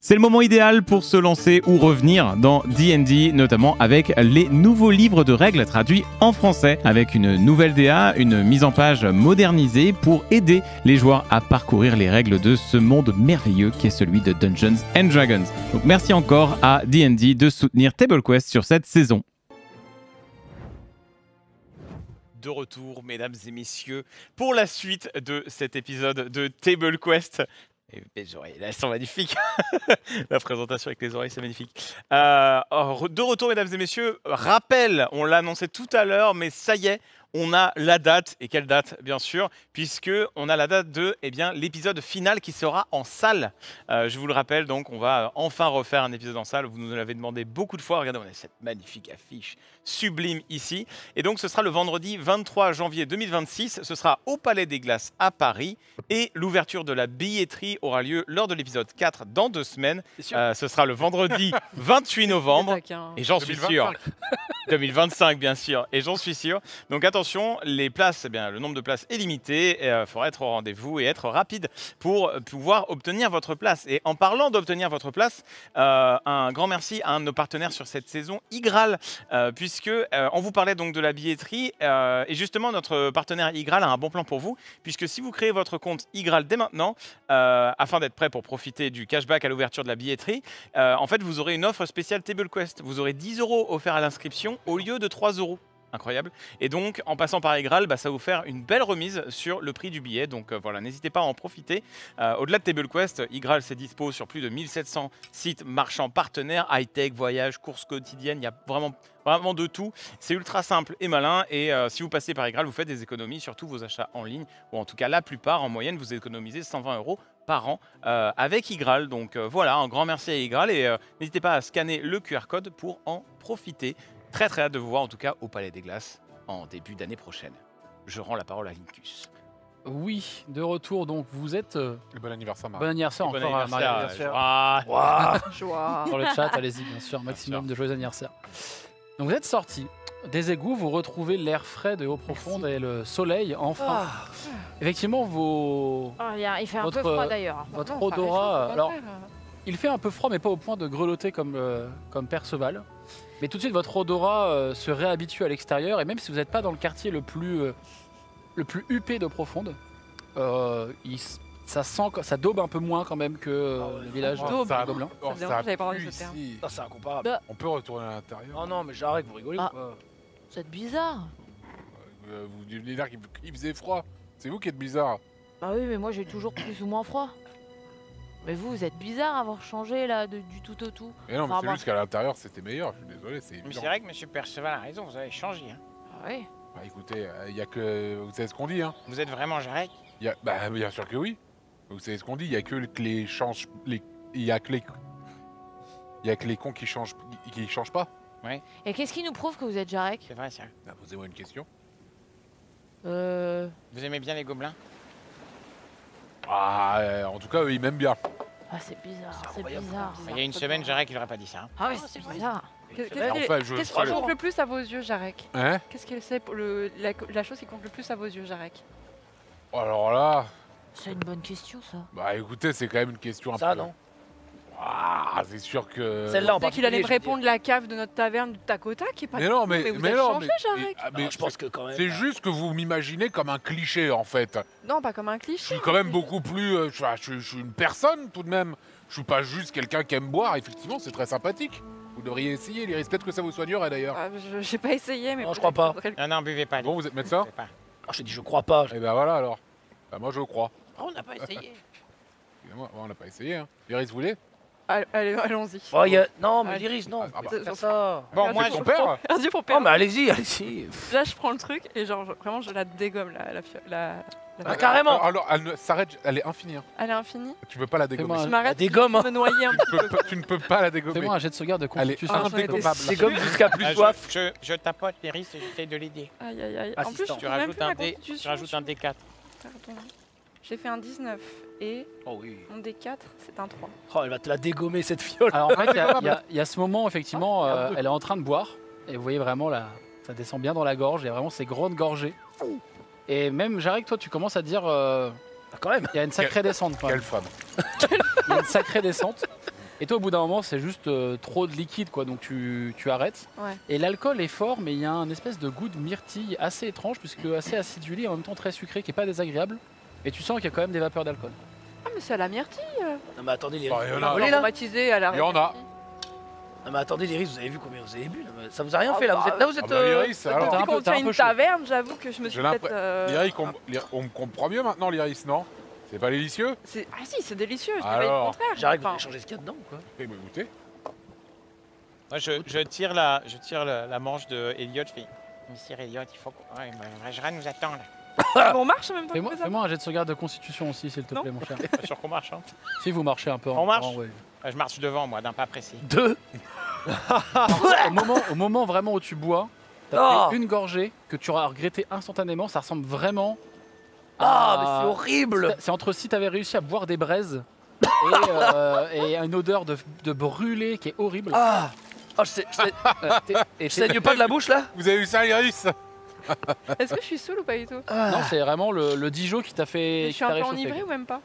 C'est le moment idéal pour se lancer ou revenir dans D&D, notamment avec les nouveaux livres de règles traduits en français, avec une nouvelle DA, une mise en page modernisée pour aider les joueurs à parcourir les règles de ce monde merveilleux qui est celui de Dungeons & Dragons. Donc merci encore à D&D de soutenir TableQuest sur cette saison. De retour, mesdames et messieurs, pour la suite de cet épisode de TableQuest. Et les oreilles, là, elles sont magnifiques. La présentation avec les oreilles, c'est magnifique. De retour, mesdames et messieurs. Rappel, on l'a annoncé tout à l'heure, mais ça y est, on a la date. Et quelle date, bien sûr, puisque on a la date de l'épisode final qui sera en salle. Je vous le rappelle, donc, on va enfin refaire un épisode en salle. Vous nous l'avez demandé beaucoup de fois. Regardez, on a cette magnifique affiche sublime ici. Et donc, ce sera le vendredi 23 janvier 2026. Ce sera au Palais des Glaces à Paris. Et l'ouverture de la billetterie aura lieu lors de l'épisode 4 dans 2 semaines. Ce sera le vendredi 28 novembre. Et j'en suis sûr. 2025, bien sûr. Et j'en suis sûr. Donc attention, les places, eh bien, le nombre de places est limité. Il faudra être au rendez-vous et être rapide pour pouvoir obtenir votre place. Et en parlant d'obtenir votre place, un grand merci à un de nos partenaires sur cette saison, Igral, puisque on vous parlait donc de la billetterie. Et justement, notre partenaire Igral a un bon plan pour vous, puisque si vous créez votre compte Igral dès maintenant, afin d'être prêt pour profiter du cashback à l'ouverture de la billetterie, en fait, vous aurez une offre spéciale TableQuest. Vous aurez 10 € offerts à l'inscription au lieu de 3 €. Incroyable. Et donc, en passant par Igral, ça va vous faire une belle remise sur le prix du billet. Donc voilà, n'hésitez pas à en profiter. Au-delà de TableQuest, Igral, c'est dispo sur plus de 1700 sites marchands partenaires, high-tech, voyages, courses quotidiennes. Il y a vraiment de tout. C'est ultra simple et malin. Et si vous passez par Igral, vous faites des économies sur tous vos achats en ligne. Ou en tout cas, la plupart, en moyenne, vous économisez 120 € par an avec Igral. Donc voilà, un grand merci à Igral. Et n'hésitez pas à scanner le QR code pour en profiter. Très hâte de vous voir en tout cas au Palais des Glaces en début d'année prochaine. Je rends la parole à Lincus. Oui, de retour, donc vous êtes... Bon anniversaire, Marie. Bon anniversaire Bon encore anniversaire. à Marie. Joie. Sur le chat, allez-y, bien sûr, maximum de joyeux anniversaire. Donc vous êtes sortis des égouts, vous retrouvez l'air frais de eau profonde et le soleil enfin. Effectivement, Il fait un peu froid d'ailleurs. votre odorat... Alors, il fait un peu froid, mais pas au point de grelotter comme Perceval. Mais tout de suite, votre odorat se réhabitue à l'extérieur. Et même si vous n'êtes pas dans le quartier le plus huppé d'eau profonde, ça daube un peu moins quand même que le village Daube. Gobelin. J'avais pas entendu ce terme. C'est incomparable. On peut retourner à l'intérieur. Oh non, mais j'arrête, vous rigolez ou pas? C'est bizarre. Vous venez dire qu'il faisait froid. C'est vous qui êtes bizarre. Bah oui, mais moi j'ai toujours plus ou moins froid. Mais vous êtes bizarre à avoir changé là du tout au tout. Mais non, mais Enfin, c'est bon. juste qu'à l'intérieur c'était meilleur. Je suis désolé, c'est Mais évident. c'est vrai que M. Perceval a raison, vous avez changé. Hein. Ah oui. Bah écoutez, il y a que. Vous savez ce qu'on dit, hein? Vous êtes vraiment Jarek? Bah bien sûr que oui. Vous savez ce qu'on dit, il y a que les change. Il y a que les cons qui changent pas. Et qu'est-ce qui nous prouve que vous êtes Jarek? C'est vrai, ça. Bah, posez-moi une question. Vous aimez bien les gobelins? Ah, en tout cas, eux, ils m'aiment bien. Ah c'est bizarre, c'est incroyable. bizarre. Il y a une semaine, Jarek, il n'aurait pas dit ça. Hein. Ah oui, c'est bizarre. Enfin, Qu'est-ce qui compte le plus à vos yeux, Jarek? Hein? Qu'est-ce que c'est la chose qui compte le plus à vos yeux, Jarek? Alors là, C'est une bonne question ça. bah écoutez, c'est quand même une question un Ça, peu. non? Ah, c'est sûr que. Celle-là en C'est qu'il allait me particulier, je veux répondre la cave de notre taverne du tac au tac, qui est pas Mais non, du tout, mais vous mais êtes non, changé, mais. Jarek. Ah, dire. Non, je pense que quand même. c'est juste que vous m'imaginez comme un cliché en fait. Non, pas comme un Je cliché. suis quand même beaucoup plus. Je suis une personne tout de même. Je suis pas juste quelqu'un qui aime boire. Effectivement, c'est très sympathique. Vous devriez essayer, Lyris. Peut-être que ça vous soignerait d'ailleurs. Ah, j'ai pas essayé, mais Non, je crois pas. Non, non, buvez pas. Bon, vous êtes médecin? Buvez pas. Ah, je te dis, je crois pas. Eh ben voilà alors. Bah, moi je crois. Oh, on n'a pas essayé. Excusez-moi, on n'a pas essayé. Hein. Lyris, vous voulez? Allons-y. Oh, non, mais Ah, l'Iris, non. ah bah. C'est ça. Bon, moi, ton père? Merci pour Non, perdre. mais allez-y, allez-y. Là, je prends le truc et genre, vraiment, je la dégomme, la Ah, carrément. Alors, elle ne s'arrête, elle est infinie. Hein. Elle est infinie. Tu peux pas la dégommer. Fais-moi Je m'arrête. des gommes, hein. Je me noyer un petit peu. Tu ne peux pas la dégommer. Fais-moi un jet de sauvegarde de Elle est constitution. indégommable. C'est comme jusqu'à plus Ah, soif. je tapote l'Iris et j'essaie de l'aider. Aïe, aïe, aïe. En plus, Assistant. je Tu trouve même rajoutes plus un ma D, constitution. tu rajoutes un D4. Pardon. J'ai fait un 19 et Oh oui. mon D4, c'est un 3. Oh, elle va te la dégommer cette fiole. Alors en fait, il y a ce moment, effectivement, elle est en train de boire. Et vous voyez vraiment, ça descend bien dans la gorge. Il y a vraiment ces grandes gorgées. Et même, Jarek, toi, tu commences à dire... Ah, quand même. il y a une sacrée descente. Quand même. Quelle femme. Il y a une sacrée descente. Et toi, au bout d'un moment, c'est juste trop de liquide, quoi. Donc tu arrêtes. Ouais. Et l'alcool est fort, mais il y a un espèce de goût de myrtille assez étrange, puisque assez acidulé et en même temps très sucré, qui est pas désagréable. Et tu sens qu'il y a quand même des vapeurs d'alcool. Ah, mais c'est à la myrtille. Non mais attendez les Bah, riz, il y en vous a. volez, là Aromatisé à la Il y en a. Non mais attendez les riz, vous avez vu combien vous avez bu? Non, mais ça vous a rien Ah, fait là? bah, Vous êtes là, vous êtes. Ah bah, l'Iris, alors. T'as un Depuis peu- qu'on t'as un tient peu une chaud. taverne, j'avoue que je me suis J'ai peut-être... on me comprend mieux maintenant, l'Iris, non? C'est pas délicieux? Ah si, c'est délicieux, je dis pas Alors. le contraire. J'arrive Enfin, à changer ce qu'il y a dedans ou quoi? Eh ben, goûtez. Moi, je tire la manche de Elliot. Je fais, Monsieur Elliot, il faut qu'on... Ouais, Vajra nous attend là. on marche en même temps que ça. Fais-moi un jet de sauvegarde de constitution aussi, s'il te Non. plaît, mon cher. Pas sûr qu'on marche. Hein. Si vous marchez un peu en On marche courant, ouais. Je marche devant, moi, d'un pas précis. 2. Au moment vraiment où tu bois, t'as Oh. pris une gorgée que tu auras regretté instantanément. Ça ressemble vraiment Ah mais c'est horrible! C'est entre si t'avais réussi à boire des braises et une odeur de brûlé qui est horrible. Ah! Oh, je saigne pas de la bouche là? Vous avez vu ça, l'Iris? Est-ce que je suis saoule ou pas du tout Non, c'est vraiment le Dijon qui t'a fait. Je qui suis un t'a peu réchauffé. enivrée ou même pas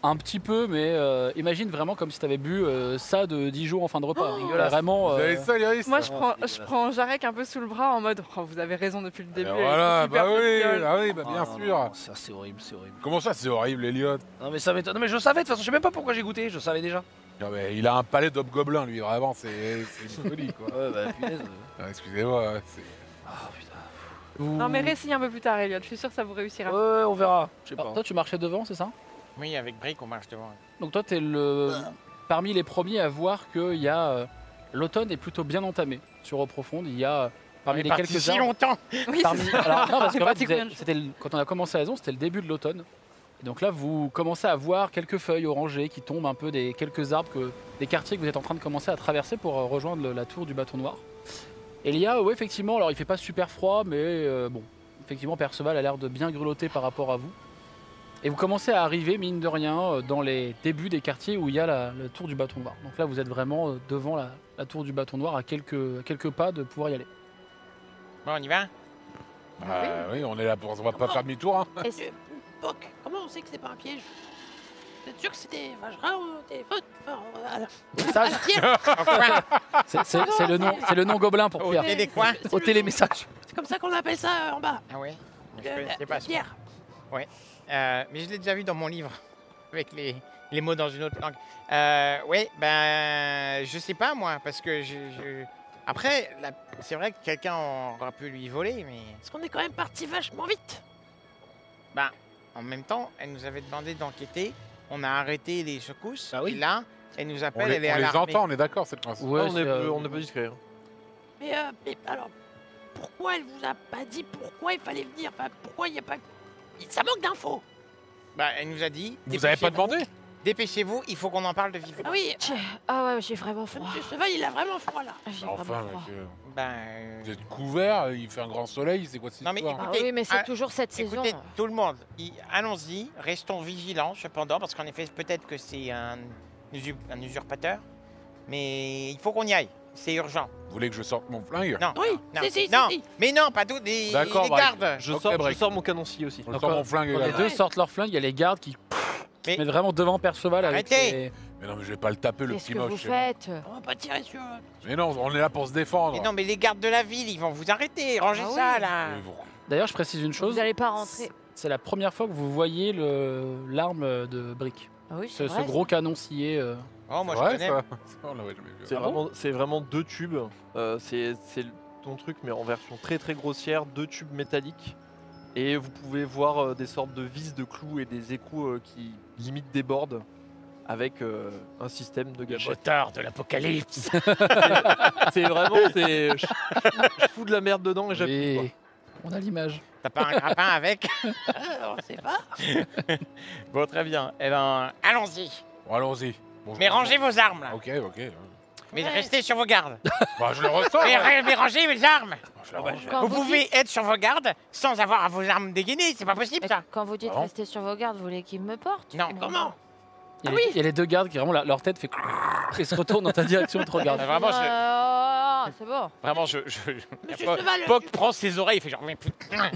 Un petit peu, mais imagine vraiment comme si t'avais bu ça de Dijon en fin de repas. dégueulasse. Vraiment. Vous avez ça, l'Iris? Moi, c'est vraiment je prends Jarek un peu sous le bras en mode oh, vous avez raison depuis le début. Ben elle est voilà, super bah oui, fiole. ah oui, bah Ah, bien non, sûr. non, ça c'est horrible, c'est horrible. Comment ça, c'est horrible, Elliot? Non mais ça m'étonne. Non mais je savais de toute façon, je sais même pas pourquoi j'ai goûté, je savais déjà. Non, mais il a un palais d'hobgoblin, lui, vraiment, c'est une folie, quoi. Ouais bah punaise. Ah, excusez-moi, c'est... Ah putain. Non, mais réessayez un peu plus tard, Elliot. Je suis sûr que ça vous réussira. Ouais, on verra. Je sais Alors, pas. toi, tu marchais devant, c'est ça? Oui, avec Brick, on marche devant. Donc toi, t'es parmi les premiers à voir que l'automne est plutôt bien entamé sur Eau Profonde. Il y a parmi les quelques si arbres. longtemps. Oui, Parmi... c'est ça. Alors, non, parce On est qu'en parti fait, combien de jours quand on a commencé la saison, c'était le début de l'automne. Et donc là, vous commencez à voir quelques feuilles orangées qui tombent un peu des quelques arbres, des quartiers que vous êtes en train de commencer à traverser pour rejoindre la tour du Bâton Noir. Et il y a, ouais, effectivement, alors il fait pas super froid, mais bon, effectivement, Perceval a l'air de bien grelotter par rapport à vous. Et vous commencez à arriver, mine de rien, dans les débuts des quartiers où il y a la tour du Bâton Noir. Donc là, vous êtes vraiment devant la tour du Bâton Noir, à quelques pas de pouvoir y aller. Bon, on y va. oui, on est là pour... On va pas faire demi-tour, hein. Est-ce- Boc, comment on sait que c'est pas un piège? Vous êtes sûr que c'était Vajra au téléphone? Enfin, voilà. Ça, Pierre, c'est le nom gobelin pour Pierre. Et des coins. Au télémessage. c'est comme ça qu'on appelle ça en bas. Ah ouais. Je connaissais pas ça. Pierre. Mais je l'ai déjà vu dans mon livre, avec les mots dans une autre langue. Oui, ben, je sais pas moi, parce que après, c'est vrai que quelqu'un aura pu lui voler, mais Parce qu'on est quand même parti vachement vite. en même temps, elle nous avait demandé d'enquêter. On a arrêté les secousses. Ah oui. Et là, elle nous On appelle, elle est les alarmée. entend, on est d'accord, c'est le principe. Ouais, on c'est, n'est pas discret. Hein. Mais alors, pourquoi elle vous a pas dit pourquoi il fallait venir? Enfin, pourquoi il n'y a pas... Ça manque d'infos. Bah, elle nous a dit. Vous avez pas demandé? Dépêchez-vous, il faut qu'on en parle de vive Ah voix. oui, Ah ouais, j'ai vraiment froid. monsieur Cheval, il a vraiment froid là. J'ai Enfin, vraiment froid. monsieur, Ben, vous êtes couvert, il fait un grand soleil, c'est quoi cette Non, mais histoire? Ah Écoutez, oui, mais c'est ah, toujours cette saison. écoutez, tout le monde, allons-y, restons vigilants cependant, parce qu'en effet, peut-être que c'est un usurpateur, mais il faut qu'on y aille, c'est urgent. Vous voulez que je sorte mon flingue? Non, Oui, non, si, non, si. mais non, pas tous les D'accord, bah, gardes. Je Ok, sors break. mon canoncier aussi. Je sors mon flingue Quand les également. deux sortent leur flingue, il y a les gardes qui Mais- se mettent vraiment devant Perceval avec Arrêtez. ses- Mais non, mais je vais pas le taper, le Qu'est-ce petit que vous moche. c'est bon. faites? On va pas tirer sur... Mais non, on est là pour se défendre. Mais non, mais les gardes de la ville, ils vont vous arrêter, rangez Ah ça oui. là. Mais vous- D'ailleurs, je précise une chose, Vous n'allez pas rentrer. c'est la première fois que vous voyez l'arme de Brick. Ah oui, Ce c'est vrai. gros canon scié. Oh, moi C'est je vrai, connais. ça On l'avait jamais vu. C'est vraiment deux tubes. C'est ton truc, mais en version très très grossière, deux tubes métalliques. Et vous pouvez voir des sortes de vis de clous et des écrous qui limite débordent avec un système de gâchette. Motard de l'apocalypse. C'est vraiment, je fous de la merde dedans et j'appuie. quoi. Et on a l'image. T'as pas un grappin avec? on sait pas. Bon, très bien. Eh ben, allons-y. Bon, allons-y. Bon, Mais rangez vos armes là. Ok, ok. Mais Ouais. restez sur vos gardes. Bah, je le ressors. Mais rangez vos armes. Je le range. Quand Vous pouvez être sur vos gardes sans avoir vos armes dégainées. C'est pas possible ça. Quand vous dites Ah bon rester sur vos gardes, vous voulez qu'ils me portent? Non. Comment? Il y a, il y a les deux gardes qui vraiment leur tête fait et se retournent dans ta direction et te regardent. Vraiment, C'est bon. Vraiment, Monsieur Poc- Cheval, Poc prend ses oreilles, il fait genre mais putain.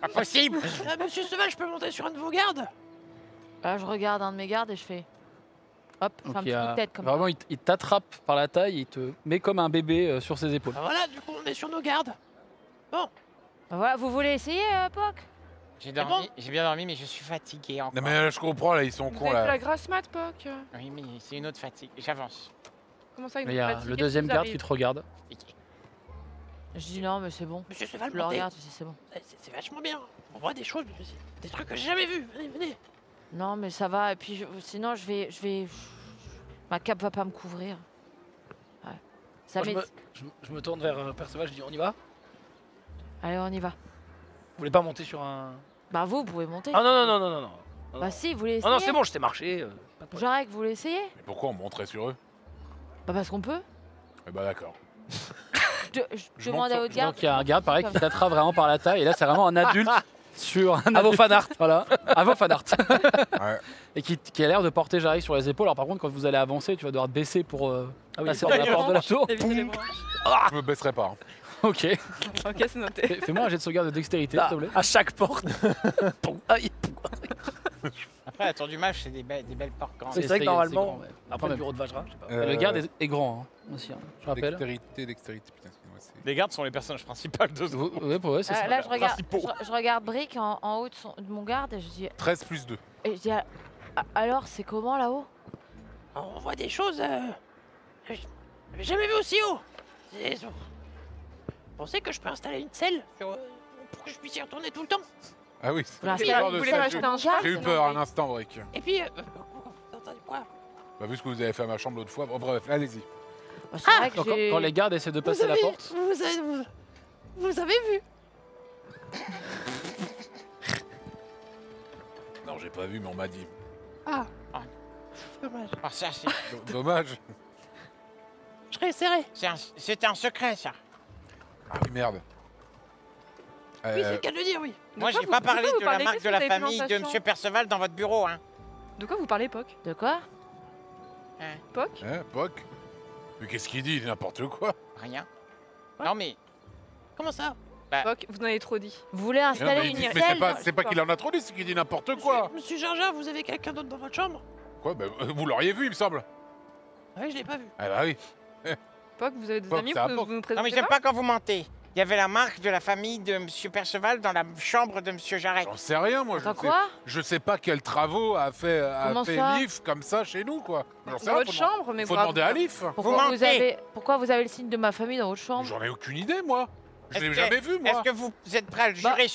Pas possible. monsieur Cheval, je peux monter sur un de vos gardes? Là, je regarde un de mes gardes et je fais. Hop, je fais un Donc, petit coup de tête comme vraiment, il t'attrape par la taille, il te met comme un bébé sur ses épaules. Ah, voilà, du coup, on est sur nos gardes. ça. Voilà, vous voulez essayer, Poc? J'ai bon dormi, j'ai bien dormi, mais je suis fatigué encore. Non mais je comprends là, ils sont Vous cons avez fait là. la grasse mat, Poc. Oui, mais c'est une autre fatigue. J'avance. Comment ça, Il y a le deuxième garde qui te regarde. Je dis non, mais c'est bon. Monsieur Cheval, Je le regarde, je dis c'est bon. c'est vachement bien. On voit des choses, des trucs que j'ai jamais vus. Venez, venez. Non, mais ça va. Et puis, sinon, ma cape va pas me couvrir. Ouais. Ça Moi, m'est- je me tourne vers Perceval, je dis on y va. Allez, on y va. Vous voulez pas monter sur un. Bah, vous pouvez monter. Ah non, non, non, non, non. Non, Bah, si, vous voulez non, essayer. non, c'est bon, je t'ai marché. Pas de problème. Jarek, vous voulez essayer? Mais pourquoi on monterait sur eux? Bah, parce qu'on peut. Eh bah d'accord. Je Je demande monte à sur- votre garde. Donc il y a un garde pareil qui t'attrape vraiment par la taille et là c'est vraiment un adulte sur un À vos adulte, fanarts. voilà, à vos fanarts. Ouais. Et qui a l'air de porter Jarek sur les épaules. Alors par contre quand vous allez avancer, tu vas devoir te baisser pour Ah oui, passer dans la porte de la tour. Évitez les branches. Je me baisserai pas. hein. Ok. Ok, c'est noté. Fais-moi un jet de sauvegarde de dextérité, Ah, s'il te plaît. à chaque porte. Poum. Aïe. Après, la tour du mage, c'est des belles portes grandes. C'est vrai que normalement, grand, ouais. après Quand le même. bureau de Vajra, je sais pas. Et le garde est grand hein, aussi, hein, je rappelle. Dextérité, putain, excuse-moi, c'est... Les gardes sont les personnages principaux de ce groupe. Ouais, c'est ça. Là, je regarde, Principaux. je regarde Brick en haut de mon garde et je dis, 13 plus 2. alors, c'est comment là-haut? On voit des choses. J'avais jamais vu aussi haut. Vous pensez que je peux installer une selle pour que je puisse y retourner tout le temps? Ah oui, Vous j'ai eu l'installez- peur Vous de voulez ça. m'acheter un char? J'ai eu peur un instant, Brick. Et puis, attendez, quoi? Bah vu ce que vous avez fait à ma chambre l'autre fois, bon bref, allez-y. Bah, c'est vrai que Donc, j'ai- quand les gardes essaient de passer la porte, Vous avez vu? Non, j'ai pas vu, mais on m'a dit. Ah. Dommage. Ah, ça, Dommage. Je réessayerai. c'est un secret, ça. Ah oui, merde. Oui, c'est le cas de le dire, oui. Moi, quoi j'ai vous- pas de quoi parlé vous de la parlez? marque Qu'est-ce de que la vous avez fait famille dans de sa Monsieur Perceval dans votre bureau, hein. De quoi vous parlez, Poc? De quoi? Poc? Hein, Poc? Mais qu'est-ce qu'il dit? Il dit n'importe quoi. Rien. Non, mais Comment ça? Poc, vous en avez trop dit. Vous voulez Non, installer mais une mais selle? c'est pas qu'il en a trop dit, c'est qu'il dit n'importe quoi. Monsieur Jar Jar, vous avez quelqu'un d'autre dans votre chambre? Quoi? Bah, vous l'auriez vu, il me semble. Oui, je l'ai pas vu. Ah bah oui. Poc, vous avez des Poc, amis, c'est un vous Poc. vous nous non, présentez mais j'aime pas? pas quand vous mentez. Il y avait la marque de la famille de Monsieur Perceval dans la chambre de Monsieur Jarek. J'en sais rien, moi. Attends, quoi? Je sais pas quels travaux a fait Comment ça? Lif comme ça chez nous, quoi. J'en sais Dans rien, votre faut demander- chambre, mais Faut vous demander à racontez- Lif. mentez. Pourquoi vous avez le signe de ma famille dans votre chambre? J'en ai aucune idée, moi. Je l'ai Est-ce jamais que- vu, moi. Est-ce que vous êtes prêt à le jurer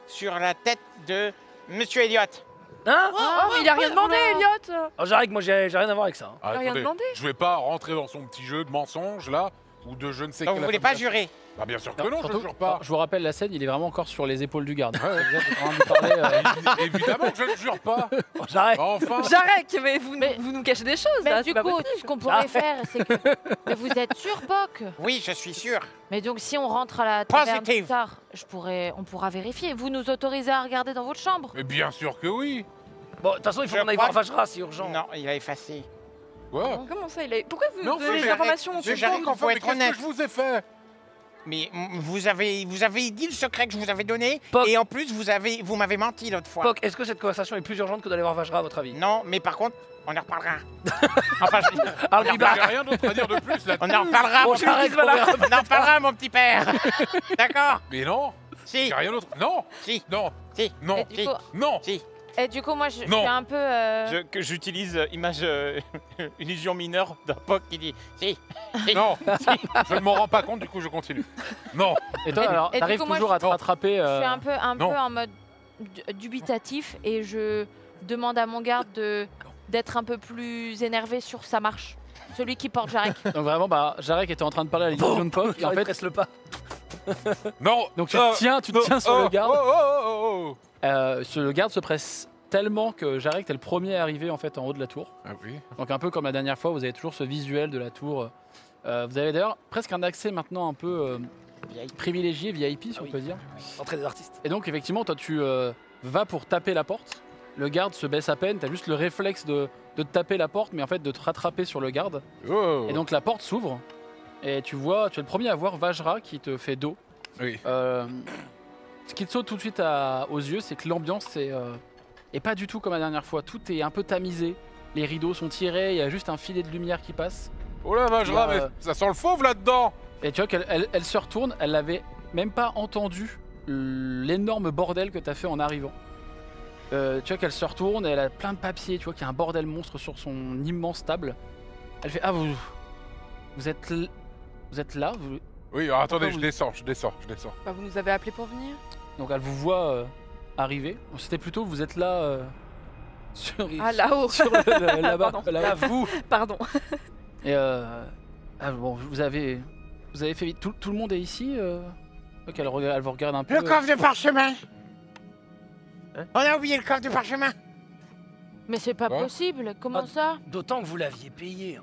sur la tête de Monsieur Elliott? Hein? Oh, mais il a rien demandé, Elliot! Oh, j'arrête, moi j'ai rien à voir avec ça. hein. Ah, J'ai rien attendez, demandé. je vais pas rentrer dans son petit jeu de mensonge, là, ou de je ne sais Donc quelle vous voulez pas affirmation. jurer? Bah bien sûr que non, je surtout- ne jure pas. je vous rappelle la scène, il est vraiment encore sur les épaules du garde. Ouais, ouais. Vous êtes en train de parler, Évidemment que je ne jure pas. Oh, j'arrête. Enfin. Jarek, mais Mais- vous nous cachez des choses, Mais là, du c'est pas coup, possible. ce qu'on pourrait faire, c'est que. Mais vous êtes sûr, Poc? Oui, je suis sûr. Mais donc, si on rentre à la taverne plus Positive. tard, on pourra vérifier. Vous nous autorisez à regarder dans votre chambre? Mais bien sûr que oui. Bon, de toute façon, il faut Je qu'on aille crois voir Vajra, c'est urgent. Non, il a effacé. Quoi? Comment ça, il a... Pourquoi vous Mais enfin, donnez des Jarek, informations je- aux Jarek, gens qu'on Enfin, faut mais être qu'est-ce honnête. que je vous ai fait? Mais vous avez dit le secret que je vous avais donné, Poc. et en plus vous m'avez menti l'autre fois. Poc, est-ce que cette conversation est plus urgente que d'aller voir Vajra, à votre avis? Non, mais par contre, on en reparlera. Enfin, Ah, Il n'y a rien d'autre à dire de plus là. on en reparlera, Bon, mon j'arrête, petit- on verra. on en reparlera, mon petit père. D'accord? Mais non, il Si, n'y a rien d'autre. Non, si, non, si, non, Et du si. coup, non. si. et du coup, moi, je Non. suis un peu. Que j'utilise image illusion mineure d'un POC qui dit si. Non, je ne m'en rends pas compte, du coup je continue. Non, Et toi, alors, et du t'arrives coup, moi, toujours à te je- rattraper. Je suis un peu non. en mode dubitatif et je demande à mon garde d'être un peu plus énervé sur sa marche. Celui qui porte Jarek. Donc vraiment, bah, Jarek était en train de parler à l'illusion de Poc, et en fait, presse le pas. non. donc tu te tiens sur le garde. Oh. Le garde se presse tellement que Jarek est le premier à arriver en fait en haut de la tour. Ah oui. Donc un peu comme la dernière fois, vous avez toujours ce visuel de la tour. Vous avez d'ailleurs presque un accès maintenant un peu privilégié, VIP si Ah on oui. peut dire. Entrée des artistes. Et donc effectivement, toi tu vas pour taper la porte. Le garde se baisse à peine, tu as juste le réflexe de te taper la porte, mais en fait de te rattraper sur le garde. Oh. Et donc la porte s'ouvre. Et tu es le premier à voir Vajra qui te fait dos. Oui. Ce qui te saute tout de suite aux yeux, c'est que l'ambiance est Et pas du tout comme la dernière fois, tout est un peu tamisé. Les rideaux sont tirés, il y a juste un filet de lumière qui passe. Oh la vache, mais ça sent le fauve là-dedans. Et tu vois qu'elle se retourne, elle n'avait même pas entendu l'énorme bordel que t'as fait en arrivant. Tu vois qu'elle se retourne, elle a plein de papiers, tu vois qu'il y a un bordel monstre sur son immense table. Elle fait, ah vous êtes là vous... Oui, alors attendez, Pourquoi je descends. Bah, vous nous avez appelé pour venir. Donc elle vous voit arriver. C'était plutôt vous êtes là sur, Ah, là-haut. sur là-bas. Pardon. là-bas. Vous. Pardon. Et bon, vous avez fait vite. Tout le monde est ici Ok, elle vous regarde un peu. Le coffre de parchemin. On a oublié le coffre de parchemin. Mais c'est pas Quoi possible, comment Ah. ça? D'autant que vous l'aviez payé.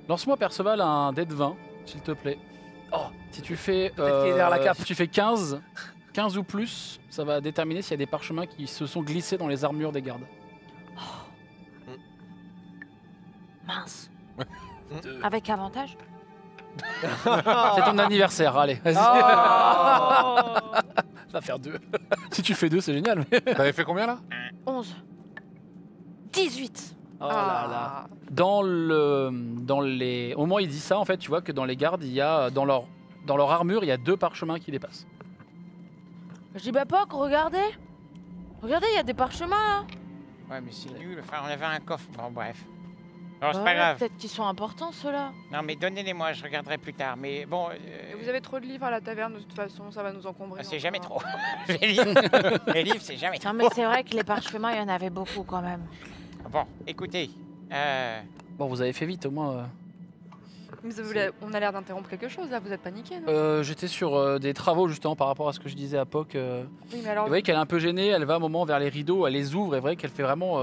Lance-moi Perceval un dé de 20, s'il te plaît. Oh, Si tu fais Peut-être qu'il est derrière la cape. si tu fais 15 ou plus, ça va déterminer s'il y a des parchemins qui se sont glissés dans les armures des gardes. Mince. deux. Avec avantage? C'est ton anniversaire, allez. Vas-y. Ça va faire 2. Si tu fais 2, c'est génial. mais- T'avais fait combien là? 11. 18. Oh là là. Au moment où il dit ça, en fait, tu vois que dans les gardes, il y a dans leur armure, il y a 2 parchemins qui dépassent. Je dis bah Poc, regardez. Regardez, il y a des parchemins là. Ouais, mais c'est nul. Enfin, on avait un coffre. Bon, bref. Non, c'est Bah pas ouais, grave. Peut-être qu'ils sont importants ceux-là. Non, mais donnez-les-moi, je regarderai plus tard. Mais bon, Et vous avez trop de livres à la taverne, de toute façon, ça va nous encombrer. c'est donc, jamais trop. Les livres, les livres, c'est jamais trop. Non mais c'est vrai que les parchemins, il y en avait beaucoup quand même. Bon, écoutez. Bon, vous avez fait vite, au moins. Mais on a l'air d'interrompre quelque chose là, vous êtes paniqués, non J'étais sur des travaux, justement, par rapport à ce que je disais à Poc. Oui, mais Vous alors. voyez qu'elle est un peu gênée, elle va un moment vers les rideaux, elle les ouvre, et vous voyez qu'elle fait vraiment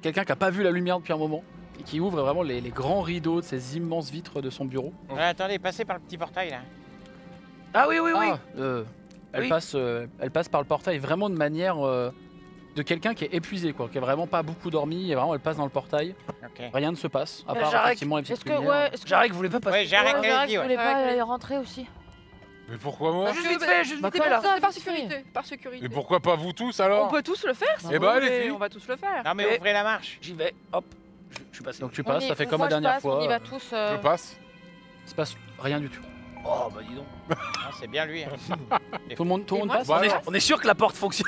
quelqu'un qui n'a pas vu la lumière depuis un moment, et qui ouvre vraiment les grands rideaux de ces immenses vitres de son bureau. Attendez, passez par le petit portail là. Ah oui, oui, oui. Elle Oui. passe par le portail vraiment de manière de quelqu'un qui est épuisé, quoi, qui a vraiment pas beaucoup dormi, et vraiment elle passe dans le portail, Ok. rien ne se passe, à Mais part Jarek, effectivement les petites Est-ce que lumières. ouais, est-ce que Jarek voulait pas passer. Ouais, j'arrête ouais, qu'elle Jarek dit, ouais. voulait pas Ouais. y rentrer aussi? Mais pourquoi moi? Juste vite fait, juste Bah, vite fait là. comment ça, Par vite fait sécurité, par sécurité. Et pourquoi pas vous tous On alors? peut tous le faire si Eh vous bah, voulez, allez-y. on va tous le faire. Non, mais Et- ouvrez la marche. J'y vais. Hop. Je suis passé. Donc tu passes, On y- ça fait on- comme moi, la je dernière passe, fois, On y va tous. Je passe. il se passe rien du tout. Oh bah dis donc. Non, c'est bien lui. hein. Tout le monde Et moi, passe. Bah, alors. On est sûr que la porte fonctionne.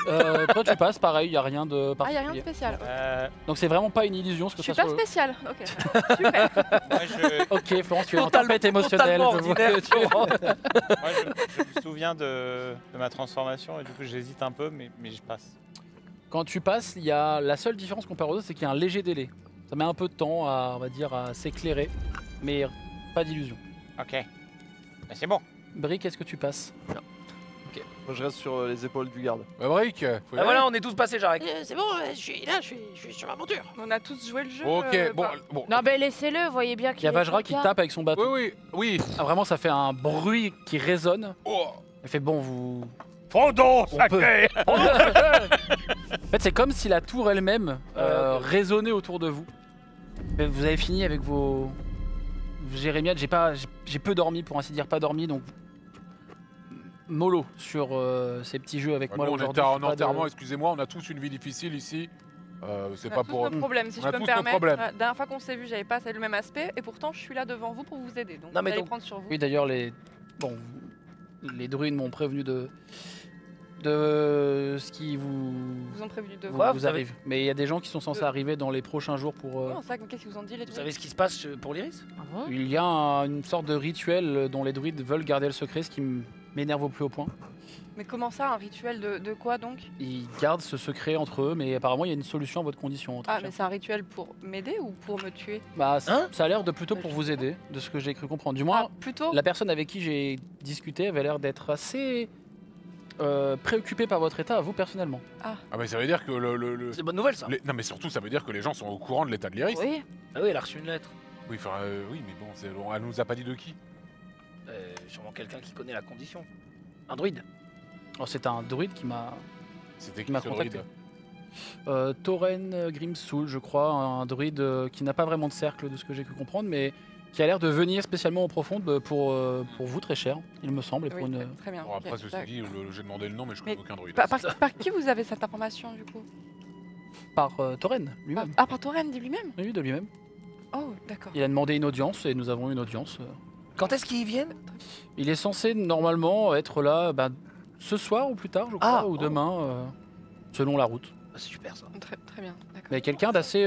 Toi tu passes, pareil, il y a rien de Ah, y a rien de particulier. spécial. Donc c'est vraiment pas une illusion ce Je que suis ça pas soit. spécial. Ok. Super. Moi, je, Ok, Florence, tu es en Totalement- tempête émotionnelle. totalement je vois ordinaire, que tu es- Florent. Moi, je me souviens de ma transformation et du coup, j'hésite un peu, mais je passe. Quand tu passes, il y a la seule différence comparé aux autres, c'est qu'il y a un léger délai. Ça met un peu de temps à, on va dire, à s'éclairer, mais pas d'illusion. Ok. Bah, c'est bon. Brick, est-ce que tu passes? Moi je reste sur les épaules du garde. Bah, Brick, faut y Ah aller. voilà, on est tous passés, Jarek. C'est bon, je suis là, je suis sur ma monture. On a tous joué le jeu. Ok, bon, bah. bon. Non mais laissez-le, voyez bien qu'il Il y a est Vajra sur qui le tape avec son bâton. Oui, oui, oui. Ah, vraiment, ça fait un bruit qui résonne. Oh. Elle fait bon, vous. Fondons, On peut. En fait, c'est comme si la tour elle-même résonnait autour de vous. Mais vous avez fini avec vos jérémiades. J'ai peu dormi, pour ainsi dire, pas dormi, donc mollo sur ces petits jeux avec moi Nous, là, on aujourd'hui. était en Pas de- enterrement, excusez-moi, on a tous une vie difficile ici. C'est On a pas tous pour. nos problèmes, si on je a peux tous me nos permettre. problèmes. La dernière fois qu'on s'est vu, j'avais pas le même aspect, et pourtant je suis là devant vous pour vous aider. Donc Non, mais vous allez donc- prendre sur vous. Oui, d'ailleurs, les druides m'ont prévenu de ce qui vous, Vous ont prévenu de vous, Quoi, vous vous avez- arrive. Mais il y a des gens qui sont censés arriver dans les prochains jours pour. Non, ça, qu'est-ce qu'ils vous ont dit les Vous deux savez ce qui se passe pour l'Iris? Ah bon? Il y a une sorte de rituel dont les druides veulent garder le secret, ce qui m'énerve au plus haut point. Mais comment ça, un rituel de quoi donc? Ils gardent ce secret entre eux, mais apparemment il y a une solution à votre condition. en tout Ah, cas. mais c'est un rituel pour m'aider ou pour me tuer? Bah, Hein ça a l'air de plutôt pour vous aider, de ce que j'ai cru comprendre. Du moins, Ah, plutôt. la personne avec qui j'ai discuté avait l'air d'être assez préoccupée par votre état, à vous personnellement. Ah, mais ça veut dire que C'est une bonne nouvelle ça. Non, mais surtout, ça veut dire que les gens sont au courant de l'état de l'Iris. Oui. Ah oui, elle a reçu une lettre. Oui, enfin, oui, mais bon, elle nous a pas dit de qui. Sûrement quelqu'un qui connaît la condition. Un druide. Alors, c'est un druide qui m'a. C'était Il qui m'a ce contacté. druide? Tauren Grimsoul, je crois, un druide qui n'a pas vraiment de cercle de ce que j'ai pu comprendre, mais qui a l'air de venir spécialement en profonde pour vous, très cher, il me semble. Et pour Oui, une... très bien. Bon, après, ok, ceci d'accord. dit, j'ai demandé le nom, mais je connais Mais aucun druide. Par qui vous avez cette information du coup? Par Tauren lui-même. Par Tauren dit lui-même? Oui, de lui-même. Oh, d'accord. Il a demandé une audience et nous avons eu une audience. Quand est-ce qu'ils viennent? Il est censé normalement être là ce soir ou plus tard, je crois, ou demain, selon la route. Ah, c'est super ça. Très bien, d'accord. Mais quelqu'un d'assez...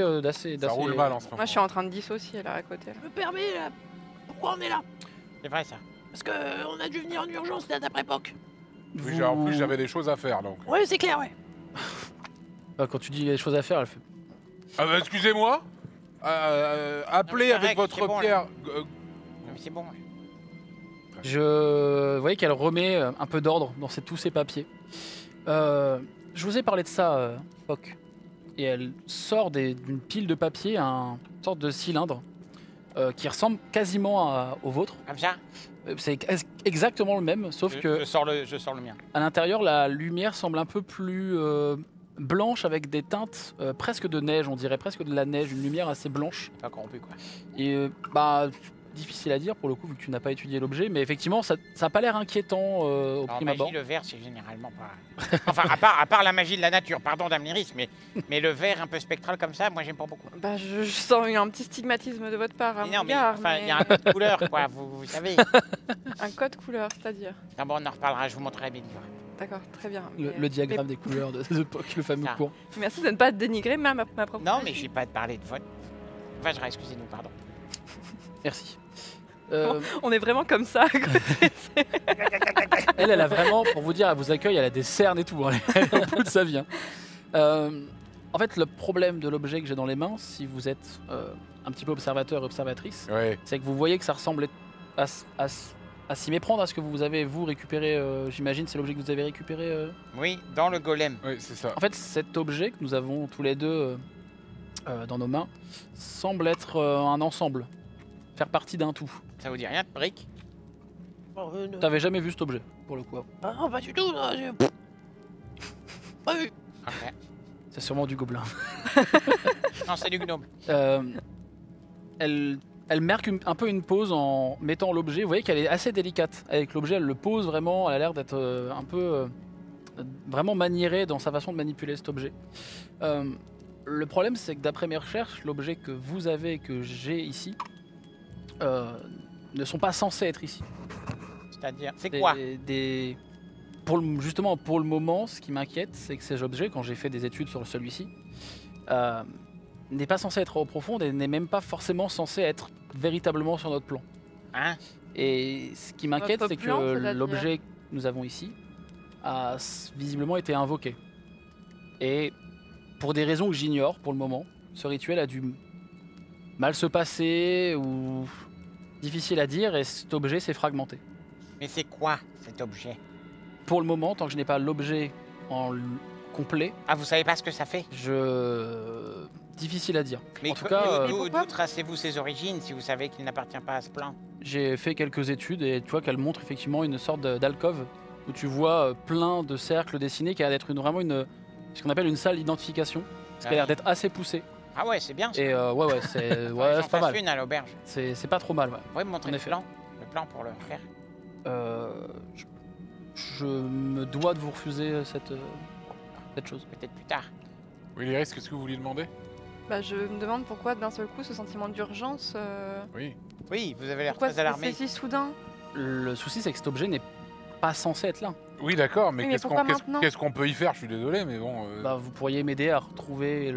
Ça roule mal en ce moment. Moi je suis en train de dissocier là à côté. Là. Je me permets, là. Pourquoi on est là? C'est vrai ça. Parce que on a dû venir en urgence là d'après POC. Oui, en plus, j'avais des choses à faire, donc. Ouais, c'est clair, ouais. Quand tu dis les choses à faire, elle fait... Ah bah, excusez-moi. Appelez c'est avec correct, c'est votre bon, pierre. C'est bon. Vous voyez qu'elle remet un peu d'ordre dans tous ces papiers. Je vous ai parlé de ça, Poc. Et elle sort d'une pile de papier une sorte de cylindre qui ressemble quasiment au vôtre. Comme ça. C'est exactement le même, sauf que Je sors le mien. à l'intérieur, la lumière semble un peu plus blanche avec des teintes presque de neige, on dirait presque de la neige, une lumière assez blanche. Pas corrompu quoi. Et difficile à dire pour le coup vu que tu n'as pas étudié l'objet, mais effectivement ça n'a pas l'air inquiétant au En prime abord. magie, le vert, c'est généralement pas. Enfin, à part la magie de la nature, pardon, Dame Lyris, mais le vert un peu spectral comme ça, moi j'aime pas beaucoup. Bah je sens un petit stigmatisme de votre part à Mais mon non, mais égard, enfin, il mais y a un code couleur, quoi, vous savez. un code couleur, c'est-à-dire. Ah bon, on en reparlera, je vous montrerai bien. D'accord, très bien. Le diagramme des couleurs de Poc, le fameux Ah. cours. Mais merci de ne pas dénigrer ma propre Non, mais magie. j'ai pas parlé de votre. Enfin, excusez-nous, pardon. Merci. On est vraiment comme ça à côté. Elle a vraiment, pour vous dire, elle vous accueille, elle a des cernes et tout, hein, elle est au bout de sa vie. Hein. En fait, le problème de l'objet que j'ai dans les mains, si vous êtes un petit peu observateur et observatrice, Ouais. c'est que vous voyez que ça ressemble à s'y méprendre à ce que vous avez, vous, récupéré, j'imagine, c'est l'objet que vous avez récupéré. Oui, dans le golem. Oui, c'est ça. En fait, cet objet que nous avons tous les deux dans nos mains semble être un ensemble, faire partie d'un tout. Ça vous dit rien, Brick? Bon, non. T'avais jamais vu cet objet, pour le coup. Ah, non, pas du tout, non. Pas vu. Ok. C'est sûrement du gobelin. Non, c'est du gnome. Elle marque un peu une pause en mettant l'objet. Vous voyez qu'elle est assez délicate avec l'objet. Elle le pose vraiment. Elle a l'air d'être un peu vraiment maniérée dans sa façon de manipuler cet objet. Le problème, c'est que d'après mes recherches, l'objet que vous avez et que j'ai ici ne sont pas censés être ici. C'est-à-dire, c'est quoi? Justement, pour le moment, ce qui m'inquiète, c'est que ces objets, quand j'ai fait des études sur celui-ci, n'est pas censé être au profond et n'est même pas forcément censé être véritablement sur notre plan. Hein? Et ce qui m'inquiète, Notre c'est plan, que c'est-à-dire l'objet que nous avons ici a visiblement été invoqué. Et pour des raisons que j'ignore pour le moment, ce rituel a dû mal se passer ou difficile à dire et cet objet s'est fragmenté. Mais c'est quoi cet objet? Pour le moment, tant que je n'ai pas l'objet complet, Ah, vous savez pas ce que ça fait? difficile à dire. Mais En tout cas, d'où tracez-vous ses origines si vous savez qu'il n'appartient pas à ce plan? j'ai fait quelques études et tu vois qu'elle montre effectivement une sorte d'alcôve où tu vois plein de cercles dessinés qui a l'air d'être vraiment ce qu'on appelle une salle d'identification. Ce qui a l'air d'être assez poussé. Ah ouais, c'est bien ça. Et ouais, c'est ouais, c'est pas mal. Une à l'auberge. C'est pas trop mal. Ouais. Vous pouvez me montrer En le effet. plan? Le plan pour le faire. Je me dois de vous refuser cette chose. Peut-être plus tard. Oui, Lyris, qu'est-ce que vous vouliez demander? Bah je me demande pourquoi d'un seul coup ce sentiment d'urgence. Oui. Oui, vous avez l'air Pourquoi très c'est alarmé. si soudain? Le souci, c'est que cet objet n'est pas censé être là. Oui, d'accord, mais Oui, mais pourquoi maintenant qu'est-ce qu'on peut y faire? Je suis désolé, mais bon. Bah, vous pourriez m'aider à retrouver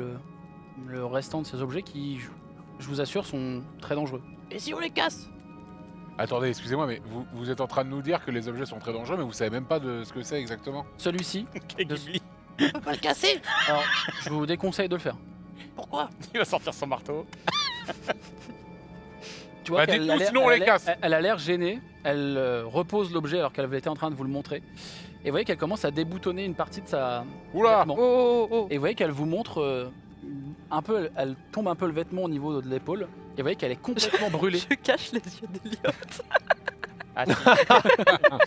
le restant de ces objets qui, je vous assure, sont très dangereux. Et si on les casse? Attendez, excusez-moi, mais vous êtes en train de nous dire que les objets sont très dangereux, mais vous savez même pas de ce que c'est exactement. Celui-ci, On peut pas le casser? alors, je vous déconseille de le faire. Pourquoi? Il va sortir son marteau. Tu vois Bah, qu'elle dites-nous, a l'air- sinon on elle a les l'air- casse. Elle a l'air gênée, elle repose l'objet alors qu'elle était en train de vous le montrer. Et vous voyez qu'elle commence à déboutonner une partie de sa Oula! vêtement. Oh, oh, oh. Et vous voyez qu'elle vous montre un peu, elle tombe un peu le vêtement au niveau de l'épaule. Et vous voyez qu'elle est complètement brûlée. Je cache les yeux d'Eliot. Ah,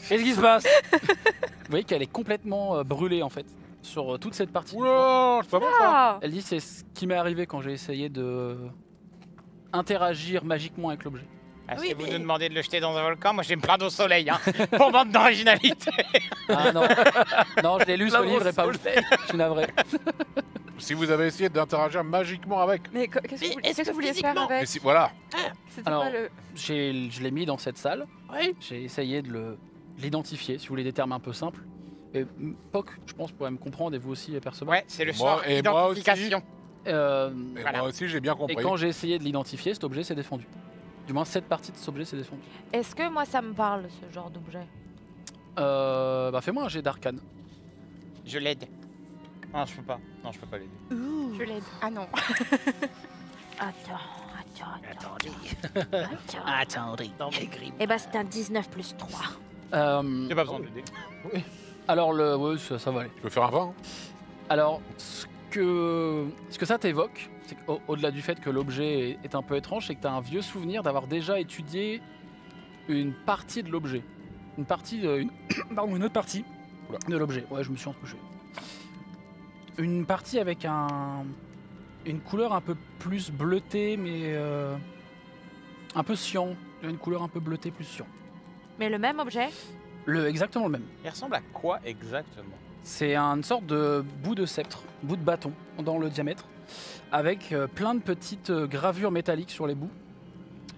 si. Qu'est-ce qui se passe? Vous voyez qu'elle est complètement brûlée en fait sur toute cette partie. Oula! C'est pas bon ça! Ah Elle dit c'est ce qui m'est arrivé quand j'ai essayé de interagir magiquement avec l'objet. Ah, Oui, si vous mais- nous demandez de le jeter dans un volcan, moi j'ai me plaindre au soleil, hein, pour manque d'originalité. Ah non, non, je l'ai lu ce La livre et pas grosse vous. Je suis navré. Si vous avez essayé d'interagir magiquement avec. Mais qu'est-ce Mais que vous, est-ce qu'est-ce que que vous vouliez faire physiquement- Mais avec si, voilà. C'était Alors, quoi le... Je l'ai mis dans cette salle. Oui. J'ai essayé de l'identifier, si vous voulez des termes un peu simples. Et Poc, je pense, pourrait me comprendre, et vous aussi, percevoir. Ouais, c'est le Moi- sort et moi aussi. identification. Et Voilà. moi aussi, j'ai bien Et compris. quand j'ai essayé de l'identifier, cet objet s'est défendu. Du moins, cette partie de cet objet s'est défendue. Est-ce que moi ça me parle ce genre d'objet? Bah fais-moi un jet d'arcane. Je l'aide. Non, je peux pas. Non, je peux pas l'aider. Je l'aide. Ah non. Attends. Attendez, dans mes grippes. Eh ben c'est un 19 plus 3. J'ai pas besoin de l'aider. Alors, ouais, ça va aller. Tu peux faire un 20 hein. Alors, ce que ça t'évoque, c'est au-delà du fait que l'objet est un peu étrange, c'est que tu as un vieux souvenir d'avoir déjà étudié une partie de l'objet. Une partie, pardon, une autre partie Oula. de l'objet. Ouais, je me suis entouché. Une partie avec une couleur un peu plus bleutée, mais un peu cyan. Une couleur un peu bleutée, plus cyan. Mais le même objet? Exactement le même. Il ressemble à quoi exactement? C'est une sorte de bout de sceptre, bout de bâton dans le diamètre, avec plein de petites gravures métalliques sur les bouts.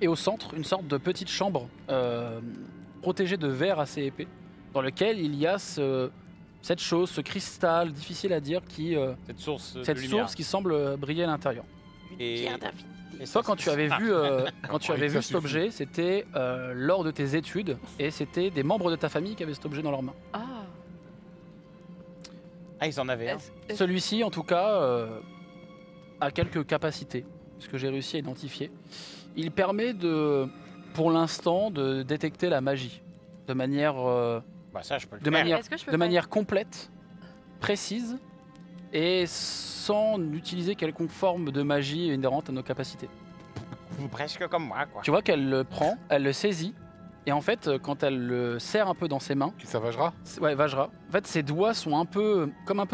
Et au centre, une sorte de petite chambre protégée de verre assez épais, dans lequel il y a cette chose, ce cristal difficile à dire, Cette source de cette lumière. source qui semble briller à l'intérieur. Une Et- pierre d'infinité. Et Toi, quand tu avais vu, quand tu croyais avais que ça vu cet suffit. objet, c'était lors de tes études, et c'était des membres de ta famille qui avaient cet objet dans leurs mains. Ah. Ah, ils en avaient un. Celui-ci, en tout cas, a quelques capacités, ce que j'ai réussi à identifier. Il permet pour l'instant, de détecter la magie de manière, Bah ça, je peux le de faire. manière, Est-ce que je peux de pas- manière complète, précise, et sans utiliser quelconque forme de magie inhérente à nos capacités. Presque comme moi, quoi. Tu vois qu'elle le prend, elle le saisit, et en fait, quand elle le serre un peu dans ses mains, Qui savagera. ouais, Vajra. En fait, ses doigts sont un peu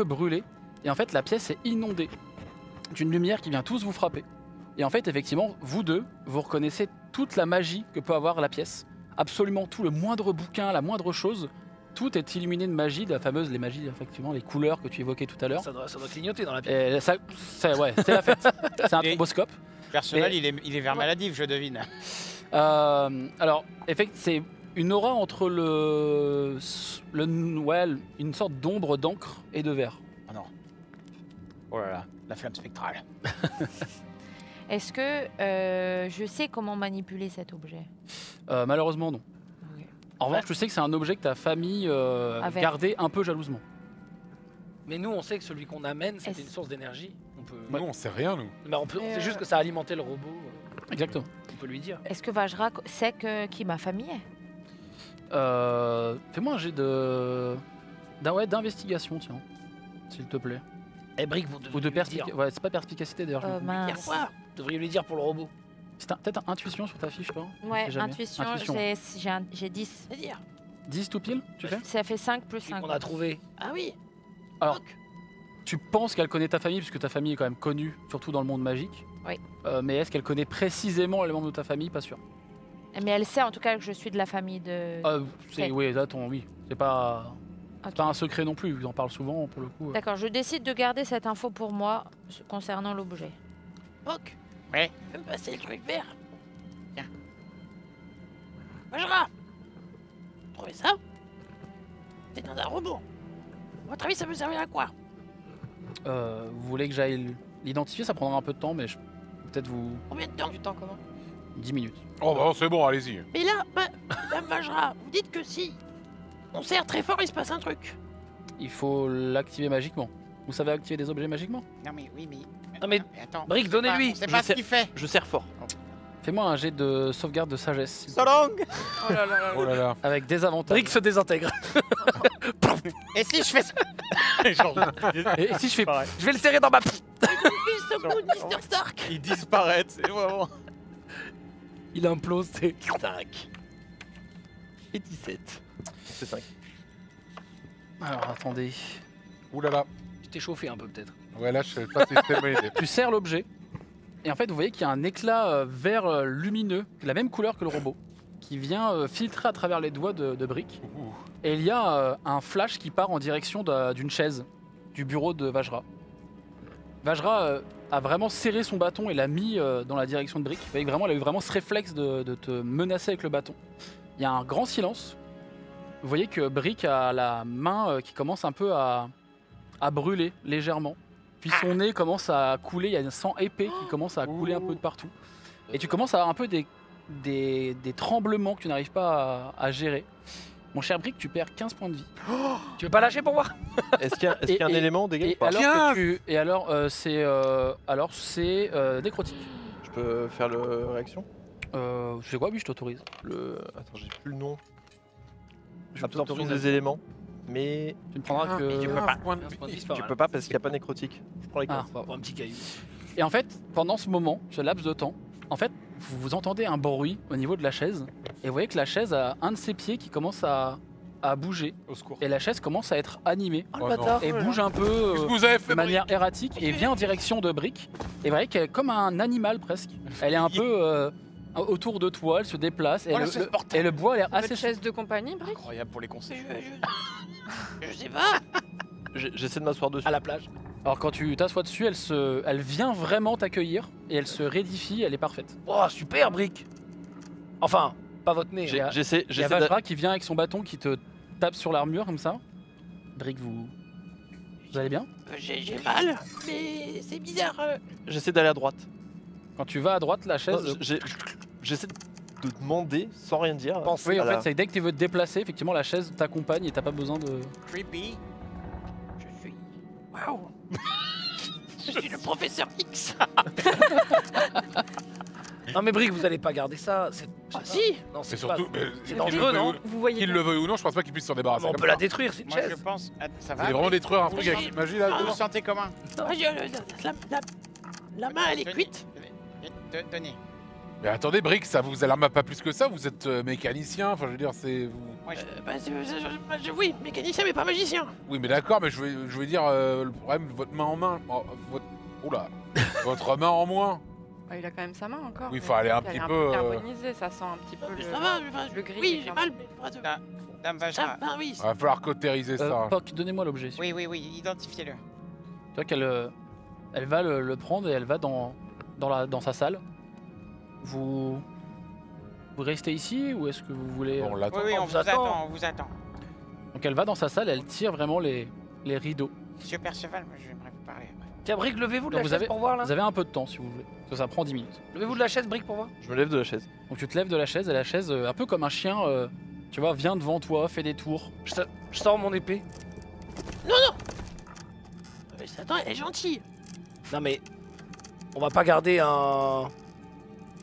brûlés. Et en fait, la pièce est inondée d'une lumière qui vient tous vous frapper. Et en fait, effectivement, vous deux, vous reconnaissez toute la magie que peut avoir la pièce. Absolument tout, le moindre bouquin, la moindre chose, tout est illuminé de magie, de la fameuse, les magies, effectivement, les couleurs que tu évoquais tout à l'heure. Ça doit clignoter dans la pièce. Et ouais, c'est la fête. C'est un Et- stroboscope. Personnel, Et- il est vers maladif, je devine. Alors, effectivement, c'est une aura entre une sorte d'ombre d'encre et de verre. Oh non. Oh là là, la flamme spectrale. Est-ce que je sais comment manipuler cet objet? Malheureusement, non. Ok. En revanche, je sais que c'est un objet que ta famille Avec. gardait un peu jalousement. Mais nous, on sait que celui qu'on amène, c'était Est-ce- une source d'énergie. On peut. Nous, on sait rien, nous. Mais on sait juste que ça alimentait le robot. Exactement. On peut lui dire. Est-ce que Vajra sait qui ma famille est? Fais-moi un jet d'investigation, tiens, s'il te plaît. Eh, Brick, vous Ou devriez de lui dire. perspicacité. Ouais, c'est pas perspicacité d'ailleurs. je me trompe. Dire Mince. quoi Vous devriez lui dire pour le robot. C'est peut-être intuition sur ta fiche, toi Ouais, sait jamais. intuition, Intuition. j'ai 10. C'est-à-dire 10 tout pile, tu fais Ça fait 5 plus Celui 5. qu'on a trouvé. Ah oui. Alors, Donc, tu penses qu'elle connaît ta famille, puisque ta famille est quand même connue, surtout dans le monde magique. Oui. Mais est-ce qu'elle connaît précisément les membres de ta famille? Pas sûr. Mais elle sait en tout cas que je suis de la famille de... C'est, Ok. oui, là, oui. C'est pas Ok. un secret non plus, ils en parlent souvent pour le coup. D'accord, je décide de garder cette info pour moi concernant l'objet. Poc. Ouais. Tu peux me passer le truc vert? Tiens. Vajra. Vous trouvez ça? C'est dans un robot. À votre avis, ça peut servir à quoi? Vous voulez que j'aille l'identifier? Ça prendra un peu de temps, mais peut-être vous... Combien de temps? Du temps comment? 10 minutes. Oh, bah, c'est bon, allez-y. Mais là, Madame Vajra, vous dites que si on serre très fort, il se passe un truc. Il faut l'activer magiquement. Vous savez activer des objets magiquement? Non mais oui, mais... Non, mais attends. Brick, donnez-lui. C'est Je pas ce sais- qu'il fait. Je serre fort. Fais-moi un jet de sauvegarde de sagesse. So long. Oh là là là. Oh là là. Avec des avantages. Brick se désintègre. Et si je fais ça? Et si je fais... Je vais le serrer dans ma. Fils au bout de Mr. Stark. Il disparaît, c'est vraiment... Il implose, c'est. 5. Et 17. C'est 5. Alors, attendez. Ouh là là. Tu t'es chauffé un peu, peut-être. Ouais, là, je sais pas si c'était une bonne idée. Tu serres l'objet. Et en fait, vous voyez qu'il y a un éclat vert lumineux, de la même couleur que le robot, qui vient filtrer à travers les doigts de Brick. Ouh. Et il y a un flash qui part en direction d'une chaise du bureau de Vajra. Vajra a vraiment serré son bâton et l'a mis dans la direction de Brick. Vous voyez que vraiment, il a eu vraiment ce réflexe de te menacer avec le bâton. Il y a un grand silence. Vous voyez que Brick a la main qui commence un peu à brûler légèrement. Puis son nez commence à couler, il y a un sang épais qui commence à couler un peu de partout. Et tu commences à avoir un peu des tremblements que tu n'arrives pas à gérer. Mon cher Brick, tu perds 15 points de vie. Tu veux pas lâcher pour voir? Est-ce qu'il y a un Et- élément dégâts Et ou pas alors c'est nécrotique. Je peux faire le réaction Je sais quoi, oui, je t'autorise. Attends, j'ai plus le nom. Je Absorption t'autorise à- des éléments. Mais Tu ne prendras que. Tu peux pas. Point de- 15 points de vie, c'est pas tu mal. peux pas parce qu'il n'y a pas nécrotique. Je prends les 15. Ah. Pour un petit caillou. Et en fait, pendant ce moment, ce laps de temps, en fait, vous entendez un bruit au niveau de la chaise. Et vous voyez que la chaise a un de ses pieds qui commence à bouger. Au secours. Et la chaise commence à être animée. Oh non. Et bouge un peu Qu'est-ce que vous avez de fait, manière erratique et vient en direction de Brick. Et vous voyez qu'elle est comme un animal presque. Elle est un peu autour de toi, elle se déplace. Et, Oh, la chaise portable. et le bois a l'air Votre assez chaise de compagnie, Brick? Incroyable pour les conseils. Je sais pas. J'essaie de m'asseoir dessus. À la plage. Alors quand tu t'assois dessus, elle vient vraiment t'accueillir et elle se rédifie, elle est parfaite. Oh, super, Brick. Enfin, pas votre nez. J'ai- Il y a- J'essaie Il y a d'a- Vajra qui vient avec son bâton qui te tape sur l'armure comme ça. Brick, vous allez bien? J'ai mal, mais c'est bizarre. j'essaie d'aller à droite. Quand tu vas à droite, la Non, chaise... J'essaie de demander sans rien dire. Pense. Oui, en à la- fait, c'est dès que tu veux te déplacer, effectivement, la chaise t'accompagne et t'as pas besoin de... Creepy. Je suis. Waouh. Je suis le professeur X. Non, mais Brick, vous allez pas garder ça. Ah si. Non, Mais c'est surtout, pas. mais C'est qu'il dangereux, le veuille non ou- Vous voyez qu'il bien. le veuille ou non, je pense pas qu'il puisse s'en débarrasser. Mais on comme peut ça. la détruire, c'est une Moi, je chaise. pense. Ça Vous va allez vraiment détruire un truc Oui. avec cette magie là Vous vous dedans sentez comment Non, la main, elle est cuite. Donnez. Mais attendez, Brick, ça vous alarme pas plus que ça. Vous êtes mécanicien. Enfin, je veux dire, c'est. Moi, je- Bah, oui, mécanicien, mais pas magicien. Oui, mais d'accord, mais je veux dire, le problème, votre main en main. Oula. Votre main en moins. Ah, il a quand même sa main encore. Oui, mais faut aller un elle est petit peu, carbonisée, ça sent un petit peu le. Ça va, enfin, le gris, Oui, j'ai genre. mal, mais. Dame Ça Vajra. va, oui. Il va falloir cautériser ça. Poc, donnez-moi l'objet. Tu Oui, identifiez-le. vois qu'elle elle va le prendre et elle va dans sa salle. Vous restez ici ou est-ce que vous voulez... Bon, on l'attend. Oui, on on vous vous attend. attend, on vous attend. Donc elle va dans sa salle, elle tire vraiment les rideaux. Monsieur Perceval, moi, j'aimerais vous parler après. Tiens, Brick, levez-vous de Donc la vous chaise avez- pour voir là. Vous avez un peu de temps si vous voulez, parce que ça prend 10 minutes. Levez-vous de la chaise, Brick, pour voir. Je me lève de la chaise. Donc tu te lèves de la chaise et la chaise, un peu comme un chien, tu vois, vient devant toi, fait des tours. Je sors mon épée. Attends, elle est gentille. Non, mais. On va pas garder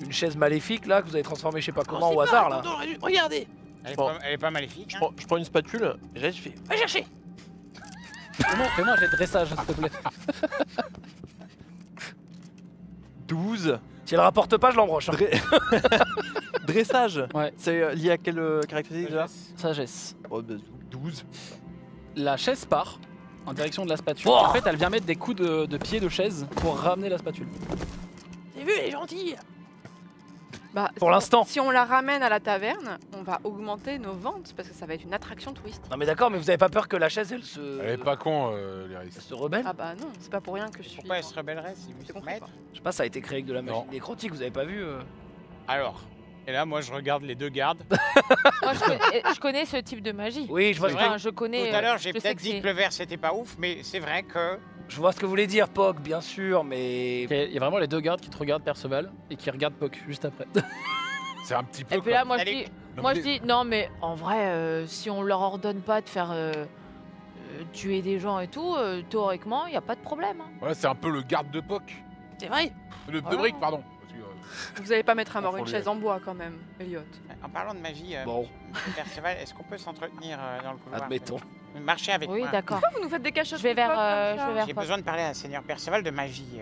une chaise maléfique là que vous avez transformée je sais pas comment On sait au pas, hasard là. attends, regardez. Bon. Elle est pas maléfique. hein. Je prends une spatule et là je fais Va chercher. Fais-moi un jet de dressage, s'il te plaît. 12. Si elle rapporte pas, je l'embroche. hein. Dressage. Ouais. C'est lié à quelle caractéristique déjà Sagesse. Oh, bah, 12. La chaise part en direction de la spatule. Oh En fait, elle vient mettre des coups de pied de chaise pour ramener la spatule. T'as vu, elle est gentille. Bah, Pour si- l'instant. Si on la ramène à la taverne, on va augmenter nos ventes parce que ça va être une attraction touristique. Non mais d'accord, mais vous avez pas peur que la chaise elle se. Elle est pas con, Lyris. Elle se rebelle. Ah bah non, c'est pas pour rien que je suis. Pourquoi elle se rebellerait si Je monsieur comprends maître pas. Je sais pas, ça a été créé avec de la magie Non. nécrotique, vous avez pas vu Alors, et là, moi, je regarde les deux gardes. Moi, je connais ce type de magie. Oui, je vois, C'est ce vrai. que, Enfin, je connais. Tout à l'heure, j'ai je sais peut-être que dit c'est- que le verre, c'était pas ouf, mais c'est vrai que... je vois ce que vous voulez dire, Pog, bien sûr, mais. Ok, il y a vraiment les deux gardes qui te regardent Perceval et qui regardent Poc juste après. C'est un petit peu. Et puis là, moi, je Allez. dis, Non, moi, mais- je dis, non, mais en vrai, si on leur ordonne pas de faire tuer des gens et tout, théoriquement, il y a pas de problème. hein. Ouais, c'est un peu le garde de Poc. C'est vrai. De Voilà. Brick, pardon. Parce que, Vous allez pas mettre à mort Faut une lui- chaise en bois quand même, Elliot. En parlant de magie, Bon, monsieur Perceval, est-ce qu'on peut s'entretenir dans le couloir admettons. Marchez avec Oui, moi. d'accord. Vous nous faites des cachots. Je vais vers, je vais vers J'ai Poc. besoin de parler à Seigneur Perceval de magie.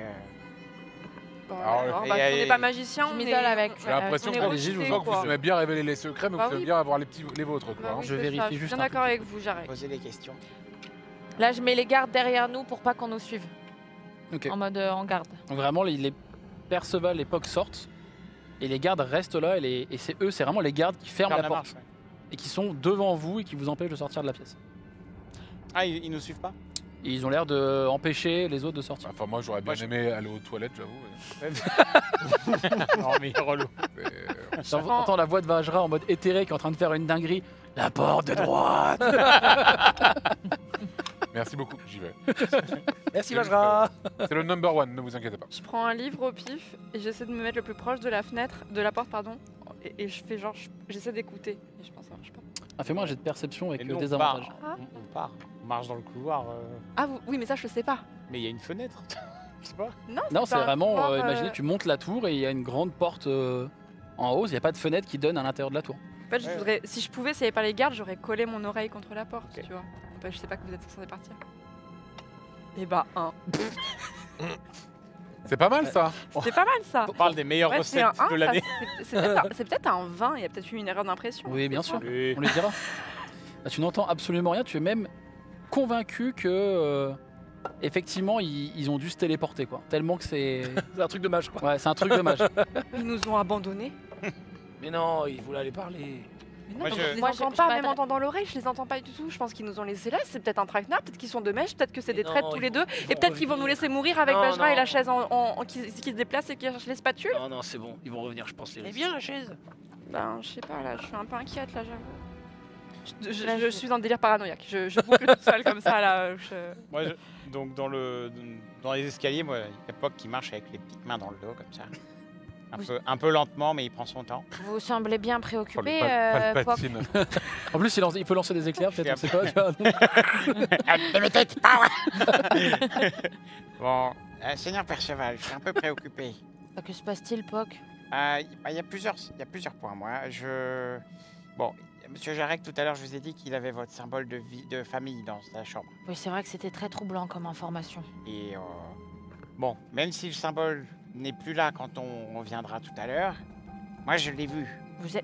Alors, Bah, et- si on n'est pas magicien, je on m'isole est- avec- J'ai l'impression on est que allez-y, je vous recrutés, en vous quoi. aimez bien révéler les secrets, mais Bah vous aimez oui. bien avoir les vôtres, Bah quoi. hein. oui, Je c'est vérifie ça, juste Je suis un bien d'accord tout avec vous, Jarek. Posez des questions. Là, je mets les gardes derrière nous pour pas qu'on nous suive. Ok. En mode en garde. Donc vraiment, Perceval et Puck sortent et les gardes restent là et c'est eux, c'est vraiment les gardes qui ferment Ferme la la porte marche, ouais. et qui sont devant vous et qui vous empêchent de sortir de la pièce. Ah, ils nous suivent pas? Et ils ont l'air d'empêcher les autres de sortir. Enfin, moi, j'aurais bien Moi, aimé aller aux toilettes, j'avoue. Non, mais relou. T'entends la voix de Vajra en mode éthéré qui est en train de faire une dinguerie. La porte de droite. Merci beaucoup, j'y vais. Merci Vajra. C'est le number one, ne vous inquiétez pas. Je prends un livre au pif et j'essaie de me mettre le plus proche de la fenêtre, de la porte, pardon. Et je fais genre, j'essaie d'écouter. Et je pense que ça marche pas. Ah, fais-moi un jet de perception avec Et nous, des on part. avantages. On part. On marche dans le couloir. Ah oui, mais ça, je le sais pas. Mais il y a une fenêtre. Je sais pas. Non, c'est pas un vraiment, couloir, imaginez, tu montes la tour et il y a une grande porte en haut, il n'y a pas de fenêtre qui donne à l'intérieur de la tour. En fait, je Ouais. voudrais, si je pouvais, s'il n'y avait pas les gardes, j'aurais collé mon oreille contre la porte, Ok. tu vois. Enfin, je sais pas que vous êtes censé partir. Et bah, 1. C'est pas mal ça. C'est pas mal ça. On parle des meilleures Ouais, c'est recettes un 1, de l'année. c'est peut-être un 20, il y a peut-être eu une erreur d'impression. Oui, bien c'est sûr, ça. Oui. on les dira. Là, tu n'entends absolument rien, tu es même convaincu que, effectivement, ils ont dû se téléporter, quoi. Tellement que c'est. C'est un truc de mage quoi. Ouais, c'est un truc de mage. Ils nous ont abandonnés. Mais non, il voulait aller parler. Mais non, Moi, mais je- je les moi, entends je pas, m'adresse- même en entendant l'oreille, je les entends pas du tout. Je pense qu'ils nous ont laissés là, c'est peut-être un traquenard, peut-être qu'ils sont de mèche, peut-être que c'est Mais des traîtres non, tous ils les vont- deux, ils et vont peut-être qu'ils vont nous revenir. laisser mourir avec Non, Vajra et la non. chaise qui se déplace et qui cherche les spatules. Non, non, c'est bon, ils vont revenir, je pense. les Elle est risques. bien la chaise. Ben, je sais pas, là, je suis un peu inquiète, là, j'avoue. Là, Je suis dans le délire paranoïaque. Je boucle toute seule comme ça, là. Moi, donc dans les escaliers, moi, il y a Puck qui marche avec les petites mains dans le dos comme ça. Un peu lentement, mais il prend son temps. Vous semblez bien préoccupé, Pop. Palpatine. En plus, il peut lancer des éclairs, peut-être, on sait pas. Tu vois. Bon, Seigneur Perceval, je suis un peu préoccupé. Que se passe-t-il, Poc? Il y a plusieurs points, moi. Bon, Monsieur Jarek, tout à l'heure, je vous ai dit qu'il avait votre symbole de famille dans sa chambre. Oui, c'est vrai que c'était très troublant comme information. Et bon, même si le symbole n'est plus là quand on viendra tout à l'heure, moi je l'ai vu.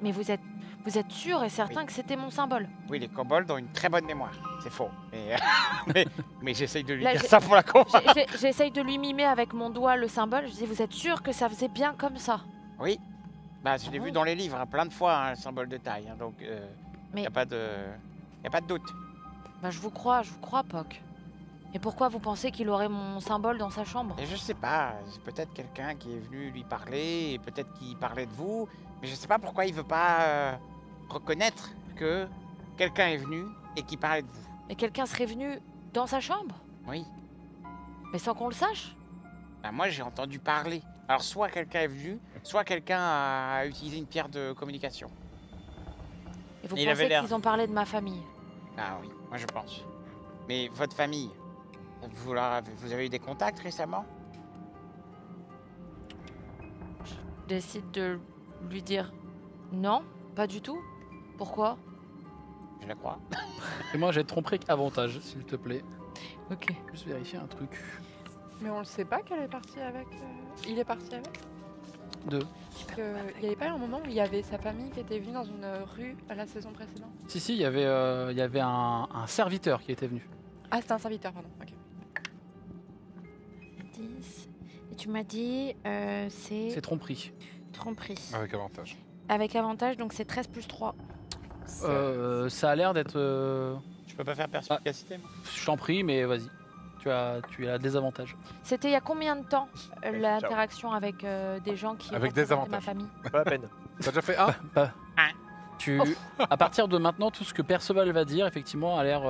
Mais vous êtes sûr et certain Oui. que c'était mon symbole? Oui, les kobolds ont une très bonne mémoire. C'est faux. Mais, mais j'essaye de lui Là, dire j'ai- ça pour la convaincre. J'essaye de lui mimer avec mon doigt le symbole. Je dis, vous êtes sûr que ça faisait bien comme ça? Oui. Bah, je l'ai vu dans les livres hein, plein de fois, hein, le symbole de taille. Hein, donc, Mais- y a pas de doute. Bah, je vous crois, Poc. Et pourquoi vous pensez qu'il aurait mon symbole dans sa chambre? Et je sais pas, c'est peut-être quelqu'un qui est venu lui parler, et peut-être qu'il parlait de vous, mais je sais pas pourquoi il veut pas reconnaître que quelqu'un est venu et qui parlait de vous. Et quelqu'un serait venu dans sa chambre? Oui. Mais sans qu'on le sache? Bah, moi j'ai entendu parler. Alors soit quelqu'un est venu, soit quelqu'un a utilisé une pierre de communication. Et vous Il avait pensez l'air- qu'ils ont parlé de ma famille? Ah oui, moi je pense. Mais votre famille, vous avez eu des contacts récemment? Je décide de lui dire non, pas du tout. Pourquoi? Je le crois. Fais-moi un jet de tromperie avec avantage, s'il te plaît. Ok. Juste vérifier un truc. Mais on le sait pas qu'elle est partie avec. Il est parti avec. 2. Parce que il y avait pas un moment où il y avait sa famille qui était venue dans une rue à la saison précédente. Si, il y avait un serviteur qui était venu. Ah, c'était un serviteur, pardon. Ok. 10. Et tu m'as dit, C'est c'est tromperie. tromperie. Avec avantage. Avec avantage, donc c'est 13 plus 3. Ça a l'air d'être. Je peux pas faire perspicacité, moi. Je t'en prie, mais vas-y. Tu as la désavantage. C'était il y a combien de temps l'interaction avec des gens qui Avec des représentaient ma avantages. famille? Pas la peine. T'as déjà fait un À partir de maintenant, tout ce que Perceval va dire, effectivement, a l'air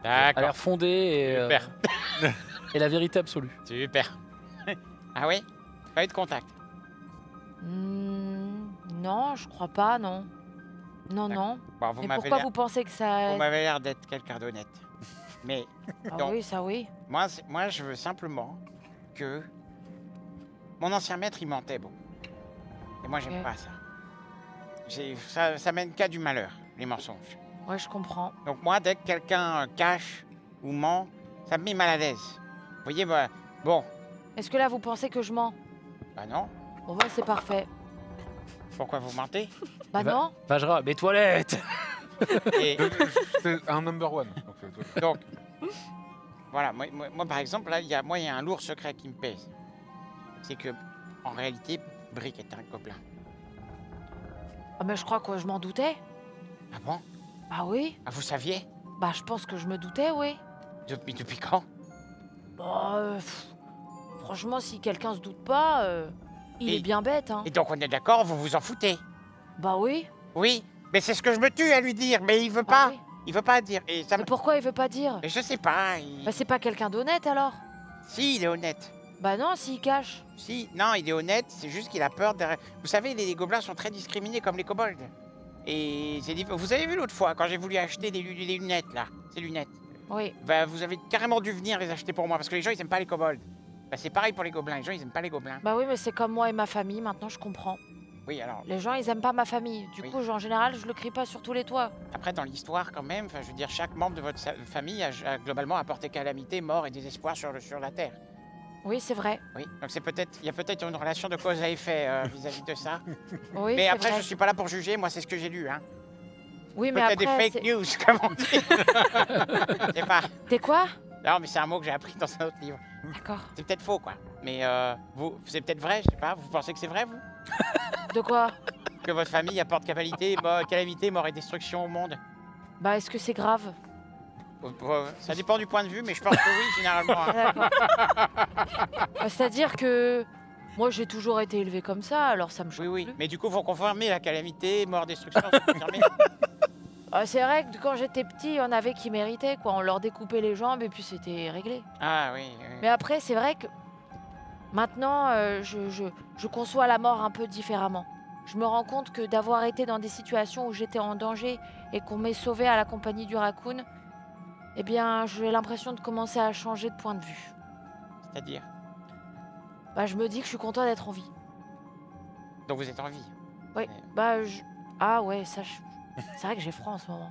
D'accord. fondé et, Super. et la vérité absolue. Super. Ah oui? Pas eu de contact. Non, je crois pas, non. Non, non. Bon, vous Mais m'avez pourquoi l'air- vous pensez que ça... vous m'avez l'air d'être quelqu'un d'honnête. Mais Ah donc- oui, ça oui. moi, je veux simplement que mon ancien maître, il mentait beaucoup. Et moi, j'aime Ok. pas ça. Ça mène qu'à du malheur, les mensonges. Ouais, je comprends. Donc moi, dès que quelqu'un cache ou ment, ça me met mal à l'aise. Vous voyez, bah, bon, Est-ce que là, vous pensez que je mens? bah non. Bon, bah, c'est parfait. Pourquoi vous mentez? Bah Eh ben- non. Vajra, mes toilettes. Et C'est un number one. Donc, toi. donc, voilà, moi, par exemple, là, il y a un lourd secret qui me pèse. C'est que en réalité, Brick est un gobelin. Ah, mais je crois que je m'en doutais. Ah bon? Bah oui. Ah, vous saviez? Bah je pense que je me doutais, oui. Depuis quand? Bah, franchement, si quelqu'un se doute pas, il Et- est bien bête, hein. Et donc on est d'accord, vous vous en foutez? Bah oui. Oui, mais c'est ce que je me tue à lui dire, mais il veut Bah pas. oui. Il veut pas dire. Et ça Mais me... pourquoi il veut pas dire? Mais je sais pas. Bah c'est pas quelqu'un d'honnête alors. Si, il est honnête. Bah non, s'il cache. Si, non, il est honnête, c'est juste qu'il a peur derrière. Vous savez, les gobelins sont très discriminés comme les kobolds. Et vous avez vu l'autre fois, quand j'ai voulu acheter les lunettes, là, ces lunettes. Oui. Bah, vous avez carrément dû venir les acheter pour moi, parce que les gens, ils aiment pas les kobolds. Bah, c'est pareil pour les gobelins, les gens, ils aiment pas les gobelins. Bah oui, mais c'est comme moi et ma famille, maintenant je comprends. Oui, alors, Les gens, ils aiment pas ma famille. Du Oui. coup, en général, je le crie pas sur tous les toits. après, dans l'histoire, quand même, je veux dire, chaque membre de votre famille a globalement apporté calamité, mort et désespoir sur la Terre. Oui, c'est vrai. Oui, donc il y a peut-être une relation de cause à effet vis-à-vis de ça. Oui, Mais c'est après, vrai. je suis pas là pour juger, moi, c'est ce que j'ai lu, hein. Oui, mais Peut-être des après, fake news, comme on dit. Je sais pas. T'es quoi? Non, mais c'est un mot que j'ai appris dans un autre livre. D'accord. C'est peut-être faux, quoi. Mais c'est peut-être vrai, je sais pas. Vous pensez que c'est vrai, vous? De quoi? Que votre famille apporte calamité, mort et destruction au monde? Bah, est-ce que c'est grave? Ça dépend du point de vue, mais je pense que oui, généralement. Ah, hein. d'accord. C'est-à-dire que moi, j'ai toujours été élevée comme ça, alors ça me choque Oui, oui. plus. Mais du coup, vous confirmez la calamité, mort, destruction, vous confirmez? C'est vrai que quand j'étais petit, il y en avait qui méritaient, quoi. On leur découpait les jambes et puis c'était réglé. Ah oui, oui. Mais après, c'est vrai que maintenant, je conçois la mort un peu différemment. Je me rends compte que d'avoir été dans des situations où j'étais en danger et qu'on m'ait sauvé à la compagnie du raccoon, eh bien, j'ai l'impression de commencer à changer de point de vue. C'est-à-dire? Bah, je me dis que je suis content d'être en vie. Donc vous êtes en vie? Oui. Bah, ah ouais, ça, c'est vrai que j'ai froid en ce moment.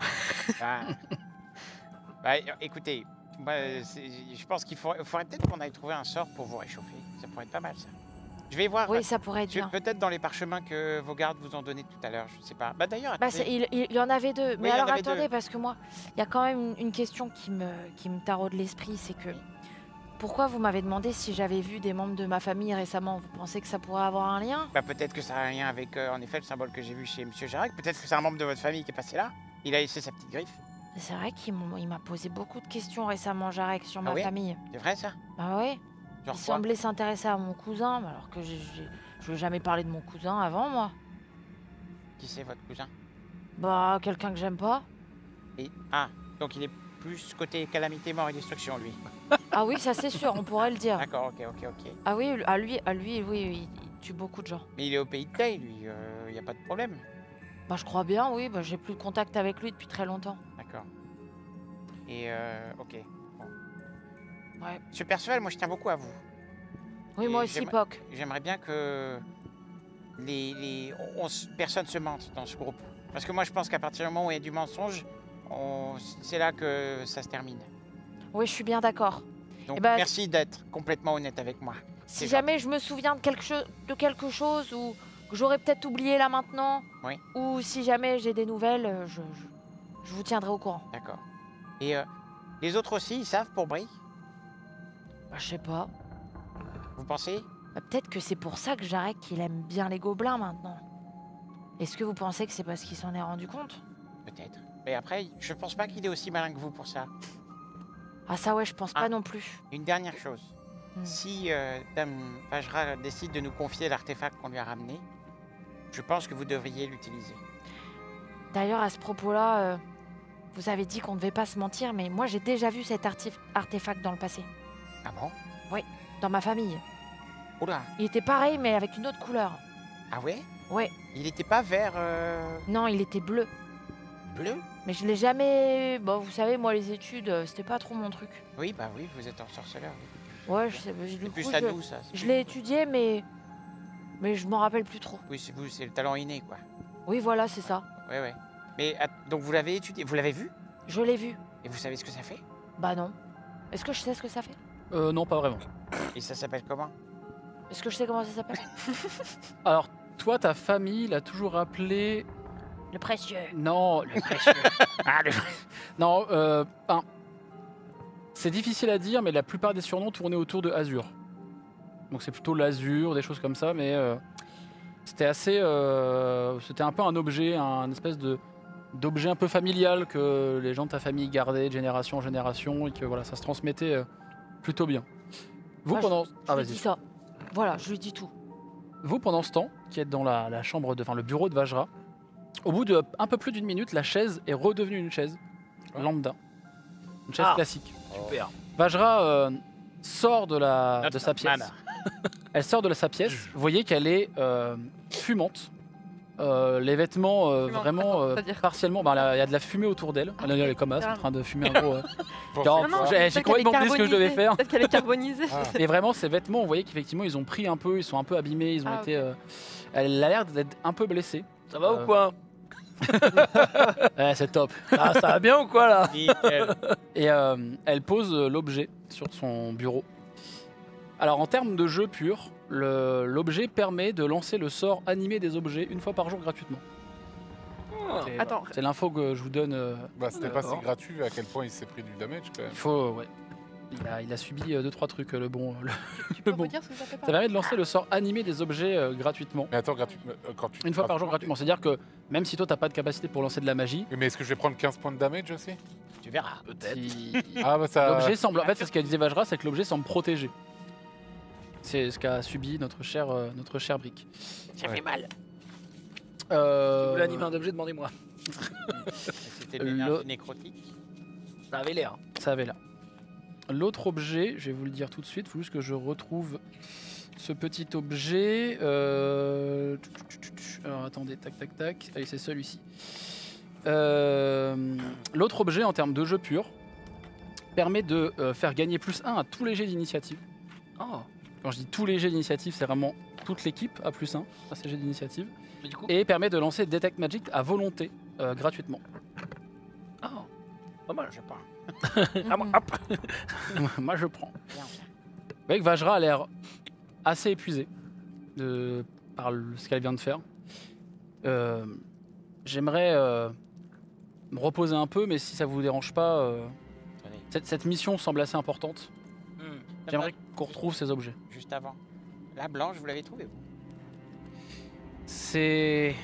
Ah. Bah, écoutez, moi, je pense qu'il faudrait peut-être qu'on aille trouver un sort pour vous réchauffer. Ça pourrait être pas mal, ça. Je vais voir. Oui, ça pourrait être bien. Peut-être dans les parchemins que vos gardes vous ont donnés tout à l'heure, je sais pas. Bah d'ailleurs, Bah, attendez. il y en avait deux. Mais il y en alors avait attendez, deux. parce que moi, il y a quand même une question qui me taraude l'esprit, c'est que pourquoi vous m'avez demandé si j'avais vu des membres de ma famille récemment? Vous pensez que ça pourrait avoir un lien? Bah peut-être que ça a un lien avec, en effet, le symbole que j'ai vu chez Monsieur Jarac. Peut-être que c'est un membre de votre famille qui est passé là. Il a laissé sa petite griffe. C'est vrai qu'il m'a posé beaucoup de questions récemment, Jarek, sur ma oui famille. C'est vrai ça? Bah ouais. Genre Il quoi? semblait s'intéresser à mon cousin, mais alors que je n'ai jamais parlé de mon cousin avant, moi. Qui c'est votre cousin? Bah, quelqu'un que j'aime pas. Ah, donc il est plus côté calamité, mort et destruction, lui. Ah oui, ça c'est sûr, on pourrait le dire. D'accord, ok. Ah oui, oui, il tue beaucoup de gens. Mais il est au pays de Tay, lui. Y a pas de problème. Bah, je crois bien, oui. Bah, j'ai plus de contact avec lui depuis très longtemps. D'accord. Et ok. Bon. Ouais. Monsieur Perceval, moi je tiens beaucoup à vous. Oui, Et moi aussi, Poc. J'aimerais bien que personne se mente dans ce groupe. Parce que moi je pense qu'à partir du moment où il y a du mensonge, c'est là que ça se termine. Oui, je suis bien d'accord. Donc Eh ben, merci d'être complètement honnête avec moi. Si C'est jamais je me souviens de quelque chose ou que j'aurais peut-être oublié là maintenant, Oui. ou si jamais j'ai des nouvelles, je vous tiendrai au courant. D'accord. Et les autres aussi, ils savent pour Brie? Bah, je sais pas. Vous pensez? Bah, peut-être que c'est pour ça que Jarek qu'il aime bien les gobelins maintenant. Est-ce que vous pensez que c'est parce qu'il s'en est rendu compte? Peut-être. Mais après, je pense pas qu'il est aussi malin que vous pour ça. Ah ça ouais, je pense pas non plus. Une dernière chose. Hmm. Si Dame Vajra décide de nous confier l'artefact qu'on lui a ramené, je pense que vous devriez l'utiliser. D'ailleurs, à ce propos-là, vous avez dit qu'on ne devait pas se mentir, mais moi j'ai déjà vu cet artefact dans le passé. Ah bon? Dans ma famille. Oula. Il était pareil, mais avec une autre couleur. Ah ouais? Ouais. Il était pas vert Non, il était bleu. bleu? Mais je l'ai jamais... Bon, vous savez, moi, les études, c'était pas trop mon truc. Oui, bah oui, vous êtes ensorceleur. Ouais, je sais, du C'est coup, plus à nous, ça. je l'ai étudié, mais je m'en rappelle plus trop. Oui, c'est le talent inné, quoi. Oui, voilà, c'est ça. Ouais. Mais donc vous l'avez étudié, vous l'avez vu? Je l'ai vu. Et vous savez ce que ça fait? Bah non. Est-ce que je sais ce que ça fait? Non, pas vraiment. Et ça s'appelle comment? Est-ce que je sais comment ça s'appelle? Alors, toi, ta famille l'a toujours appelé... Le précieux. Non, le précieux. Non, c'est difficile à dire, mais la plupart des surnoms tournaient autour de Azur. Donc c'est plutôt l'azur, des choses comme ça, mais c'était assez, c'était un peu un objet, un espèce d'objet un peu familial que les gens de ta famille gardaient de génération en génération et que voilà, ça se transmettait plutôt bien. Vous Moi, pendant, Je lui dis ça. Voilà, je lui dis tout. vous pendant ce temps, qui êtes dans la chambre, enfin le bureau de Vajra, au bout de un peu plus d'une minute, la chaise est redevenue une chaise lambda, une chaise classique. Super. Vajra sort de sa pièce. Mana. Elle sort de sa pièce. Vous voyez qu'elle est fumante. Les vêtements Fumante, vraiment attends, c'est-à-dire parciellement. Il y a de la fumée autour d'elle. Elle est comme ça, en train de fumer un gros. Pour- Non, j'ai complètement oublié ce que je devais faire. Peut-être qu'elle est carbonisée. Ah. Et vraiment, ces vêtements, vous voyez qu'effectivement, ils ont pris un peu, ils sont un peu abîmés, ils ont Ah, été. Elle a l'air d'être un peu blessée. Ça va ou quoi? C'est top. Ah, ça va bien ou quoi là? Nickel. Et elle pose l'objet sur son bureau. Alors en termes de jeu pur, l'objet permet de lancer le sort animé des objets une fois par jour gratuitement. C'est- Attends, C'est l'info que je vous donne. Bah, c'était pas si D'accord. gratuit à quel point il s'est pris du damage quand même. Il faut, ouais. Il a subi 2-3 trucs, le bon. tu peux bon. me dire ce que ça fait Ça permet de lancer le sort animé des objets gratuitement. Mais attends, quand tu. Une fois par jour gratuitement. C'est-à-dire que même si toi t'as pas de capacité pour lancer de la magie, Mais est-ce que je vais prendre 15 points de damage aussi? Tu verras. Peut-être. Ah bah ça. l'objet semble. En fait, c'est ce qu'elle disait Vajra, c'est que l'objet semble protégé. C'est ce qu'a subi notre cher Brick. Ça fait mal. Si vous voulez animer un objet, demandez-moi. C'était de l'énergie nécrotique. Ça avait l'air. Ça avait là. L'autre objet, je vais vous le dire tout de suite, il faut juste que je retrouve ce petit objet. Alors attendez, tac tac tac. Allez, c'est celui-ci. L'autre objet en termes de jeu pur permet de faire gagner +1 à tous les jets d'initiative. Oh. Quand je dis tous les jets d'initiative, c'est vraiment toute l'équipe à +1 à ces jets d'initiative. Mais du coup. Et permet de lancer Detect Magic à volonté gratuitement. Oh. Pas mal. Je sais pas. Ah, moi, hop. Moi je prends. Bien. Vous voyez que Vajra a l'air assez épuisée par ce qu'elle vient de faire. J'aimerais me reposer un peu, mais si ça vous dérange pas, Attendez. cette mission semble assez importante. J'aimerais qu'on retrouve ces objets. Juste avant. La blanche, vous l'avez trouvée, vous? C'est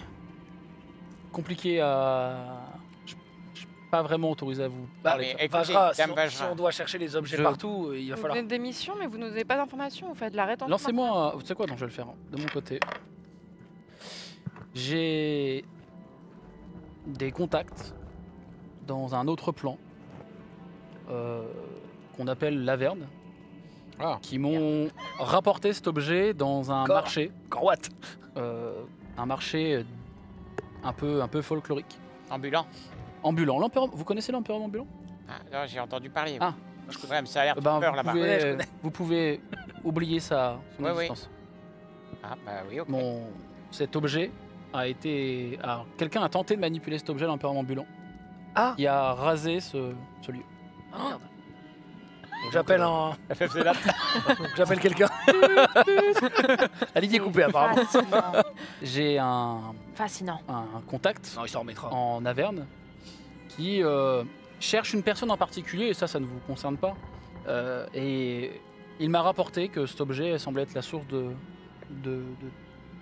compliqué à... Je suis pas vraiment autorisé à vous Bah, parler. mais écoutez, Vajra, si Dame on, Vajra. si on doit chercher les objets Je- partout, il va Vous falloir. venez des missions, mais vous nous donnez pas d'informations, vous faites de la rétention. Lancez-moi, tu sais quoi, non, je vais le faire de mon côté. J'ai des contacts dans un autre plan qu'on appelle l'Averne, Ah. qui m'ont rapporté cet objet dans un Encore marché, Corwatt. un marché un peu folklorique, Ambulant. ambulant. Vous connaissez l'Empereur ambulant? Ah, non, j'ai entendu parler. Ah. Je connais, mais ça a l'air Ben, peur là-bas. vous pouvez oublier son Ouais, ouais. existence. Ah, bah oui, ok. Cet objet a été. Quelqu'un a tenté de manipuler cet objet, l'Empereur ambulant. Ah. Qui a rasé ce lieu. Ah, merde. J'appelle un. FFC là. J'appelle quelqu'un. La ligne est coupée apparemment. Fascinant. J'ai un Fascinant. contact Non, il s'en remettra. en Averne qui cherche une personne en particulier, et ça ne vous concerne pas. Et il m'a rapporté que cet objet semblait être la source de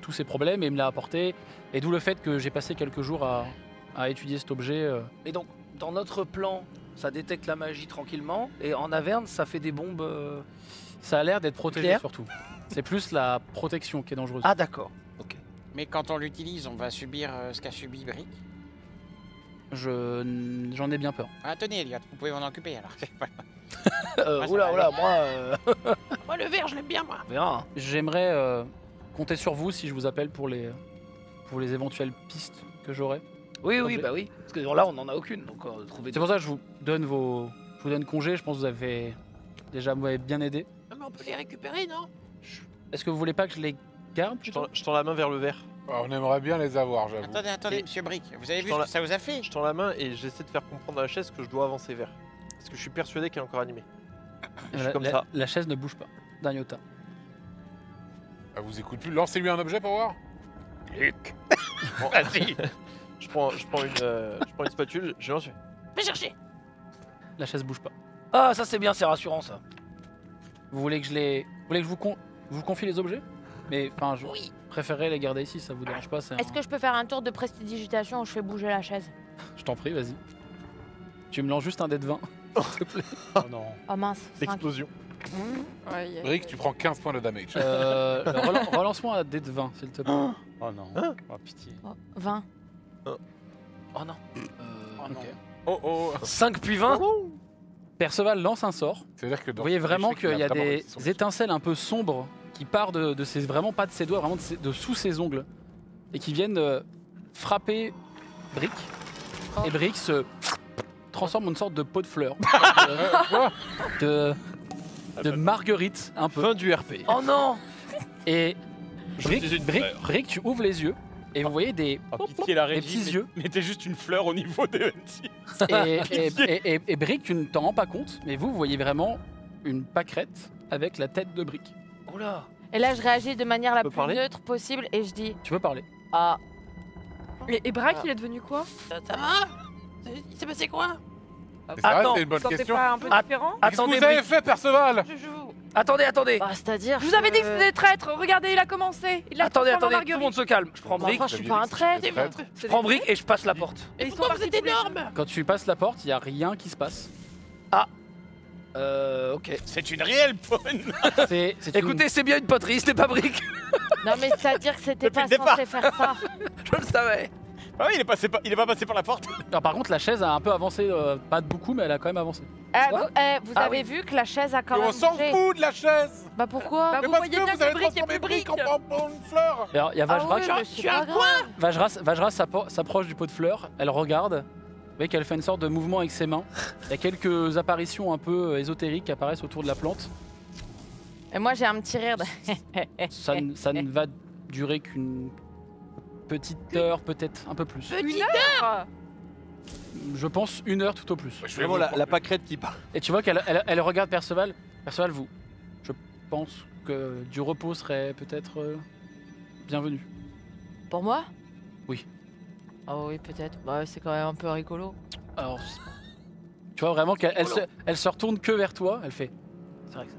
tous ces problèmes, et il me l'a apporté. Et d'où le fait que j'ai passé quelques jours à étudier cet objet. Et donc, dans notre plan, ça détecte la magie tranquillement. Et en Averne, ça fait des bombes. Ça a l'air d'être protégé Clair. surtout. C'est plus la protection qui est dangereuse. Ah, d'accord. Ok. Mais quand on l'utilise, on va subir ce qu'a subi Brick. J'en ai bien peur. Ah, tenez, Elliot, vous pouvez m'en occuper alors. ça Oula, va oula, aller. moi. Moi, le verre, je l'aime bien, moi. On verra. Hein. J'aimerais compter sur vous si je vous appelle pour les éventuelles pistes que j'aurai. Oui, oui, Objet. bah oui. Parce que là, on en a aucune. Donc, trouver. C'est pour ça que je vous donne congé. Je pense que vous m'avez bien aidé. Ah, mais on peut les récupérer, non? Est-ce que vous voulez pas que je les garde Je plutôt tends la main vers le verre. Ah, on aimerait bien les avoir, j'avoue. Attendez, Et- monsieur Brick, vous avez Je vu t'en ce la- que ça vous a fait? Je tends la main et j'essaie de faire comprendre à la chaise que je dois avancer vers. Parce que je suis persuadé qu'elle est encore animée. Je suis comme ça. La chaise ne bouge pas d'un iota. Ah, vous écoute plus. Lancez-lui un objet pour voir. Luc. Bon, Vas-y. je prends une spatule, je lance. Fais chercher. La chaise bouge pas. Ah, ça, c'est bien, c'est rassurant, ça. Vous voulez que je les... Vous voulez que je vous vous confie les objets, mais enfin, je Oui. préférerais les garder ici, ça vous dérange pas. Est-ce que je peux faire un tour de prestidigitation où je fais bouger la chaise? Je t'en prie, vas-y. Tu me lances juste un dé de 20, s'il te plaît. Oh non. Oh mince, 5. L'explosion. Ouais, Brick, tu prends 15 points de damage. Relance-moi un dé de 20, s'il te plaît. Oh non. Oh pitié. 20. Oh non. Oh non. Ok. Oh oh. 5 puis 20. Perceval lance un sort. C'est-à-dire que Vous voyez vraiment qu'il y a des étincelles. étincelles un peu sombres qui partent de ses, vraiment pas de ses doigts, vraiment de sous ses ongles, et qui viennent frapper Brick. Oh. Et Brick se transforme en une sorte de pot de fleurs, de marguerite un peu. Fin du RP. Oh non. Et Je Brick, suis une Brick, fleur. Brick, tu ouvres les yeux et vous voyez des Oh pitié la des régie. petits yeux. Mettez juste une fleur au niveau des lentilles. Et Brick, tu ne t'en rends pas compte, mais vous voyez vraiment une pâquerette avec la tête de Brick. Oula. Et là, je réagis de manière la peux plus parler neutre possible et je dis Tu peux parler. ah. Et Braque, il est devenu quoi? Ça va? Il s'est passé quoi? C'est vrai, Attends. c'est une bonne Sortez question. pas un peu Ah, différent? Qu'est-ce que Attendez, vous avez Brick. fait, Perceval? Attendez. Bah, c'est-à-dire. Je vous avais dit que c'était des traîtres. Regardez, il a commencé. Il a Attendez, transformé en tout le Marguerite. monde se calme. Je prends Bah, Brick, enfin, je suis pas un traître. je prends Brick et je passe la porte. Et ils sont Pourquoi vous partis êtes tous les deux. énorme? Quand tu passes la porte, il n'y a rien qui se passe. Ok. C'est une réelle bonne. C'est une- Écoutez, c'est bien une poterie, c'était pas Brick. Non, mais c'est-à-dire que c'était Depuis pas le départ. censé faire ça. Je le savais. Ah oui, il est pas passé par la porte. Alors, par contre, la chaise a un peu avancé, pas de beaucoup, mais elle a quand même avancé. Quoi Vous Ah avez oui. vu que la chaise a quand Mais même on s'en bougé. fout de la chaise. Bah pourquoi Bah, Mais vous parce voyez que bien vous que avez Brick est transformé plus Brick Brick. en une fleur. Alors, il y a Ah Vajra oui, qui- mais c'est pas grave. Vajra s'approche du pot de fleurs, elle regarde. Vous voyez qu'elle fait une sorte de mouvement avec ses mains. Il y a quelques apparitions un peu ésotériques qui apparaissent autour de la plante. Et moi j'ai un petit rire de... Ça ne va durer qu'une petite heure, peut-être un peu plus. Une heure. Je pense 1 heure tout au plus. Je vais Vraiment vous- la pâquerette qui part. Et tu vois elle regarde Perceval. Perceval, vous. Je pense que du repos serait peut-être bienvenu. Pour moi? Oui. Ah oui, peut-être. Bah c'est quand même un peu rigolo. Alors, tu vois vraiment qu'elle elle se retourne que vers toi. Elle fait. C'est vrai que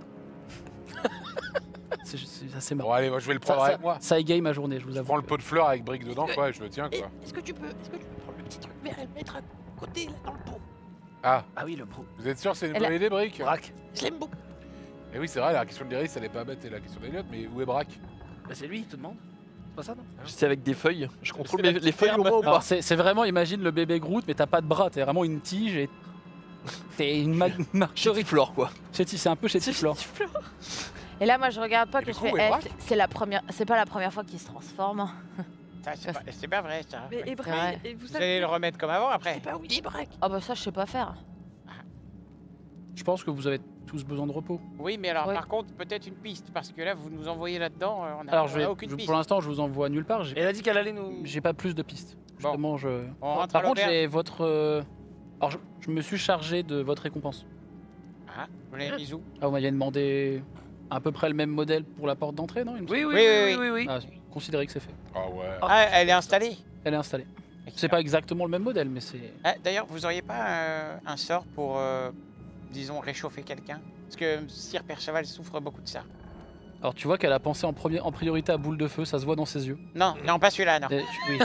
c'est assez marrant. Bon, allez, moi je vais le prendre avec moi. Ça égaye ma journée, je vous Je avoue. prends le pot de fleurs avec Brick dedans, quoi, et je le tiens, Et quoi. Est-ce que tu peux prendre le petit truc vert et le mettre à côté, là, dans le pot? Ah, Ah oui, le pro. vous êtes sûr que c'est une Elle bonne idée, Brick? Braque. Je l'aime beaucoup. Et oui, c'est vrai, la question de l'Iris, elle est pas bête, et la question d'Eliott, mais où est Brack? Bah, c'est lui, il te demande. C'est pas ça, non? C'est avec des feuilles. Je contrôle C'est la les feuilles au moins ou Alors, pas. c'est vraiment, imagine le bébé Groot, mais t'as pas de bras, t'es vraiment une tige et. T'es une marguerite. Flore quoi. C'est un peu chétiflore. Et là moi je regarde pas Et que du je coup, fais... et Eh, Braque c'est pas la première fois qu'il se transforme. Ça, c'est pas vrai, ça. Mais et vrai. Braque, et vous Vous allez savez. le remettre comme avant Je après. sais pas où il est, Braque. Ah bah ça je sais pas faire. Je pense que vous avez tous besoin de repos. Oui, mais alors Ouais. par contre, peut-être une piste, parce que là, vous nous envoyez là-dedans, on Alors n'a aucune piste. pour l'instant, je vous envoie nulle part. Elle a dit qu'elle allait nous. J'ai pas plus de pistes. Bon. Justement, On rentre Par à contre, l'auberge. j'ai votre. Alors, je me suis chargé de votre récompense. Ah, vous l'avez mis où? Ah, vous m'aviez demandé à peu près le même modèle pour la porte d'entrée, non il me semble Oui, oui, Oui, oui, oui, oui, oui. Ah, considérez que c'est fait. Ah ouais. Ah, elle est installée. Elle est installée. C'est pas exactement le même modèle, mais c'est. Ah, d'ailleurs, vous auriez pas un sort pour, disons, réchauffer quelqu'un? Parce que Sir Perceval souffre beaucoup de ça. Alors, tu vois qu'elle a pensé en priorité à boule de feu, ça se voit dans ses yeux. Non, non, pas celui-là, non. Oui.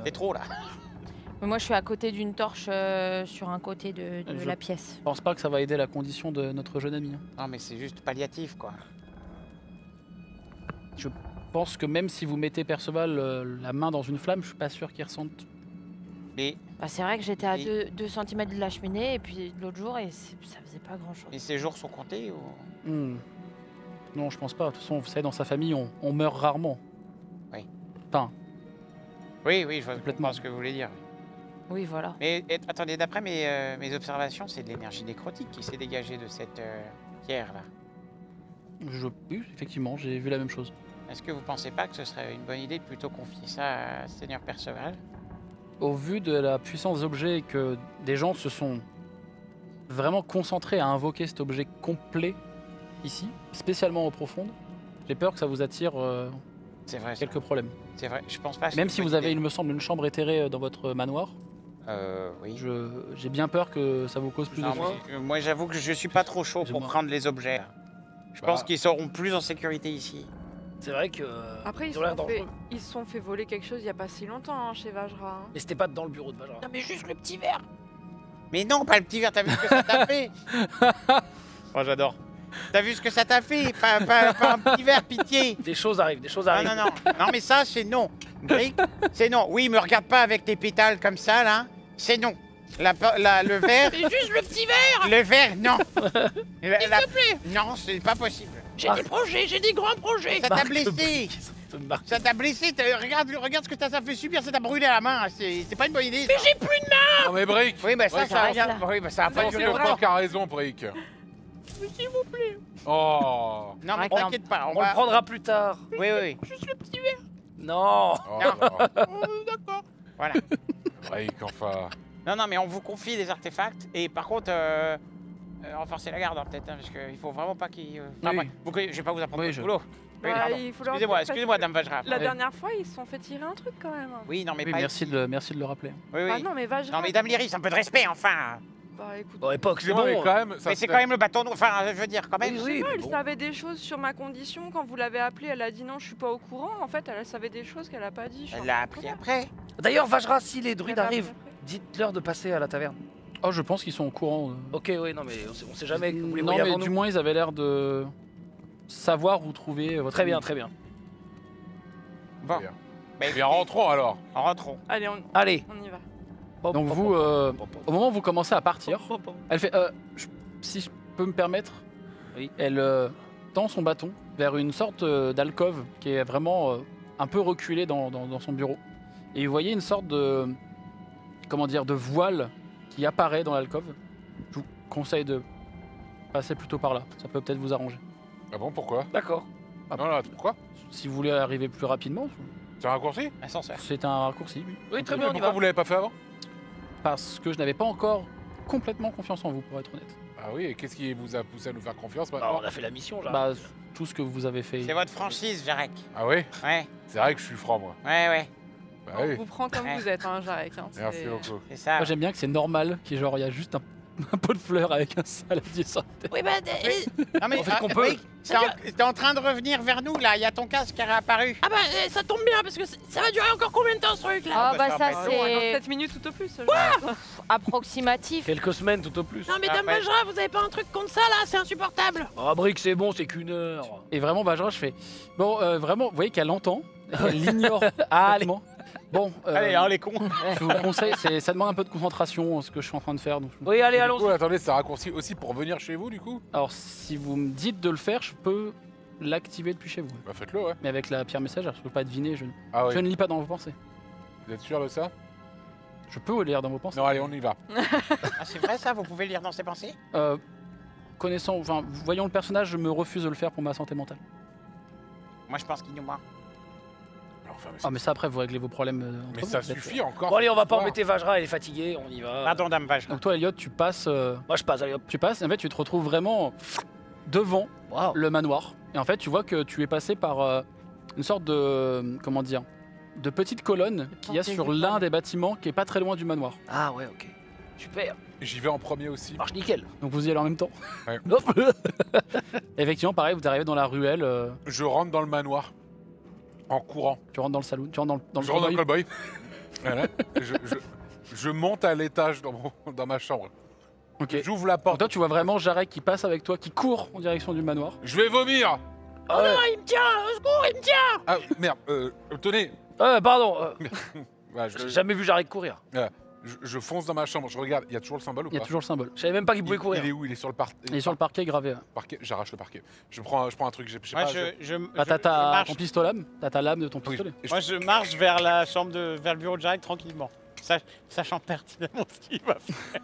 C'est trop, là. Mais moi je suis à côté d'une torche sur un côté de Je- la pièce. Je pense pas que ça va aider la condition de notre jeune ami. Hein. Non, mais c'est juste palliatif, quoi. Je pense que même si vous mettez Perceval la main dans une flamme, je suis pas sûr qu'il ressente. Mais, Bah, c'est vrai que j'étais à Et- 2 cm de la cheminée et puis l'autre jour et ça faisait pas grand chose. mais ces jours sont comptés ou... Non, je pense pas. De toute façon, vous savez, dans sa famille, on meurt rarement. Oui. Enfin, Oui, oui, je vois Complètement. complètement ce que vous voulez dire. Oui voilà. Mais attendez, d'après mes observations, c'est de l'énergie nécrotique qui s'est dégagée de cette pierre-là. oui, effectivement, j'ai vu la même chose. Est-ce que vous pensez pas que ce serait une bonne idée de plutôt confier ça à Seigneur Perceval? Au vu de la puissance des objets et que des gens se sont vraiment concentrés à invoquer cet objet complet ici, spécialement au profond, j'ai peur que ça vous attire C'est vrai, ça. quelques problèmes. C'est vrai. Je pense pas. que c'est Même une si bonne vous avez, idée. il me semble, une chambre éthérée dans votre manoir, Oui. j'ai bien peur que ça vous cause plus Non, de soucis. mais, moi, j'avoue que je suis pas trop chaud pour Excusez-moi. prendre les objets. Je pense qu'ils seront plus en sécurité ici. C'est vrai que. Après, ils ont l'air dangereux. ils se sont fait voler quelque chose il y a pas si longtemps hein, chez Vajra. Mais c'était pas dans le bureau de Vajra. Non, mais juste le petit verre. Mais non, pas le petit verre, t'as vu ce que ça t'a fait? Oh, j'adore. T'as vu ce que ça t'a fait? Pas un petit verre, pitié. Des choses arrivent, des choses Non, arrivent. non, non. Non, mais ça, c'est non. Brick, c'est non. Oui, me regarde pas avec tes pétales comme ça, là. C'est non. Le verre. Mais juste le petit verre. Le verre, non. S'il te plaît. Non, c'est pas possible. J'ai des projets, j'ai des grands projets. Ça t'a Marc blessé. Marc. Ça t'a blessé. Regarde ce que ça fait subir. Ça t'a brûlé la main. C'est pas une bonne idée. Mais ça. j'ai plus de main. Non mais Brick. Oui, bah ça, Ouais, ça a ça rien. reste là. Oui, bah ça a pas Non, duré c'est longtemps. toi qui a raison, Brick. Mais s'il vous plaît. Oh. Non, mais Ouais, t'inquiète pas. On le prendra plus tard. Oui, oui. Juste le petit verre. Non. Oh. D'accord. Voilà. Brick, enfin. Non, non, mais on vous confie des artefacts. Et par contre, renforcer la garde, hein, peut-être, hein, parce qu'il faut vraiment pas qu'ils. Enfin, Oui. bref, je vais pas vous apprendre Oui, le je- boulot. Oui, Bah, pardon. il faut leur Excusez-moi, dire excusez-moi, parce Dame Vajra. La Ouais. dernière fois, ils se sont fait tirer un truc quand même. Oui, non, mais Oui, pas merci ici. merci de le rappeler. Oui, oui. Ah non, mais Vajra. Non, mais Dame Lyris, un peu de respect, enfin. Bah écoute. Bon, époque, c'est Excusez-moi, mais bon. quand même. Ça Mais se c'est fait- quand même le bâton noir. Enfin, je veux dire, quand même. Oui, oui, mais Elle bon. savait des choses sur ma condition. Quand vous l'avez appelée, elle a dit non, je suis pas au courant. En fait, elle savait des choses qu'elle a pas dit. Je suis Elle en l'a train de appris comprendre. après. D'ailleurs, Vajra, si les druides Elle l'a appris arrivent, après. dites-leur de passer à la taverne. Oh, je pense qu'ils sont au courant. Ok, oui, non, mais on sait jamais. Vous les Non, voyez mais avant du nous. moins, ils avaient l'air de savoir où trouver votre Très bien, ami. très bien. Bon. Bien. Bah, Eh bien, rentrons alors. rentrons. Allez, Allez. on y va. Bon, Donc bon, vous, bon, bon, au moment où vous commencez à partir, elle fait, si je peux me permettre, Oui. elle tend son bâton vers une sorte d'alcôve qui est vraiment un peu reculée dans son bureau. Et vous voyez une sorte de, comment dire, de voile qui apparaît dans l'alcôve. Je vous conseille de passer plutôt par là, ça peut peut-être vous arranger. Ah bon, pourquoi? D'accord. Non, là, pourquoi? Si vous voulez arriver plus rapidement, C'est un raccourci? Ascenseur. c'est un raccourci, oui. Oui, très Mais bien, on y pourquoi va. vous l'avez pas fait avant? Parce que je n'avais pas encore complètement confiance en vous, pour être honnête. Ah oui, et qu'est-ce qui vous a poussé à nous faire confiance Bah, maintenant? on a fait la mission, là. Bah, tout ce que vous avez fait. C'est votre franchise, Jarek. Ah oui? Ouais, C'est vrai que je suis franc, moi. ouais. Bah On oui. vous prend comme Ouais. vous êtes, hein, Jarek. Hein, Merci c'est- beaucoup. C'est ça. Moi j'aime bien que c'est normal, qu'il genre il y a juste un pot de fleurs avec un saladier sur la tête. Oui, bah, Non, mais On fait ce qu'on peut. Brick, t'es en train de revenir vers nous, là. Il y a ton casque qui est réapparu. ah bah, ça tombe bien parce que ça va durer encore combien de temps ce truc là? Ah bah, bah ça ça va Ah, bon, alors, c'est 7 minutes tout au plus. approximatif. Quelques semaines tout au plus. Non mais Dame Après- Vajra, vous avez pas un truc contre ça là? C'est insupportable. Ah, Brick, c'est bon, c'est qu'une heure. Et vraiment, Vajra, je fais. Bon, vraiment, vous voyez qu'elle entend, elle l'ignore Allez. complètement. Bon, Allez, hein, les cons. je vous conseille, ça demande un peu de concentration ce que je suis en train de faire. Donc, Oui, allez, Du allons-y. coup, attendez, c'est un raccourci aussi pour venir chez vous, du coup? alors, si vous me dites de le faire, je peux l'activer depuis chez vous. Bah faites-le, ouais. Mais avec la pierre messagère, je peux pas deviner, Ah oui, je ne lis pas dans vos pensées. vous êtes sûr de ça? Je peux vous lire dans vos pensées. Non, allez, on y va. Ah, c'est vrai, ça? Vous pouvez lire dans ses pensées? Connaissant, enfin, voyant le personnage, je me refuse de le faire pour ma santé mentale. Moi, je pense qu'il nous ment. Enfin, mais, Ah, mais ça, après, vous réglez vos problèmes. entre mais vous, ça peut-être. suffit encore. Bon, allez, on va pas ce soir. embêter Vajra, elle est fatiguée, on y va. Pardon, Dame Vajra. Donc, toi, Elliot, tu passes. Moi, je passe, allez hop. Tu passes, et en fait, tu te retrouves vraiment devant Waouh. le manoir. Et en fait, tu vois que tu es passé par une sorte de. Comment dire? De petite colonne qu'il y a Porte des sur étoiles. l'un des bâtiments qui est pas très loin du manoir. Ah, ouais, ok. Super. J'y vais en premier aussi. Marche nickel. Donc vous y allez en même temps. Ouais. Hop. Effectivement, pareil, vous arrivez dans la ruelle, Je rentre dans le manoir. En courant. tu rentres dans le saloon, tu rentres dans le Je rentre dans le cowboy. cowboy. Voilà. Je monte à l'étage dans ma chambre. Ok. J'ouvre la Donc porte. toi, tu vois vraiment Jarek qui passe avec toi, qui court en direction du manoir. Je vais vomir. Ah, ouais. Ah, il me tient, au secours, il me tient. Ah merde. Tenez. Pardon. Voilà, J'ai jamais vu Jarek courir. je fonce dans ma chambre. Je regarde. Il y a toujours le symbole ou Il y a pas? toujours le symbole. Je savais même pas qu'il pouvait courir. Il est où? Il est sur le Il est sur le parquet gravé. parquet. J'arrache le parquet. Je prends un truc. Je sais Moi, pas. Bah, t'as je ta ton pistolet lame, t'as ta lame de ton Oui, pistolet. et je- Moi, je marche vers la chambre vers le bureau de Jarek tranquillement. Sachant pertinemment ce qu'il va faire.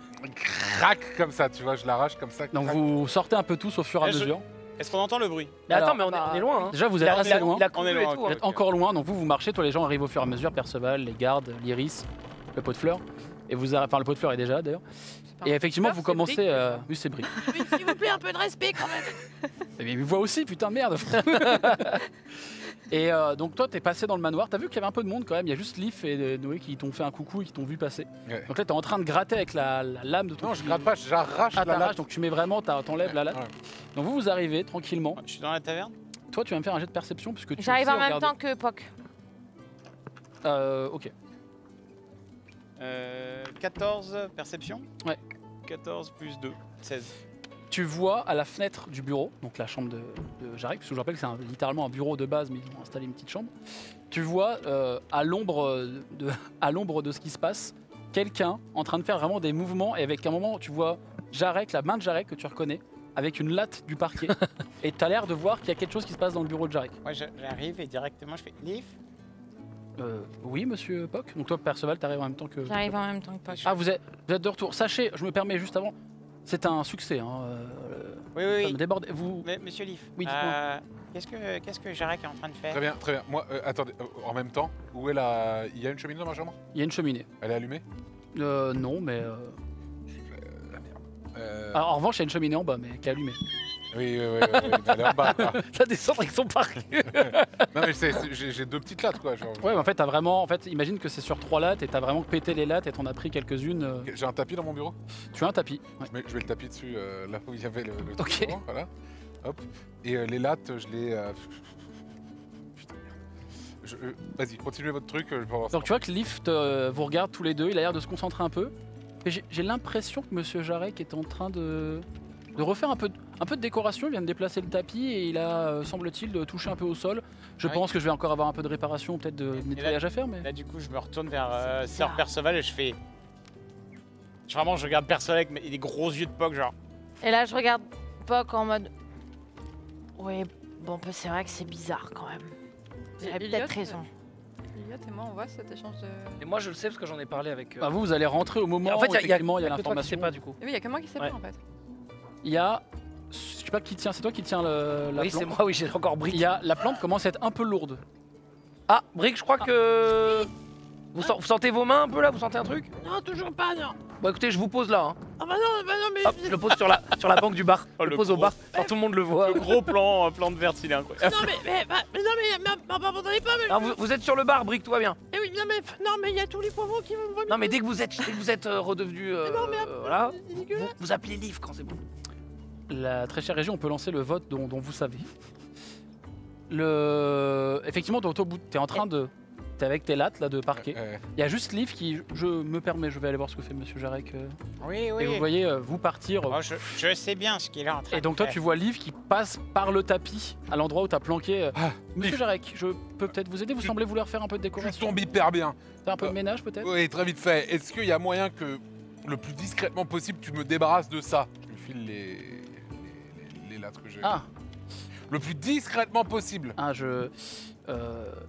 craque comme ça, tu vois, je l'arrache comme ça. Donc crac. vous sortez un peu tous au fur et à Et je- mesure. Est-ce qu'on entend le bruit? Mais Alors, attends, mais on est loin, hein. Déjà, vous êtes assez loin. Il a On couru est et loin, tout. Vous hein. êtes encore loin, donc vous marchez, toi les gens arrivent au fur et à mesure, Perceval, les gardes, l'Iris, le pot de fleurs. Et enfin le pot de fleurs est déjà d'ailleurs. Et effectivement, vous commencez. Oui, c'est Brie. Oui, s'il vous plaît, un peu de respect quand même. Mais il me voit aussi, putain, merde. Et donc toi, t'es passé dans le manoir. T'as vu qu'il y avait un peu de monde quand même. Il y a juste Leaf et Noé qui t'ont fait un coucou et qui t'ont vu passer. Ouais. Donc là, t'es en train de gratter avec la lame de ton. Non, je gratte pas, j'arrache Ah, la t'arraches, latte. donc tu mets vraiment, t'enlèves la latte. Ouais. Donc vous arrivez tranquillement. Je suis dans la taverne. Toi, tu vas me faire un jet de perception puisque tu J'arrive sais en même regarder. temps que Poc. Ok. 14 perception. Ouais. 14 plus 2, 16. Tu vois à la fenêtre du bureau, donc la chambre de Jarek, parce que je rappelle que c'est littéralement un bureau de base, mais ils ont installé une petite chambre. Tu vois à l'ombre de ce qui se passe, quelqu'un en train de faire vraiment des mouvements, et avec un moment, tu vois Jarek, la main de Jarek que tu reconnais, avec une latte du parquet, et tu as l'air de voir qu'il y a quelque chose qui se passe dans le bureau de Jarek. Moi, j'arrive et directement, je fais Leaf. Oui, monsieur Poc. Donc toi, Perceval, t'arrives en même temps que... J'arrive en même temps que Poc. Ah, vous êtes de retour. Sachez, je me permets juste avant, c'est un succès. Hein, Oui, ça oui, me déborde. Vous... Mais, monsieur Leaf, Oui, dites-moi. qu'est-ce que Jarek est en train de faire? Très bien, très bien. Moi, attendez, en même temps, où est la... Il y a une cheminée dans ma chambre? Il y a une cheminée. Elle est allumée? Non, mais... La merde. Alors, en revanche, il y a une cheminée en bas, mais qui est allumée. Oui, mais elle est en bas, quoi. T'as des centres qui sont parqués. Non, mais j'ai deux petites lattes, quoi. Genre, Ouais, mais en fait, t'as vraiment... En fait, imagine que c'est sur 3 lattes et t'as vraiment pété les lattes et t'en as pris quelques-unes. J'ai un tapis dans mon bureau. Tu as un tapis. Ouais. Je mets le tapis dessus, là où il y avait le truc Ok. devant, voilà. Hop. Et les lattes, je les... Putain, merde. Vas-y, continuez votre truc, je vais voir ça. Donc tu vois que Lift vous regarde tous les deux, il a l'air de se concentrer un peu. Et j'ai l'impression que monsieur Jarek est en train de refaire un peu de décoration, il vient de déplacer le tapis et il a, semble-t-il, de toucher un peu au sol. Je Ouais. pense que je vais encore avoir un peu de réparation, peut-être de nettoyage à faire, mais... Là, du coup, je me retourne vers C'est Sir bizarre. Perceval et je fais. Vraiment, je regarde Perceval avec des gros yeux de Poc, genre. Et là, je regarde Poc en mode. Oui, bon, bah, c'est vrai que c'est bizarre quand même. Vous Et avez Elliot, peut-être raison. Elliot et moi, on voit cet échange de... Et moi je le sais parce que j'en ai parlé avec. Bah, vous allez rentrer au moment en fait, où il y a effectivement il y a que toi qui sais l'information. pas du coup. Et oui, il y a que moi qui sais Ouais. pas en fait. Il y a... Je sais pas qui tient, c'est toi qui tiens la Oui, plante. c'est moi, oui, j'ai encore Brick. Il y a... La plante commence à être un peu lourde. Ah, Brick, je crois que. Vous sentez vos mains un peu là? Vous sentez un truc? Non, toujours pas, non. Bon, écoutez, je vous pose là. Hein. Ah bah non, mais... Hop, je le pose sur la banque du bar. Oh, Je le le pose au gros- bar, alors tout le monde le voit. Le gros plan de verte, il est incroyable. Non, mais m'abandonnez pas, mais... Alors, vous êtes sur le bar, Brick, tout va bien. Eh oui, non, mais il y a tous les poivrons qui me voient. Non, mais dès que vous êtes redevenu. non, mais voilà. c'est dégueulasse. Vous appelez Liv quand c'est bon. La très chère région, on peut lancer le vote dont vous savez. Effectivement, t'es en train de... T'es avec tes lattes là de parquet. Il y a juste Liv qui... Je me permets, je vais aller voir ce que fait monsieur Jarek. Oui, oui. Et vous voyez vous partir. Oh, je sais bien ce qu'il est en train Et donc de toi faire. tu vois Liv qui passe par le tapis à l'endroit où t'as planqué. Ah, Monsieur Liv. Jarek, je peux peut-être vous aider? Vous Tu- semblez vouloir faire un peu de Tu décoration? tombes hyper bien. Faire un peu de ménage peut-être? Oui, très vite fait. Est-ce qu'il y a moyen que, le plus discrètement possible, tu me débarrasses de ça? Je lui file les lattes que j'ai. Ah, Le plus discrètement possible.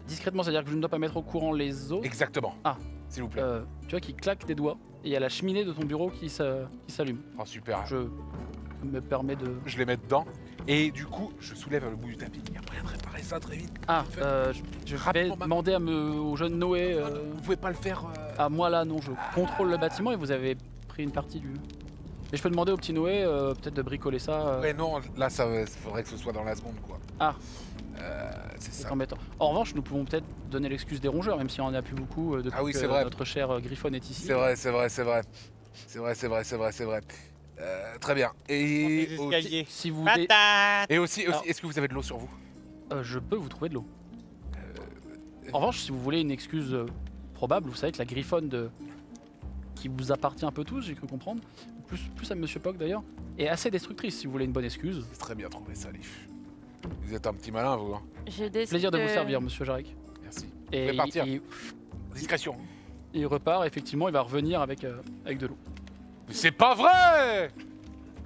discrètement, c'est-à-dire que je ne dois pas mettre au courant les autres. Exactement. Ah. S'il vous plaît. Tu vois qu'il claque des doigts et il y a la cheminée de ton bureau qui s'allume. Oh, super. Je me permets de... Je les mets dedans. Et du coup, je soulève le bout du tapis. Il y a moyen de réparer ça très vite. Ah, je vais Rapidement, demander au jeune Noé... Vous pouvez pas le faire. Ah, moi là, non, je contrôle le bâtiment et vous avez pris une partie du... Mais je peux demander au petit Noé peut-être de bricoler ça. Ouais, non, là, ça faudrait que ce soit dans la seconde, quoi. Ah. C'est C'est ça. embêtant. En revanche, nous pouvons peut-être donner l'excuse des rongeurs, même si on en a plus beaucoup depuis Ah oui, que c'est vrai. notre cher Griffon est ici. C'est vrai. Très bien. Et Les aussi, escaliers. Si vous... Patate. et aussi, Alors- est-ce que vous avez de l'eau sur vous? je peux vous trouver de l'eau. En revanche, si vous voulez une excuse probable, vous savez que la Griffonne qui vous appartient un peu tous, j'ai cru comprendre, plus à Monsieur Poc d'ailleurs, est assez destructrice si vous voulez une bonne excuse. C'est très bien trouvé ça, Leaf. Vous êtes un petit malin, vous. Hein. J'ai décidé Plaisir de vous servir, Monsieur Jarek. Merci. Et pouvez partir. il Discrétion. repart, effectivement, il va revenir avec de l'eau. Mais c'est pas vrai!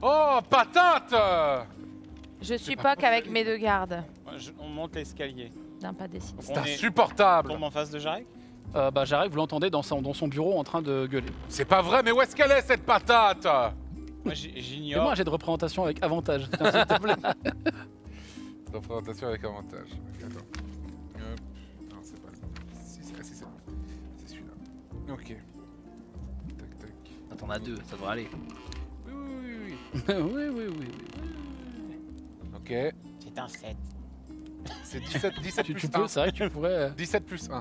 Oh, patate! Je suis Poc avec mes 2 gardes. On monte l'escalier. D'un pas décidé. Donc C'est on est insupportable! tombe en face de Jarek. Jarek, vous l'entendez dans son bureau en train de gueuler. C'est pas vrai, mais où est-ce qu'elle est, cette patate? Moi, Fais-moi j'ignore. un jet de représentation avec avantage, s'il te plaît. Représentation avec avantage. Attends. Non, c'est pas. Si, c'est celui-là. Ok. Tac, tac. Ah, t'en as 2, ça devrait aller. Oui. oui. Ok. C'est un 7. c'est 17 Tu plus peux, 1. c'est vrai que tu pourrais. 17 plus 1.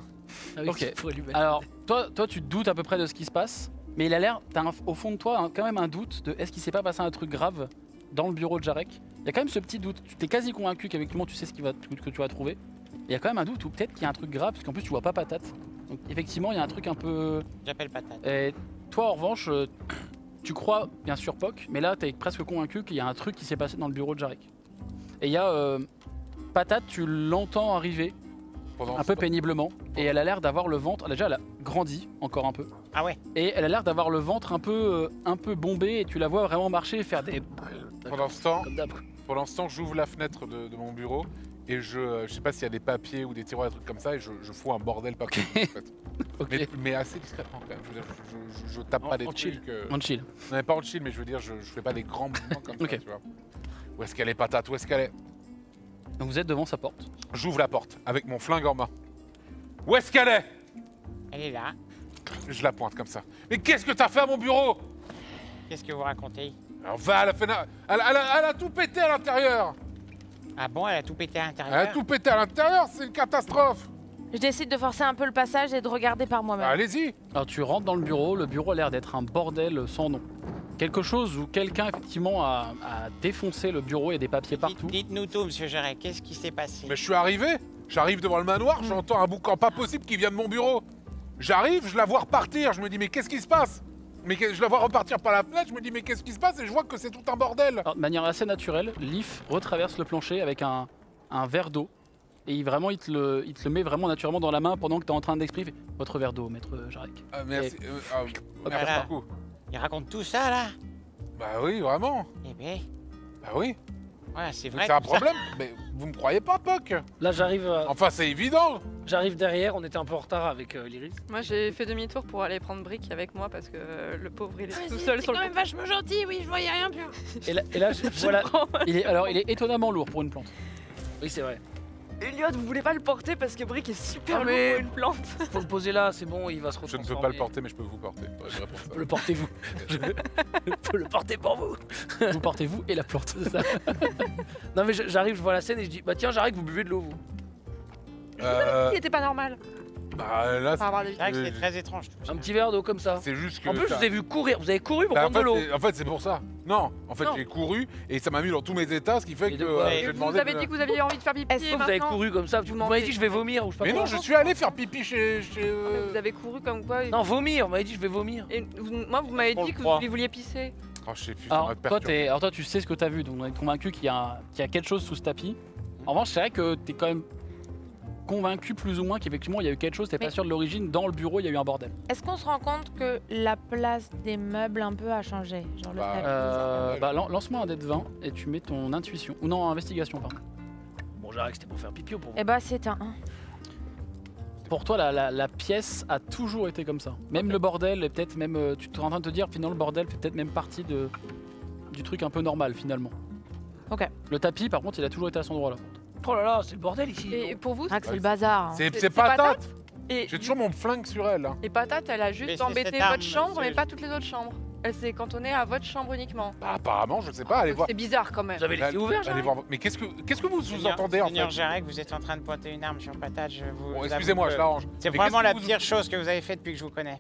Ah oui, Ok. il faudrait lui mettre. Alors, toi, tu te doutes à peu près de ce qui se passe, mais il a l'air, au fond de toi, quand même un doute de est-ce qu'il s'est pas passé un truc grave dans le bureau de Jarek. Il y a quand même ce petit doute. Tu t'es quasi convaincu qu'effectivement tu sais ce que tu vas trouver. Il y a quand même un doute ou peut-être qu'il y a un truc grave, parce qu'en plus tu vois pas Patate. Donc effectivement, il y a un truc un peu. J'appelle patate. Et toi, en revanche, tu crois bien sûr Poc, mais là, t'es presque convaincu qu'il y a un truc qui s'est passé dans le bureau de Jarek. Et il y a Patate, tu l'entends arriver un peu péniblement, et elle a l'air d'avoir le ventre. Déjà, elle a grandi encore un peu. Ah ouais. Et elle a l'air d'avoir le ventre un peu bombé, et tu la vois vraiment marcher et faire des. Pendant ce temps, Comme d'hab. j'ouvre la fenêtre de mon bureau et je sais pas s'il y a des papiers ou des tiroirs, des trucs comme ça, et je fous un bordel pas possible, en fait. Ok. Mais assez discrètement quand même. Je veux dire, je tape pas des En chill. trucs. On chill. Non, pas en chill, mais je veux dire, je fais pas des grands mouvements comme Ok. ça, tu vois. Où est-ce qu'elle est, Patate? Où est-ce qu'elle est? Donc vous êtes devant sa porte. J'ouvre la porte avec mon flingue en main. Où est-ce qu'elle est? Elle est là. Je la pointe comme ça. Mais qu'est-ce que t'as fait à mon bureau? Qu'est-ce que vous racontez? Alors va, elle a tout pété à l'intérieur. Ah bon, elle a tout pété à Elle l'intérieur? a tout pété à l'intérieur, c'est une catastrophe. Je décide de forcer un peu le passage et de regarder par moi-même. Allez-y. Alors tu rentres dans le bureau a l'air d'être un bordel sans nom. Quelque chose où quelqu'un effectivement a défoncé le bureau et des papiers partout. Dites-nous tout, monsieur Jarek, qu'est-ce qui s'est passé? Mais je suis arrivé. J'arrive devant le manoir, j'entends un boucan pas possible qui vient de mon bureau. J'arrive, je la vois repartir, je me dis mais qu'est-ce qui se passe? Je la vois repartir par la fenêtre, je me dis mais qu'est-ce qui se passe? Et je vois que c'est tout un bordel. Alors, de manière assez naturelle, Leaf retraverse le plancher avec un verre d'eau. Et il te le met vraiment naturellement dans la main pendant que tu es en train d'exprimer. Votre verre d'eau, maître Jarek. Merci. Hop, Merci voilà. beaucoup. Il raconte tout ça, là? Bah oui, vraiment. Eh ben, Bah oui. ouais, c'est Donc vrai. c'est un tout ça. problème. Mais vous me croyez pas, Poc? Là, j'arrive Enfin, c'est évident. j'arrive derrière, on était un peu en retard avec l'Iris. Moi, j'ai fait demi-tour pour aller prendre Brick avec moi parce que le pauvre, il est Ouais, tout c'est seul c'est sur quand le même vachement gentil, oui, je voyais rien bien. Et là je voilà. Il est étonnamment lourd pour une plante. Oui, c'est vrai. Elliot, vous voulez pas le porter parce que Brick est super Ah, lourd mais- pour une plante. Faut le poser là, c'est bon, il va se Je retransformer. ne peux pas le porter, mais je peux vous porter. Ouais, je réponds ça. Le portez-vous. Je peux le porter pour vous. Vous portez vous et la plante. C'est ça. Non mais j'arrive, je vois la scène et je dis bah tiens j'arrive, vous buvez de l'eau vous. Il était pas normal. Bah là, Par avoir des C'est vrai que c'est très étrange, tout ça. Un petit verre d'eau comme ça. c'est juste que. En plus je ça- vous ai vu courir, vous avez couru pour Bah, prendre de l'eau. en fait, c'est pour ça. Non, en fait, Non. j'ai couru et ça m'a mis dans tous mes états, ce qui fait Et que de quoi j'ai Vous demandé. avez dit que vous aviez envie de faire pipi. Est-ce que et vous avez maintenant- couru comme ça? Vous m'avez dit je vais vomir ou je sais pas Mais quoi. non, je suis allé faire pipi chez. Mais vous avez couru comme quoi Non, vomir, vous m'avez dit je vais vomir. Et moi, vous m'avez On dit le que croit. vous vouliez pisser. Oh, je sais plus, ça Alors m'a te toi, perturbé. alors toi, tu sais ce que tu as vu, donc on est convaincu qu'il y a quelque chose sous ce tapis. En revanche, c'est vrai que tu es quand même convaincu plus ou moins qu'effectivement il y a eu quelque chose, t'es pas Mais- sûr de l'origine, dans le bureau il y a eu un bordel. Est-ce qu'on se rend compte que la place des meubles un peu a changé? Genre le Bah, tapis. Lance-moi un dé de 20 et tu mets ton intuition, ou non, investigation, pardon. Bon j'arrête, c'était pour faire pipi ou pour vous. Eh bah c'est un 1. Pour toi, la pièce a toujours été comme ça. Même le bordel, et peut-être même, tu es en train de te dire, finalement, le bordel fait peut-être même partie du truc un peu normal, finalement. Ok. Le tapis, par contre, il a toujours été à cet endroit-là. Oh là là, c'est le bordel ici. Et pour vous, Ah, que c'est le bazar. hein. C'est c'est patate. et, J'ai toujours mon flingue sur elle. Hein. et Patate, elle a Mais juste c'est embêté cette arme, votre chambre, mais c'est- pas toutes les autres chambres. Elle s'est cantonnée à votre chambre uniquement. Bah, apparemment, je sais pas, allez voir. C'est bizarre quand même. Vous avez les yeux ouverts, Allez voir. Mais qu'est-ce que vous sous-entendez en fait? Seigneur Jarek, vous êtes en train de pointer une arme sur patate. Bon, excusez-moi, je l'arrange. C'est Mais vraiment qu'est-ce la que vous- pire chose que vous avez faite depuis que je vous connais.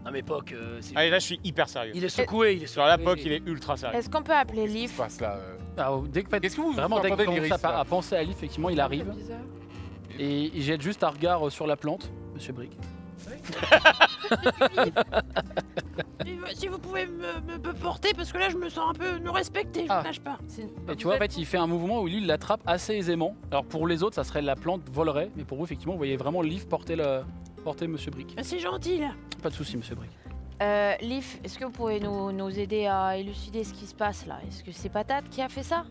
Non mais Poc, c'est- Allez, là, je suis hyper sérieux. il est secoué, il est Sur la secoué. POC, il est ultra sérieux. Est-ce qu'on peut appeler Qu'est-ce qui Leaf? se passe là Alors, dès que, Qu'est-ce que vous vraiment, dès entendez, que l'Iris, commence là à penser à Leaf, effectivement, il arrive C'est bizarre. et il jette juste un regard sur la plante, Monsieur Brick. Si vous pouvez me porter, parce que là, je me sens un peu non respecté, je Ah. vous cache pas. Et tu vois, en fait, il fait un mouvement où lui, il l'attrape assez aisément. Alors pour les autres, ça serait la plante volerait, mais pour vous, effectivement, vous voyez vraiment Leaf porter Monsieur Brick. Ah, c'est gentil, là. Pas de souci, Monsieur Brick. Leaf, est-ce que vous pouvez nous aider à élucider ce qui se passe là? Est-ce que c'est Patate qui a fait ça?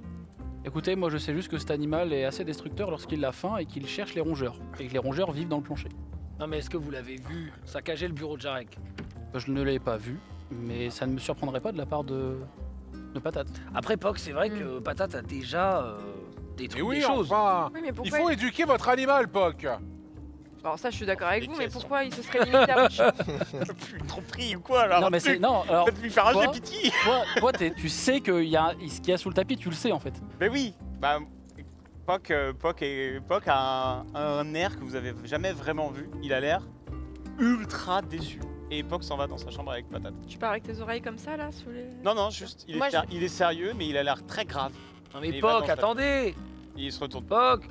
Écoutez, moi je sais juste que cet animal est assez destructeur lorsqu'il a faim et qu'il cherche les rongeurs. Et que les rongeurs vivent dans le plancher. Non mais est-ce que vous l'avez vu saccager le bureau de Jarek? Je ne l'ai pas vu, mais ça ne me surprendrait pas de la part de Patate. Après Poc, c'est vrai que Patate a déjà Mais détruit oui, des choses. enfin. Oui, mais Il pourquoi faut éduquer votre animal, Poc. Alors ça, je suis d'accord avec Des vous, mais questions. pourquoi il se serait limité à votre chambre? Plus trop pris ou quoi, alors? Non, mais c'est. Non, alors. Faites-lui faire un Quoi jeu pitié. Toi, tu sais qu'il y a ce qu'il y a sous le tapis, tu le sais en fait. Mais oui. Bah, Poc a un air que vous avez jamais vraiment vu. Il a l'air ultra déçu. Et Poc s'en va dans sa chambre avec Patate. Tu pars avec tes oreilles comme ça là sous les. Non, juste, il est sérieux, mais il a l'air très grave. Non mais Et il va Poc, dans sa- attendez. Et il se retourne. Poc.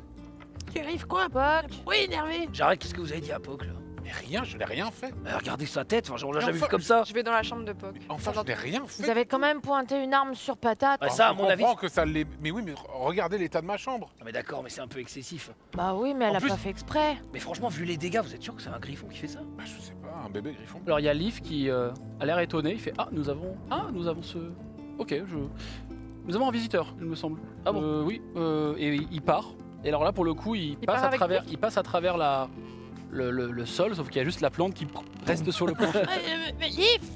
Tu arrives quoi, Poc. Oui, énervé. J'arrête, qu'est-ce que vous avez dit à Poc là? Mais rien, je n'ai rien fait. Regardez sa tête, on l'a Mais jamais vu enfin, comme ça. Je vais dans la chambre de Poc. Enfin, je n'ai rien fait. Vous avez quand même pointé une arme sur Patate. Bah, ça, à je mon avis. comprends que ça l'est. Mais oui, mais regardez l'état de ma chambre. Ah mais d'accord, mais c'est un peu excessif. Bah oui, mais elle En a plus- pas fait exprès. Mais franchement, vu les dégâts, vous êtes sûr que c'est un griffon qui fait ça? Bah, je sais pas, un bébé griffon. Alors il y a Leaf qui a l'air étonné, il fait ah nous avons ce... Ok, nous avons un visiteur, il me semble. Ah bon Oui, et il part. Et alors là pour le coup il part avec passe à travers le sol, sauf qu'il y a juste la plante qui reste sur le plancher. Mais Yves,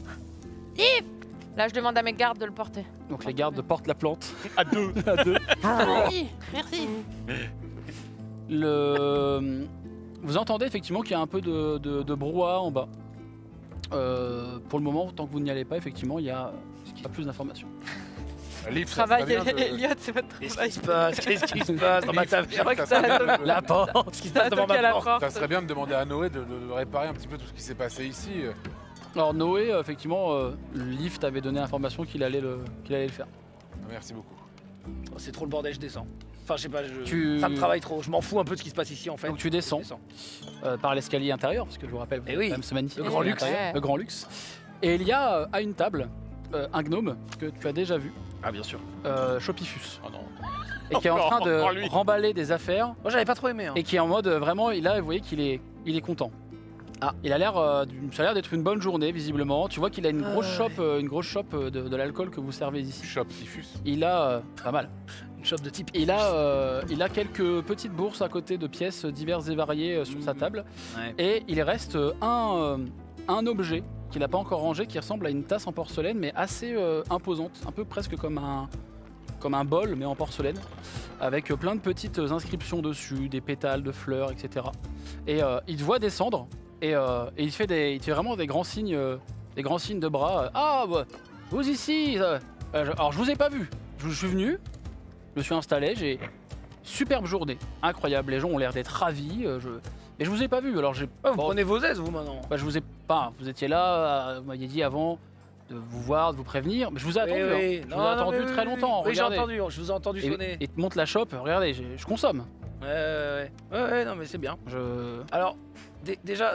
Là, je demande à mes gardes de le porter. Donc les gardes portent la plante À deux. à deux. merci, merci. Vous entendez effectivement qu'il y a un peu de brouhaha en bas. Pour le moment, tant que vous n'y allez pas, effectivement, il y a pas plus d'informations. Liv, ça Travail, serait bien de- Elliot, c'est votre Qu'est-ce travail. qui se passe? Qu'est-ce qui se passe dans ma Liv, taverne? Je crois que ça serait ça bien de- La porte, ce qui se Ça a passe devant toqué à ma la porte. porte. Ça serait bien de demander à Noé de réparer un petit peu tout ce qui s'est passé ici. Alors Noé, effectivement, Leaf t'avait donné l'information qu'il allait le faire. Merci beaucoup. Oh, c'est trop le bordel, je descends. Enfin, je sais pas, Tu- ça me travaille trop. Je m'en fous un peu de ce qui se passe ici en fait. Donc tu descends par l'escalier intérieur, parce que je vous rappelle, vous Eh avez oui, quand même ce magnifique le grand escalier luxe. intérieur, Ouais. le grand luxe. Et il y a à une table un gnome que tu as déjà vu, Ah, bien sûr. Chopifus, Oh non. et qui est en train Encore lui. de remballer des affaires, Moi, j'avais pas trop aimé. Hein. et qui est en mode vraiment, là, vous voyez qu'il est content. Ah. Il a l'air, ça a l'air d'être une bonne journée visiblement. Tu vois qu'il a une grosse chope, de l'alcool que vous servez ici. Shop Typhus. Il a pas mal. Une chope de type. Il a quelques petites bourses à côté de pièces diverses et variées sur sa table. Ouais. Et il reste un objet qu'il n'a pas encore rangé qui ressemble à une tasse en porcelaine mais assez imposante, un peu presque comme un bol mais en porcelaine, avec plein de petites inscriptions dessus, des pétales de fleurs, etc. Et il te voit descendre et il fait vraiment des grands signes de bras. Ah, bah, vous ici alors je vous ai pas vu, je suis venu, je me suis installé, j'ai superbe journée, incroyable, les gens ont l'air d'être ravis, mais je vous ai pas vu, alors j'ai Ah, vous bon, prenez vos aises, vous maintenant. bah, je vous ai pas, vous étiez là, vous m'aviez dit avant de vous voir, de vous prévenir, mais je vous ai attendu, hein. Je vous ai attendu très longtemps, Oui, j'ai regardez. entendu, je vous ai entendu sonner. Et te montre la chope, regardez, je consomme. Ouais, non, mais c'est bien. Alors, déjà,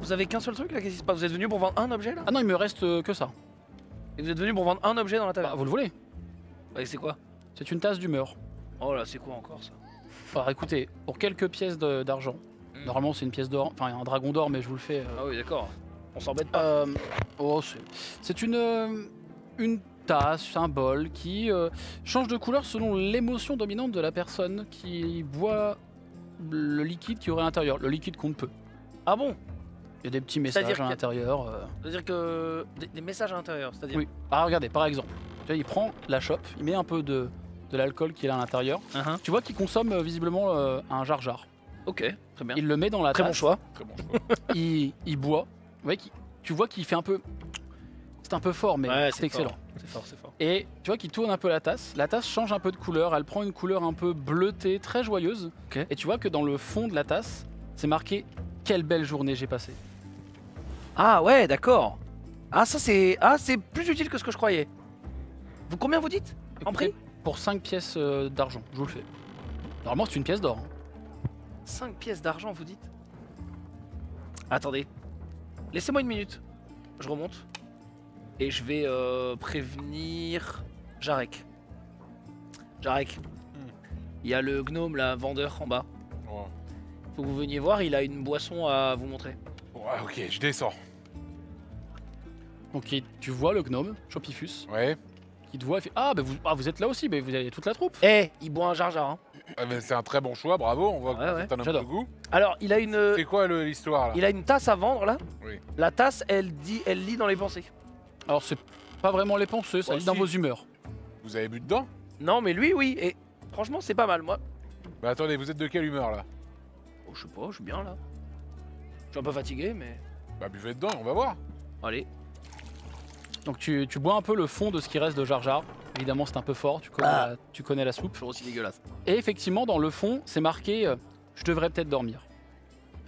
vous avez qu'un seul truc là? Qu'est-ce qui se passe? Vous êtes venu pour vendre un objet là? Ah non, il me reste que ça. Et vous êtes venu pour vendre un objet dans la Bah, taverne? vous le voulez? Ouais, c'est quoi? C'est une tasse d'humeur. Oh là, c'est quoi encore ça? Alors écoutez, pour quelques pièces d'argent, Hmm. normalement c'est une pièce d'or, enfin un dragon d'or, mais je vous le fais. Ah oui, d'accord. On s'embête pas. C'est une tasse, un bol qui change de couleur selon l'émotion dominante de la personne qui boit le liquide qui aurait à l'intérieur. Le liquide compte peu. Ah bon? Il y a des petits C'est-à-dire messages à qu'il y a- l'intérieur. C'est-à-dire que des messages à l'intérieur, c'est-à-dire. Oui. Ah, regardez, par exemple, tu vois, il prend la chope, il met un peu de l'alcool qui est là à l'intérieur. Uh-huh. Tu vois qu'il consomme visiblement un jar-jar. Ok, très bien. Il le met dans la Très tasse. bon choix. Très bon choix. Il boit. Ouais, tu vois qu'il fait un peu. C'est un peu fort, mais Ouais, c'est excellent. fort. C'est fort, c'est fort. Et tu vois qu'il tourne un peu la tasse. La tasse change un peu de couleur. Elle prend une couleur un peu bleutée, très joyeuse. Ok. Et tu vois que dans le fond de la tasse, c'est marqué quelle belle journée j'ai passée. Ah ouais, d'accord. Ah ça c'est plus utile que ce que je croyais. Combien vous dites en Écoutez, prix? Pour 5 pièces d'argent, je vous le fais. Normalement, c'est une pièce d'or. 5 pièces d'argent, vous dites? Attendez. Laissez-moi une minute. Je remonte. Et je vais prévenir Jarek. Jarek. Il y a le gnome, là, vendeur en bas. Ouais. Faut que vous veniez voir, il a une boisson à vous montrer. Ouais, ok, je descends. Donc tu vois le gnome, Chopifus, Ouais. qui te voit et fait ah, bah vous êtes là aussi, mais vous avez toute la troupe. Eh, il boit un jar-jar. Hein. Ah, mais c'est un très bon choix, bravo. On voit que Ouais, c'est un homme j'adore. de goût. Alors, il a une, C'est quoi l'histoire là? il a une tasse à vendre là. Oui. La tasse, elle lit dans les pensées. Alors c'est pas vraiment les pensées, ça Oh, lit dans si. vos humeurs. Vous avez bu dedans? Non, mais lui, oui. Et franchement, c'est pas mal. Moi, Bah attendez, vous êtes de quelle humeur là? oh, je sais pas, je suis bien là. Je suis un peu fatigué, mais Bah buvez dedans et on va voir. allez. Donc tu bois un peu le fond de ce qui reste de Jar Jar. Évidemment, c'est un peu fort, tu connais la soupe. Toujours aussi dégueulasse. Et effectivement, dans le fond, c'est marqué je devrais peut-être dormir.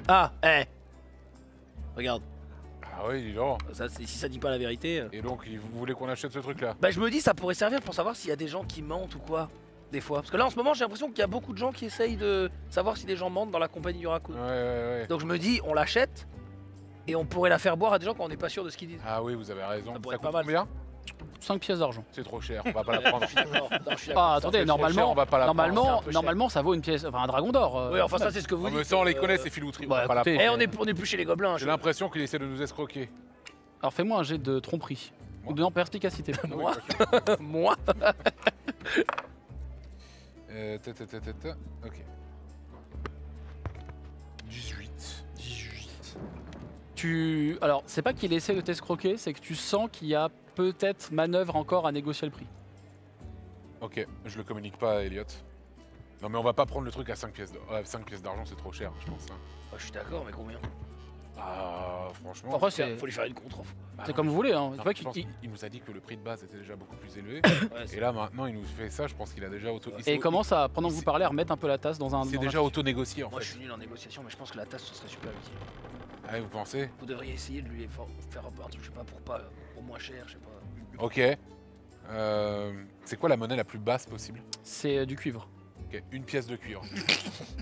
Ah, regarde, Ah oui, dis donc. ça, si ça dit pas la vérité. Et donc, vous voulez qu'on achète ce truc-là? Bah je me dis ça pourrait servir pour savoir s'il y a des gens qui mentent ou quoi. Des fois. Parce que là en ce moment j'ai l'impression qu'il y a beaucoup de gens qui essayent de savoir si des gens mentent dans la compagnie du raccoon. Ouais. Donc je me dis on l'achète et on pourrait la faire boire à des gens quand on n'est pas sûr de ce qu'ils disent. Ah oui, vous avez raison. Ça pourrait Ça être pas coûte mal. combien? 5 pièces d'argent. C'est trop cher, on va pas la prendre. Je suis d'accord. Non, je suis d'accord. Ah, attendez, C'est trop cher, normalement, on va pas la prendre. C'est un peu cher. normalement, ça vaut une pièce, enfin un dragon d'or. Oui enfin ça c'est ce que vous Oh, dites. mais ça, on les connaît, ces filouteries. Bah, on va pas la écoutez, prendre. on est plus chez les gobelins. J'ai l'impression qu'il essaie de nous escroquer. Alors fais-moi un jet de tromperie. Moi Ou de non, perspicacité. Moi Ok. Moi Ok. 18. Alors, c'est pas qu'il essaie de t'escroquer, c'est que tu sens qu'il y a peut-être manœuvre encore à négocier le prix. Ok, je le communique pas à Elliot. Non mais on va pas prendre le truc à 5 pièces d'or. 5 pièces d'argent, c'est trop cher, je pense. Hein. Je suis d'accord mais combien? Ah, franchement. Après, c'est Faut lui faire une contre-offre. bah c'est non, comme vous voulez. Hein. non, C'est pas je pense qu'il- qu'il nous a dit que le prix de base était déjà beaucoup plus élevé. Ouais, Et là maintenant il nous fait ça, je pense qu'il a déjà auto. Et il commence à, pendant que vous c'est- parlez, à remettre un peu la tasse dans un. C'est dans déjà un- auto-négocié en Moi je fait. suis nul en négociation mais je pense que la tasse ce serait super utile. Ah, vous pensez? Vous devriez essayer de lui faire un peu un truc, je sais pas, pour moins cher, je sais pas. Ok. C'est quoi la monnaie la plus basse possible? C'est du cuivre. Ok, une pièce de cuivre.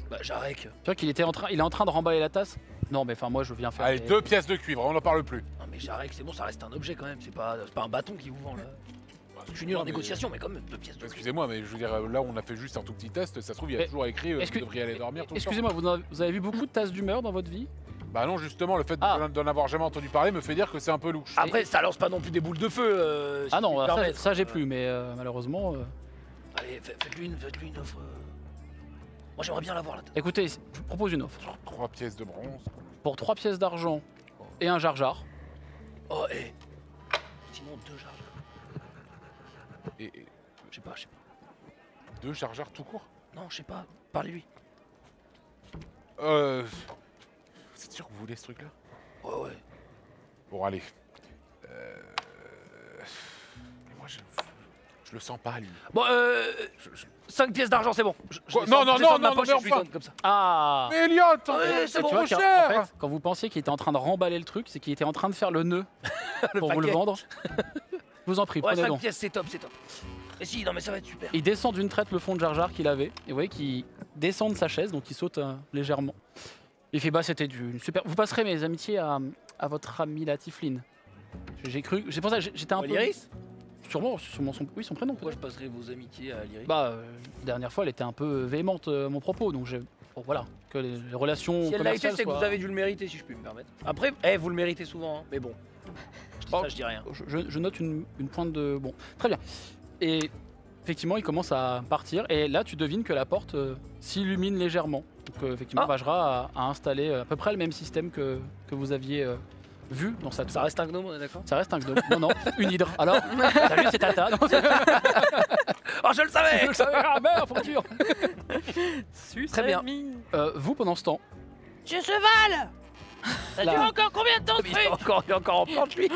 Bah Jarek. Tu vois qu'il était il est en train de remballer la tasse. Non, mais enfin, moi, je viens faire. Allez, des- 2 pièces de cuivre, on n'en parle plus. Non mais Jarek c'est bon, ça reste un objet quand même, c'est pas un bâton qui vous vend là. Je suis nul en Non, mais- négociation mais quand même 2 pièces de cuivre. Excusez-moi, mais je veux dire, là on a fait juste un tout petit test, ça se trouve il y a Mais- toujours écrit est-ce vous que- devriez aller dormir tout le temps. Excusez-moi, vous avez vu beaucoup de tasses d'humeur dans votre vie? Bah non, justement, le fait Ah. d'en avoir jamais entendu parler me fait dire que c'est un peu louche. Après ça lance pas non plus des boules de feu. si Ah je non, puis me ça, permettre. ça, j'ai plus, mais malheureusement. Allez, faites-lui une offre. Moi j'aimerais bien l'avoir là. Écoutez, je vous propose une offre. 3 pièces de bronze. Pour 3 pièces d'argent et un jar-jar, Oh sinon 2 charges. Et Je sais pas. 2 chargeurs tout court. Non, je sais pas. Parlez-lui. C'est sûr que vous voulez ce truc-là? Ouais. Bon, allez. Mais moi, je le sens pas, lui. Bon, Je- 5 pièces d'argent, c'est bon. Je Quoi descends- Non, non, je descends non, de ma non, poche mais et je lui enfin. donne comme ça. Ah Mais Elliot, Ouais, c'est Tu trop vois qu'en cher. fait, quand vous pensiez qu'il était en train de remballer le truc, c'est qu'il était en train de faire le nœud pour vous le paquet. vendre. Je vous en prie, Ouais, prenez 5 donc. pièces, c'est top. Et si, non mais ça va être super. Il descend d'une traite le fond de jar-jar qu'il avait, et vous voyez qu'il descend de sa chaise, donc il saute légèrement. Il fait bah c'était une super. Vous passerez mes amitiés à votre ami la Tifline. J'ai cru, c'est pour ça que j'étais un peu. Lyris Sûrement son prénom. Pourquoi je passerai vos amitiés à Lyris? Bah la dernière fois elle était un peu véhémente à mon propos, donc bon, voilà que les relations Si elle l'a été, commerciales c'est que vous soient- avez dû le mériter, si je puis me permettre. Après, vous le méritez souvent, hein, mais bon. Je dis ça, je dis rien. Je note une pointe de... Bon, très bien. Et effectivement, il commence à partir. Et là, tu devines que la porte s'illumine légèrement. Donc effectivement, Ah. Vajra a installé à peu près le même système que vous aviez vu dans sa tour. Ça reste un gnome, on est d'accord? Ça reste un gnome. Non, une hydre. Alors, salut, c'est Tata. Non, Oh, je le savais! je le savais. Ah merde, forture. Très bien. Vous, pendant ce temps, Monsieur Cheval Ça Là. dure encore combien de temps de Il est truc encore en planche, lui.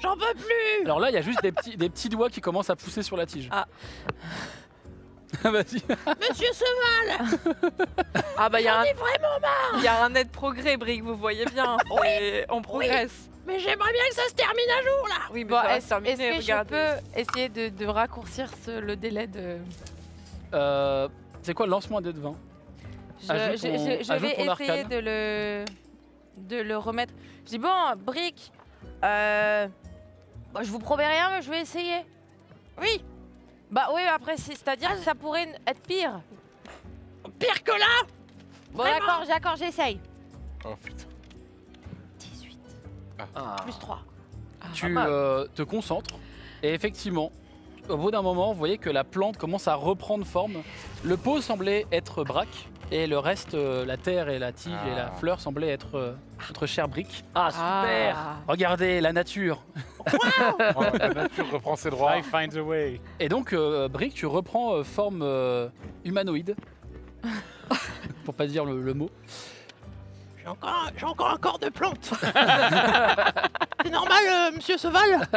J'en peux plus alors là, il y a juste des petits doigts qui commencent à pousser sur la tige. Ah. Vas-y. Monsieur Cheval Ah bah il y a J'en ai vraiment marre il y a un net progrès, Brick, vous voyez bien. Et on progresse. Mais j'aimerais bien que ça se termine un jour, là Oui, mais Bon, ça va se est-ce terminer, que je regardez. peux essayer de raccourcir le délai de... C'est quoi, lance-moi un dé de 20. Je Ajoute je vais ton essayer arcane. de le remettre. Je dis bon, Brick, je vous promets rien, mais je vais essayer. Oui Bah oui, après, c'est-à-dire que ça pourrait être pire. Pire que là Bon, Vraiment d'accord, j'essaye. Oh putain. Ah. Plus 3. Tu te concentres et effectivement, au bout d'un moment, vous voyez que la plante commence à reprendre forme. Le pot semblait être braque et le reste, la terre et la tige et la Ah. fleur semblaient être notre cher Brick. Ah, super! Regardez la nature. Oh, la nature reprend ses droits. I find a way. Et donc, Brick, tu reprends forme humanoïde, pour pas dire le mot. J'ai encore un corps de plante C'est normal, monsieur Seval.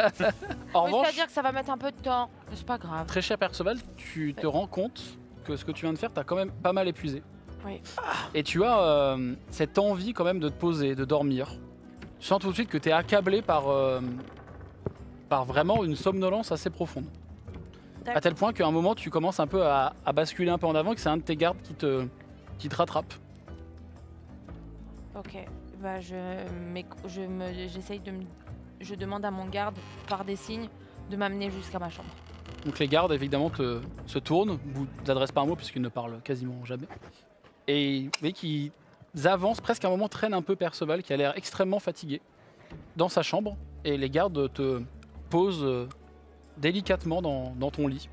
En Oui, revanche, c'est-à-dire que ça va mettre un peu de temps. Mais c'est pas grave. très cher Perceval, tu te rends compte que ce que tu viens de faire, t'as quand même pas mal épuisé. Oui. Et tu as cette envie quand même de te poser, de dormir. Tu sens tout de suite que t'es accablé par vraiment une somnolence assez profonde. À tel point qu'à un moment, tu commences un peu à basculer un peu en avant et que c'est un de tes gardes qui te rattrape. Ok. Bah, je demande à mon garde, par des signes, de m'amener jusqu'à ma chambre. Donc les gardes, évidemment, se tournent, vous n'adressent pas un mot puisqu'ils ne parlent quasiment jamais. Et vous voyez qu'ils avancent, presque à un moment traînent un peu Perceval, qui a l'air extrêmement fatigué, dans sa chambre. Et les gardes te posent délicatement dans ton lit.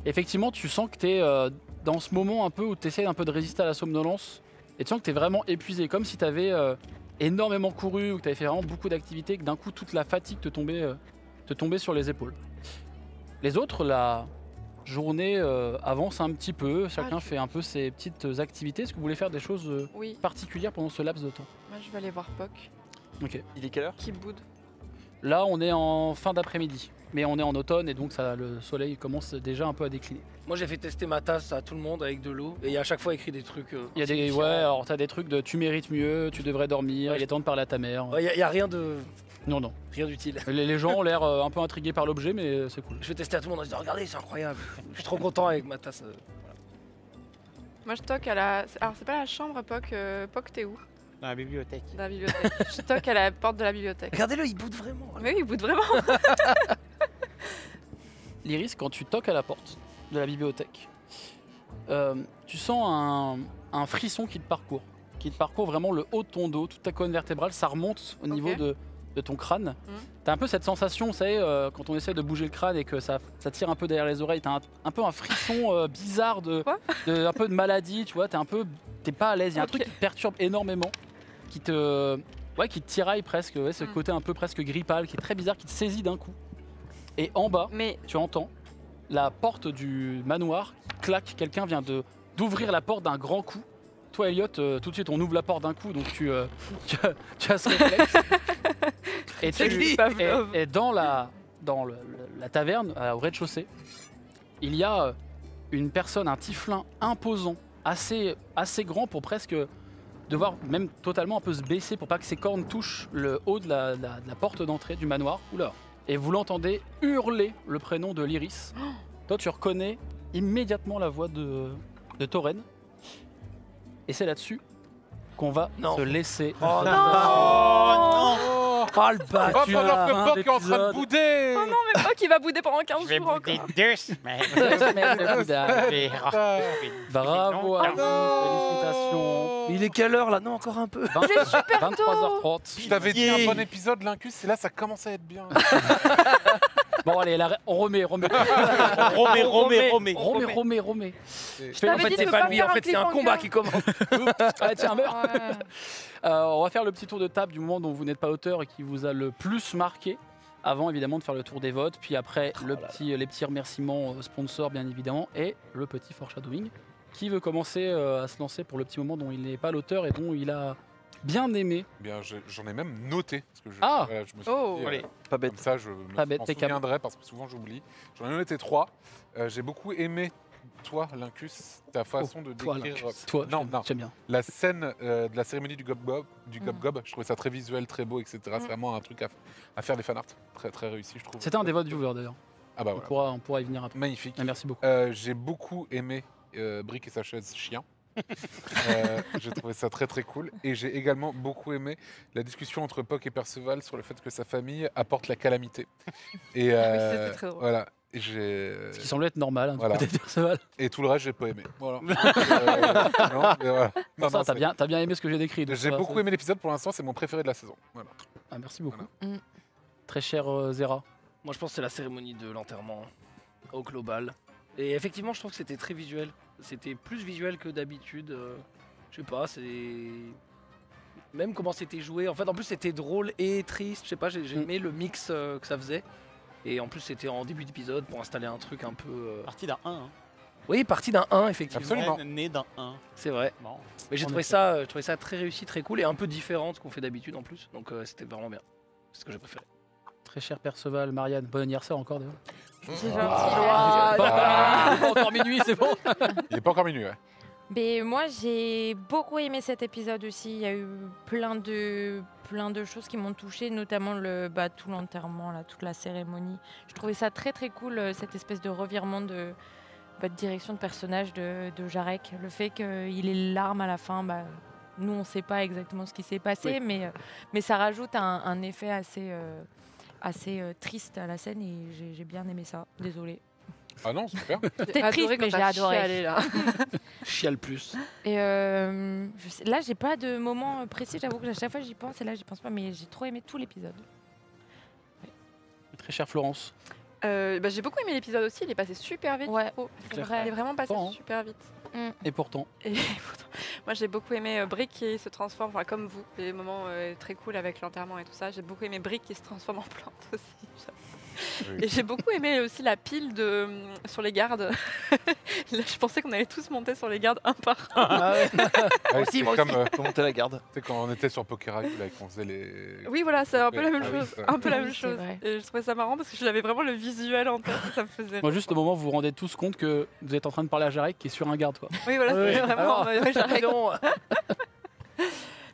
Et effectivement, tu sens que tu es dans ce moment un peu où tu essaies un peu de résister à la somnolence. Et tu sens que tu es vraiment épuisé, comme si tu avais énormément couru ou que tu avais fait vraiment beaucoup d'activités, et que d'un coup, toute la fatigue te tombait sur les épaules. Les autres, la journée avance un petit peu, chacun fait un peu ses petites activités. Est-ce que vous voulez faire des choses Oui, particulières pendant ce laps de temps? moi je vais aller voir Poc, Ok. Il est quelle heure? qui boude. Là, on est en fin d'après-midi, mais on est en automne et donc le soleil commence déjà un peu à décliner. Moi j'ai fait tester ma tasse à tout le monde avec de l'eau et il y a à chaque fois écrit des trucs. Il y a des différents. ouais, alors t'as des trucs de tu mérites mieux, tu devrais dormir, Ouais, il est temps de parler à ta mère. Ouais, il y a rien de Non, non. rien d'utile. Les gens ont l'air un peu intrigués par l'objet, mais c'est cool. Je vais tester à tout le monde en disant regardez c'est incroyable. Je suis trop content avec ma tasse. Moi je toque à la. Alors c'est pas la chambre, Poc. Poc, t'es où? Dans la bibliothèque. Dans la bibliothèque. Je toque à la porte de la bibliothèque. Regardez-le, il boude vraiment. Mais oui, il boude vraiment. L'Iris, quand tu toques à la porte de la bibliothèque, tu sens un frisson qui te parcourt vraiment le haut de ton dos, toute ta colonne vertébrale, ça remonte au niveau de ton crâne. T'as un peu cette sensation, vous savez, quand on essaie de bouger le crâne et que ça tire un peu derrière les oreilles, t'as un peu un frisson bizarre un peu de maladie, tu vois, t'es pas à l'aise, il y a un truc qui te perturbe énormément, qui te tiraille presque, ce côté un peu presque gris pâle, qui est très bizarre, qui te saisit d'un coup. Et en bas, Mais tu entends la porte du manoir qui claque, quelqu'un vient d'ouvrir la porte d'un grand coup. Toi Elliot, tout de suite on ouvre la porte d'un coup, donc tu as ce réflexe. Et dans la taverne, au rez-de-chaussée, il y a une personne, un tieflin imposant, assez grand pour presque devoir même totalement un peu se baisser pour pas que ses cornes touchent le haut de la porte d'entrée du manoir. Oula. Et vous l'entendez hurler le prénom de l'Iris. Toi tu reconnais immédiatement la voix de Tauren. Et c'est là-dessus qu'on va se laisser. Oh non, Oh, le bâtard. oh, pendant que Poc est en train de bouder. oh non, mais Poc il va bouder pendant 15 Je vais jours bouder encore. 2 semaines. Bravo à vous, félicitations. Il est quelle heure là? Non, encore un peu. 23h30. Je t'avais dit un bon épisode, Lincus, et là ça commence à être bien. Bon allez, on remet. Romé. Je t'avais En fait, dit de c'est pas pas lui, faire en un fait, c'est un cliffhanger. combat qui commence. Ah, tiens, meurs. Ouais. On va faire le petit tour de table du moment dont vous n'êtes pas auteur et qui vous a le plus marqué. Avant évidemment de faire le tour des votes, puis après les petits remerciements sponsors bien évidemment et le petit foreshadowing. Qui veut commencer à se lancer pour le petit moment dont il n'est pas l'auteur et dont il a bien aimé? Bien, j'en ai même noté. Parce que je me suis Oh. dit, Allez. Pas bête. comme ça, je Pas bête, m'en t'es capable. souviendrai parce que souvent j'oublie. J'en ai noté 3. J'ai beaucoup aimé, toi, Lincus, ta façon de Toi, décrire Lincus. Toi, non, non. j'aime bien. la scène de la cérémonie du Gob-Gob. Je trouvais ça très visuel, très beau, etc. C'est vraiment un truc à faire des fanarts. Très, très réussi, je trouve. C'était un des votes viewers d'ailleurs. Ah bah voilà. On pourra y venir après. Magnifique. Ah, merci beaucoup. J'ai beaucoup aimé Brick et sa chaise chien. J'ai trouvé ça très très cool. Et j'ai également beaucoup aimé la discussion entre Poc et Perceval sur le fait que sa famille apporte la calamité. Et c'était très drôle. voilà. Et Ce qui semblait être normal, Voilà. du côté de Perceval. Et tout le reste, j'ai pas aimé. Voilà. Non, mais voilà. Non, Ça, non, t'as bien aimé ce que j'ai décrit. donc j'ai ça, beaucoup c'est- aimé l'épisode. Pour l'instant, c'est mon préféré de la saison. Voilà. Ah, merci beaucoup. Voilà. Très cher Zera. Moi, je pense que c'est la cérémonie de l'enterrement au global. Et effectivement, je trouve que c'était très visuel. C'était plus visuel que d'habitude. Je sais pas, c'est. Même comment c'était joué. En fait, en plus, c'était drôle et triste. Je sais pas, j'ai aimé le mix que ça faisait. Et en plus, c'était en début d'épisode pour installer un truc un peu. Parti d'un 1. Hein. Oui, parti d'un 1, effectivement. Absolument. Né d'un 1. C'est vrai. Bon. Mais j'ai En trouvé effet. ça très réussi, très cool et un peu différent de ce qu'on fait d'habitude en plus. Donc c'était vraiment bien. C'est ce que j'ai préféré. Très cher Perceval, Marianne, bon anniversaire encore d'ailleurs. C'est gentil. Ah. Pas encore minuit, c'est bon. Il est pas encore minuit, ouais. Mais moi, j'ai beaucoup aimé cet épisode aussi. Il y a eu plein de choses qui m'ont touchée, notamment tout l'enterrement, là, toute la cérémonie. Je trouvais ça très très cool, cette espèce de revirement de direction de personnage de Jarek. Le fait qu'il ait les larmes à la fin, nous, on ne sait pas exactement ce qui s'est passé, mais ça rajoute un effet assez triste à la scène et j'ai bien aimé ça. Désolée. Ah non, super. C'était triste, mais j'ai adoré. Là. Chiale plus. Et là, j'ai pas de moment précis. J'avoue que à chaque fois j'y pense et là j'y pense pas, mais j'ai trop aimé tout l'épisode. Très chère Florence. J'ai beaucoup aimé l'épisode aussi, il est passé super vite. Ouais, je trouve. c'est clair. vrai. Il est vraiment passé Bon, hein. super vite. Et pourtant. Et pourtant, moi j'ai beaucoup aimé Brick qui se transforme, enfin comme vous, des moments très cool avec l'enterrement et tout ça. J'ai beaucoup aimé Brick qui se transforme en plante aussi. Oui. Et j'ai beaucoup aimé aussi la pile sur les gardes. Là, je pensais qu'on allait tous monter sur les gardes un par un. Ah ouais. Ouais, Aussi, c'est moi comme Faut monter la garde. tu sais, quand on était sur Pokeracule et qu'on faisait les. Oui, voilà, c'est un peu la même Ah oui, chose. ça. Un peu la Oui, même c'est chose. vrai. Et je trouvais ça marrant parce que j'avais vraiment le visuel en tête. Ça me faisait. Moi, juste le moment où vous vous rendez tous compte que vous êtes en train de parler à Jarek qui est sur un garde, quoi. Oui, voilà, Ouais. c'est vraiment. Alors, ouais, j'arrête. Non.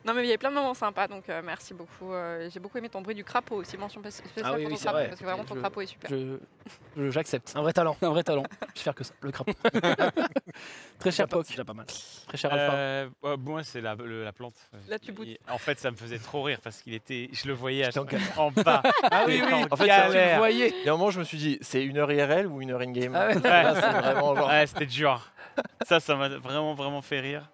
Non, mais il y avait plein de moments sympas, donc merci beaucoup. J'ai beaucoup aimé ton bruit du crapaud aussi, mention spéciale Ah oui, pour oui, ton c'est crapaud, vrai. parce que vraiment ton Je- crapaud est super. J'accepte. Un vrai talent. Un vrai talent. Je vais faire que ça, le crapaud. Très cher C'est Poc, déjà pas mal. très cher Alpha. Moi, c'est la plante. Là, tu boutes. En fait, ça me faisait trop rire parce qu'il était. Je le voyais J'étais en en bas. Ah oui, oui. En fait, galère. tu le voyez. Il y a un moment, je me suis dit, c'est 1 heure IRL ou 1 heure in-game Ah ouais. Là, c'est vraiment genre. Ouais, c'était dur. Ça m'a vraiment fait rire.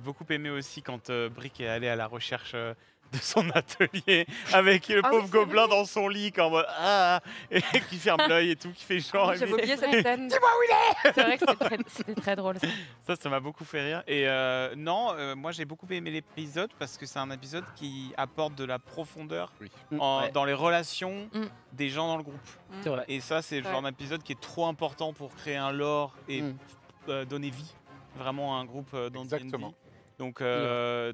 Beaucoup aimé aussi quand Brick est allé à la recherche de son atelier avec le Ah oui, pauvre c'est gobelin vrai. dans son lit, en mode ah, et qui ferme l'œil et tout, qui fait genre. J'ai oublié cette scène. C'est vrai que c'était très drôle. Ça. Ça m'a beaucoup fait rire. Et moi j'ai beaucoup aimé l'épisode parce que c'est un épisode qui apporte de la profondeur Oui. Ouais. dans les relations Mm. des gens dans le groupe. C'est vrai. Et ça, c'est le Ouais. genre d'épisode qui est trop important pour créer un lore et donner vie vraiment à un groupe dans D&D. Exactement. Donc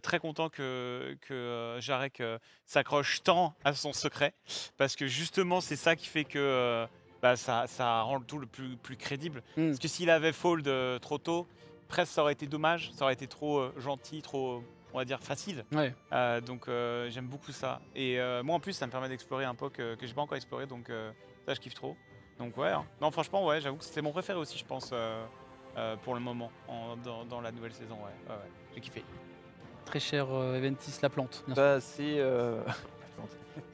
très content que Jarek s'accroche tant à son secret parce que justement c'est ça qui fait que ça rend le tout le plus crédible. Parce que s'il avait fold trop tôt, presque ça aurait été dommage, ça aurait été trop gentil, trop on va dire facile. Ouais. Donc j'aime beaucoup ça. Et moi en plus ça me permet d'explorer un POC que j'ai pas encore exploré, donc ça je kiffe trop. Donc ouais, hein. Non franchement ouais, j'avoue que c'était mon préféré aussi je pense pour le moment dans la nouvelle saison. Ouais. J'ai kiffé. Très cher Eventis la plante. bien sûr. Bah, c'est.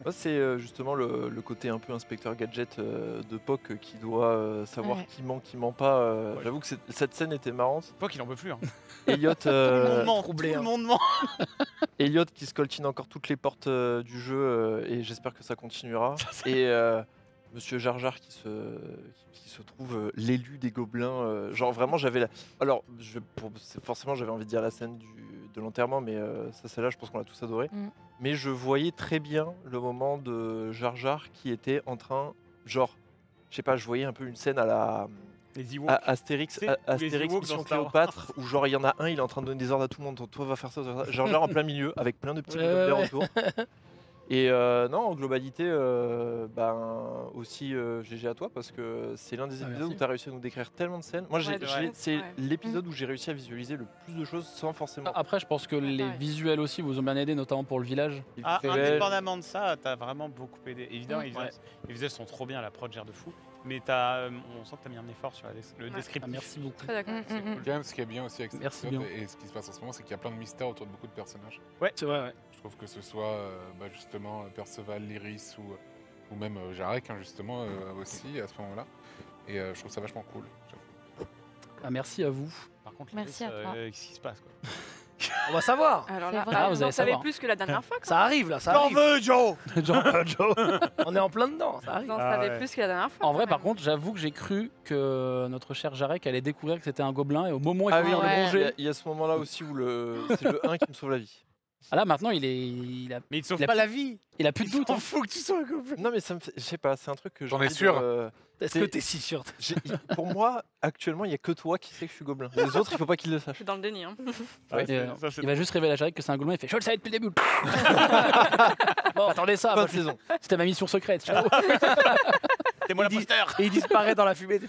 Moi, c'est justement le côté un peu inspecteur gadget de Poc qui doit savoir Ouais. qui ment pas. J'avoue que cette scène était marrante. POC il en peut plus. Hein. Elliot, Tout le monde ment. troublé, Tout le hein. monde ment. Elliot qui scoltine encore toutes les portes du jeu et j'espère que ça continuera. Et Monsieur Jar Jar qui se trouve l'élu des gobelins. Genre vraiment j'avais la... Alors forcément j'avais envie de dire la scène de l'enterrement, mais ça celle-là je pense qu'on l'a tous adoré. Mm. Mais je voyais très bien le moment de Jar Jar qui était en train, genre, je sais pas, je voyais un peu une scène à la Les Ewoks. Astérix, Tu sais, tous les Astérix Ewoks Mission dans Star Wars. Cléopâtre, où genre il y en a un, il est en train de donner des ordres à tout le monde, toi va faire ça, Jar Jar en plein milieu, avec plein de petits Ouais, gobelins ouais. autour. Et non, en globalité, aussi GG à toi parce que c'est l'un des Ah, épisodes merci. où tu as réussi à nous décrire tellement de scènes. Moi, Ouais, c'est ouais. l'épisode où j'ai réussi à visualiser le plus de choses sans forcément. Après, je pense que les pareil. visuels aussi vous ont bien aidé, notamment pour le village. Ah, Ouais. indépendamment de ça, t'as vraiment beaucoup aidé. Évidemment, Ouais. les visuels sont trop bien, la prod gère de fou. Mais on sent que t'as mis un effort sur le Ouais. descriptif. Ah, merci beaucoup. Très d'accord. C'est cool. Quand même, ce qui est bien aussi avec cet Merci épisode bien. et ce qui se passe en ce moment, c'est qu'il y a plein de mystères autour de beaucoup de personnages. C'est vrai, ouais. Je trouve que ce soit justement Perceval, Lyris ou même Jarek, hein, justement, aussi à ce moment-là. Et je trouve ça vachement cool. j'avoue. Ah, merci à vous. Par contre, Merci Lyris, à toi. qu'est-ce qui se passe quoi On va savoir. Alors C'est là, vrai. Ah, vous vous allez en savez savoir. plus que la dernière fois. Quoi. Ça arrive là, ça arrive. veux, Joe Genre, On est en plein dedans, ça arrive. Vous en Ah savez ouais. plus que la dernière fois. en vrai, quand par même. contre, j'avoue que j'ai cru que notre cher Jarek allait découvrir que c'était un gobelin et au moment où il Ah faut oui, faire ouais. le il y manger. a- il y a ce moment-là aussi où c'est le 1 qui me sauve la vie. Ah là maintenant il a Mais il te sauve Il a pas plus- la vie. il a plus de doute. On Hein. fout que tu sois un couple. Non, mais ça me fait. Je sais pas, c'est un truc que j'ai J'en ai envie sûr. Est-ce C'est- que t'es si sûr? Pour moi, actuellement, il y a que toi qui sais que je suis gobelin. Les autres, il faut pas qu'ils le Je sachent. suis dans le déni. Hein. Ouais, Et, ça, c'est il va juste révéler à Jarek que c'est un gobelin. Il fait je le savais depuis le début. Bon, attendez ça. Fin moi, de saison. C'était ma mission secrète. Ciao. T'es moi l'imposteur. Et il disparaît dans la fumée.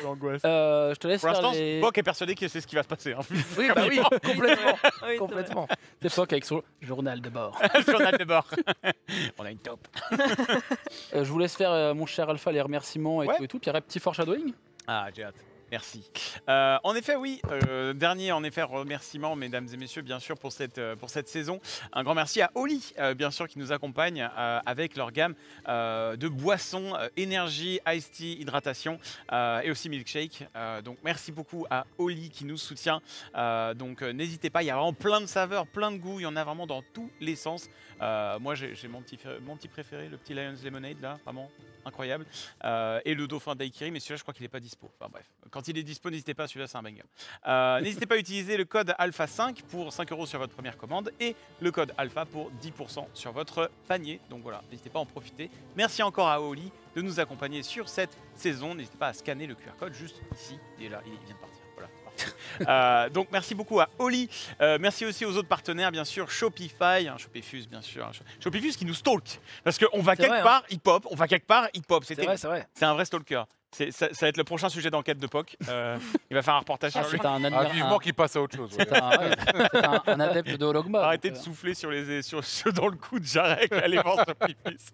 L'angoisse. Je te laisse Pour faire l'instant, les... Bok est persuadé que c'est ce qui va se passer. Hein. Oui, bah oui, complètement. Oui, c'est vrai. Complètement. C'est Spock avec son journal de bord. Journal de bord. On a une taupe. Je vous laisse faire, mon cher Alpha, les remerciements et Ouais. tout et tout. Puis il y a un petit foreshadowing. Ah, j'ai hâte. Merci. En effet, oui, dernier remerciement, mesdames et messieurs, bien sûr, pour cette saison. Un grand merci à Oli, bien sûr, qui nous accompagne avec leur gamme de boissons, énergie, iced tea, hydratation et aussi milkshake. Donc, merci beaucoup à Oli qui nous soutient. Donc, n'hésitez pas, il y a vraiment plein de saveurs, plein de goûts, il y en a vraiment dans tous les sens. Moi, j'ai mon petit préféré, le petit Lion's Lemonade, là, vraiment incroyable. Et le dauphin daiquiri, mais celui-là, je crois qu'il n'est pas dispo. Enfin bref, quand il est dispo, n'hésitez pas, celui-là, c'est un banger. N'hésitez pas à utiliser le code ALPHA5 pour 5 € sur votre première commande et le code ALPHA pour 10% sur votre panier. Donc voilà, n'hésitez pas à en profiter. Merci encore à Oli de nous accompagner sur cette saison. N'hésitez pas à scanner le QR code juste ici. Il est là, il vient de partir. Voilà, c'est parti. Donc merci beaucoup à Oli. Merci aussi aux autres partenaires, bien sûr, Shopify, Shopifuse, bien sûr. Shopifuse qui nous stalk. Parce qu'on va C'est quelque vrai, hein. part, il pop, on va quelque part, il pop. C'est vrai, c'est vrai. C'est un vrai stalker. Ça va être le prochain sujet d'enquête de POC. Il va faire un reportage sur lui. C'est un, Ah, vivement qu'il passe à autre chose. ouais. un adepte de Hologma. Arrêtez de donc, souffler dans le cou de Jarek, allez voir sur Pipus.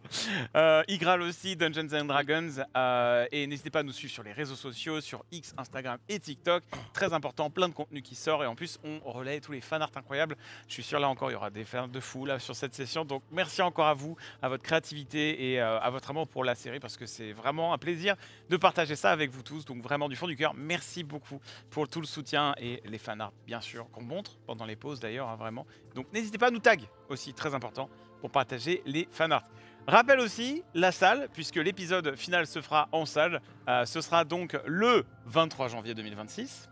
Igral aussi, Dungeons and Dragons. Et n'hésitez pas à nous suivre sur les réseaux sociaux, sur X, Instagram et TikTok. Très important, plein de contenu qui sort. Et en plus, on relaie tous les fanarts incroyables. Je suis sûr, là encore, il y aura des fans de fou là, sur cette session. Donc merci encore à vous, à votre créativité et à votre amour pour la série. Parce que c'est vraiment un plaisir de partager ça avec vous tous. Donc vraiment du fond du cœur, merci beaucoup pour tout le soutien et les fanarts, bien sûr, qu'on montre pendant les pauses d'ailleurs, hein, vraiment. Donc n'hésitez pas à nous tag aussi, très important, pour partager les fanarts. Rappel aussi, la salle, puisque l'épisode final se fera en salle. Ce sera donc le 23 janvier 2026.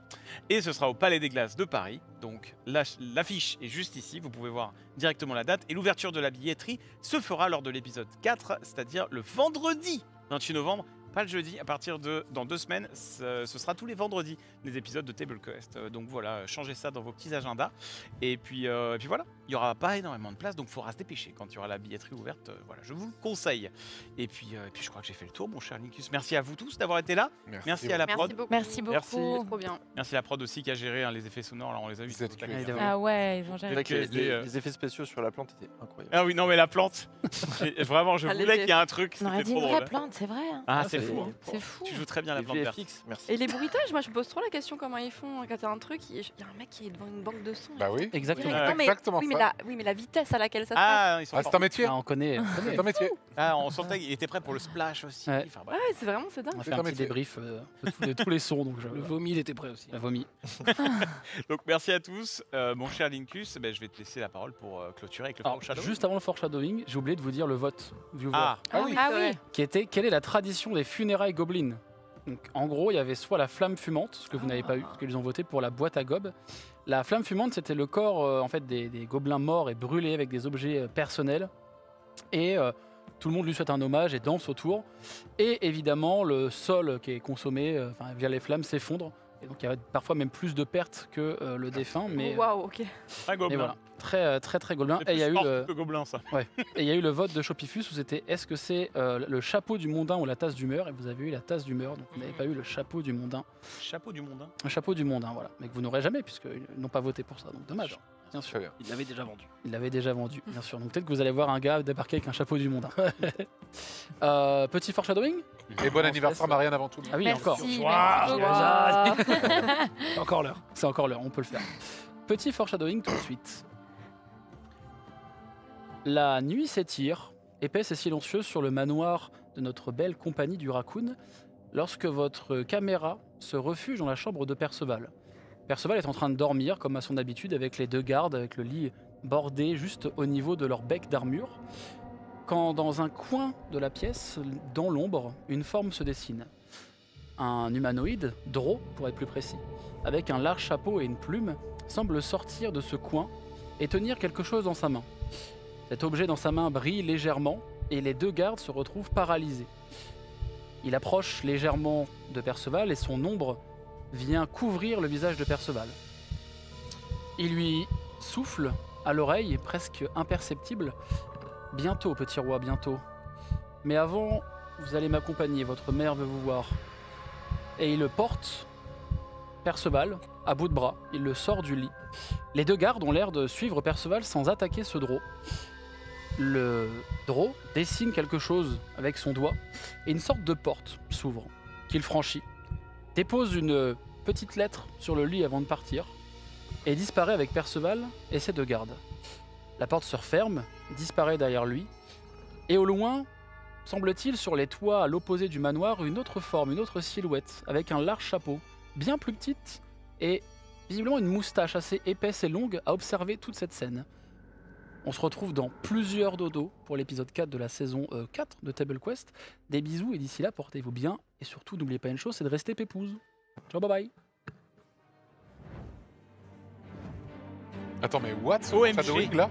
Et ce sera au Palais des Glaces de Paris. Donc l'affiche est juste ici, vous pouvez voir directement la date. Et l'ouverture de la billetterie se fera lors de l'épisode 4, c'est-à-dire le vendredi 28 novembre. Pas le jeudi, à partir de dans 2 semaines, ce sera tous les vendredis les épisodes de Table Quest. Donc voilà, changez ça dans vos petits agendas. Et puis voilà, il n'y aura pas énormément de place, donc il faudra se dépêcher quand il y aura la billetterie ouverte. Voilà, je vous le conseille. Et puis je crois que j'ai fait le tour, mon cher Linkus. Merci à vous tous d'avoir été là. Merci à la prod. Merci beaucoup. Merci beaucoup. Merci. Trop bien. Merci à la prod aussi qui a géré les effets sonores. Là, on les a vus. Vous êtes c'était curieux. clair. Ah ouais, ils ont C'est géré. vrai que Avec les- les effets spéciaux sur la plante étaient incroyables. Ah oui, non mais la plante. Vraiment, je Allez, voulais qu'il y ait un truc. On aurait C'était dit trop une vraie drôle. plante, c'est vrai. Hein. Ah, Ah, c'est c'est- fou. Hein. C'est fou. Tu joues très bien la Les plante verte. VFX, merci. Et les bruitages, moi je me pose trop la question comment ils font quand t'as un truc, il y a un mec qui est devant une banque de sons. Bah oui. Exactement. Ouais. Non, mais, Exactement oui, mais ça. la vitesse à laquelle ça se passe. Ah, ils sont Ah, forts. c'est un métier. Ah, on connaît. C'est un métier. Ah, on sentait qu'il était prêt pour le splash aussi. Ouais. Enfin, bref. Ouais, c'est vraiment, c'est dingue. On a fait C'est un un petit métier. débrief de tous les sons. Donc Le vomi, il était prêt aussi. la vomi. Donc merci à tous. Mon cher Linkus, je vais te laisser la parole pour clôturer avec le Alors, Shadow. juste avant le foreshadowing, j'ai oublié de vous dire le vote viewer, Ah, Ah oui. Ah oui. qui était quelle est la tradition des funérailles gobelines. Donc, en gros, il y avait soit la flamme fumante, ce que vous n'avez pas eu, parce qu'ils ont voté pour la boîte à gobe. La flamme fumante, c'était le corps en fait des gobelins morts et brûlés avec des objets personnels. Et tout le monde lui souhaite un hommage et danse autour. Et évidemment, le sol qui est consommé via les flammes s'effondre. Et donc, il y a parfois même plus de pertes que le défunt. Mais, Waouh, ok. un mais gobelin. voilà, très très gobelin. C'est Et il y a plus eu fort le... que gobelin, ça. Et il y a eu le vote de Shopifus où c'était est-ce que c'est le chapeau du mondain ou la tasse d'humeur. Et vous avez eu la tasse d'humeur, donc vous n'avez pas eu le chapeau du mondain. Chapeau du monde. Hein. Un chapeau du mondain, voilà. Mais que vous n'aurez jamais puisqu'ils n'ont pas voté pour ça, donc dommage. Bien sûr, Très bien. Il l'avait déjà vendu. il l'avait déjà vendu, bien sûr. Donc peut-être que vous allez voir un gars débarquer avec un chapeau du mondain. Petit foreshadowing. Et bon On se anniversaire, laisse. Marianne, avant tout. Ah oui, Merci, encore. merci Waouh. beaucoup. Encore l'heure. C'est encore l'heure, on peut le faire. Petit foreshadowing tout de suite. La nuit s'étire, épaisse et silencieuse sur le manoir de notre belle compagnie du Raccoon, lorsque votre caméra se refuge dans la chambre de Perceval. Perceval est en train de dormir, comme à son habitude, avec les deux gardes, avec le lit bordé juste au niveau de leur bec d'armure, quand dans un coin de la pièce, dans l'ombre, une forme se dessine. Un humanoïde, Dro pour être plus précis, avec un large chapeau et une plume, semble sortir de ce coin et tenir quelque chose dans sa main. Cet objet dans sa main brille légèrement et les deux gardes se retrouvent paralysés. Il approche légèrement de Perceval et son ombre vient couvrir le visage de Perceval. Il lui souffle à l'oreille, presque imperceptible. « Bientôt, petit roi, bientôt. Mais avant, vous allez m'accompagner, votre mère veut vous voir. » Et il porte Perceval à bout de bras, il le sort du lit. Les deux gardes ont l'air de suivre Perceval sans attaquer ce drôle. Le drôle dessine quelque chose avec son doigt et une sorte de porte s'ouvre, qu'il franchit, dépose une petite lettre sur le lit avant de partir et disparaît avec Perceval et ses deux gardes. La porte se referme, disparaît derrière lui, et au loin, semble-t-il, sur les toits à l'opposé du manoir, une autre forme, une autre silhouette, avec un large chapeau, bien plus petite, et visiblement une moustache assez épaisse et longue à observer toute cette scène. On se retrouve dans plusieurs dodos pour l'épisode 4 de la saison 4 de Table Quest. Des bisous et d'ici là, portez-vous bien, et surtout, n'oubliez pas une chose, c'est de rester pépouze. Ciao, bye bye. Attends, mais what? OMG. Shadowing là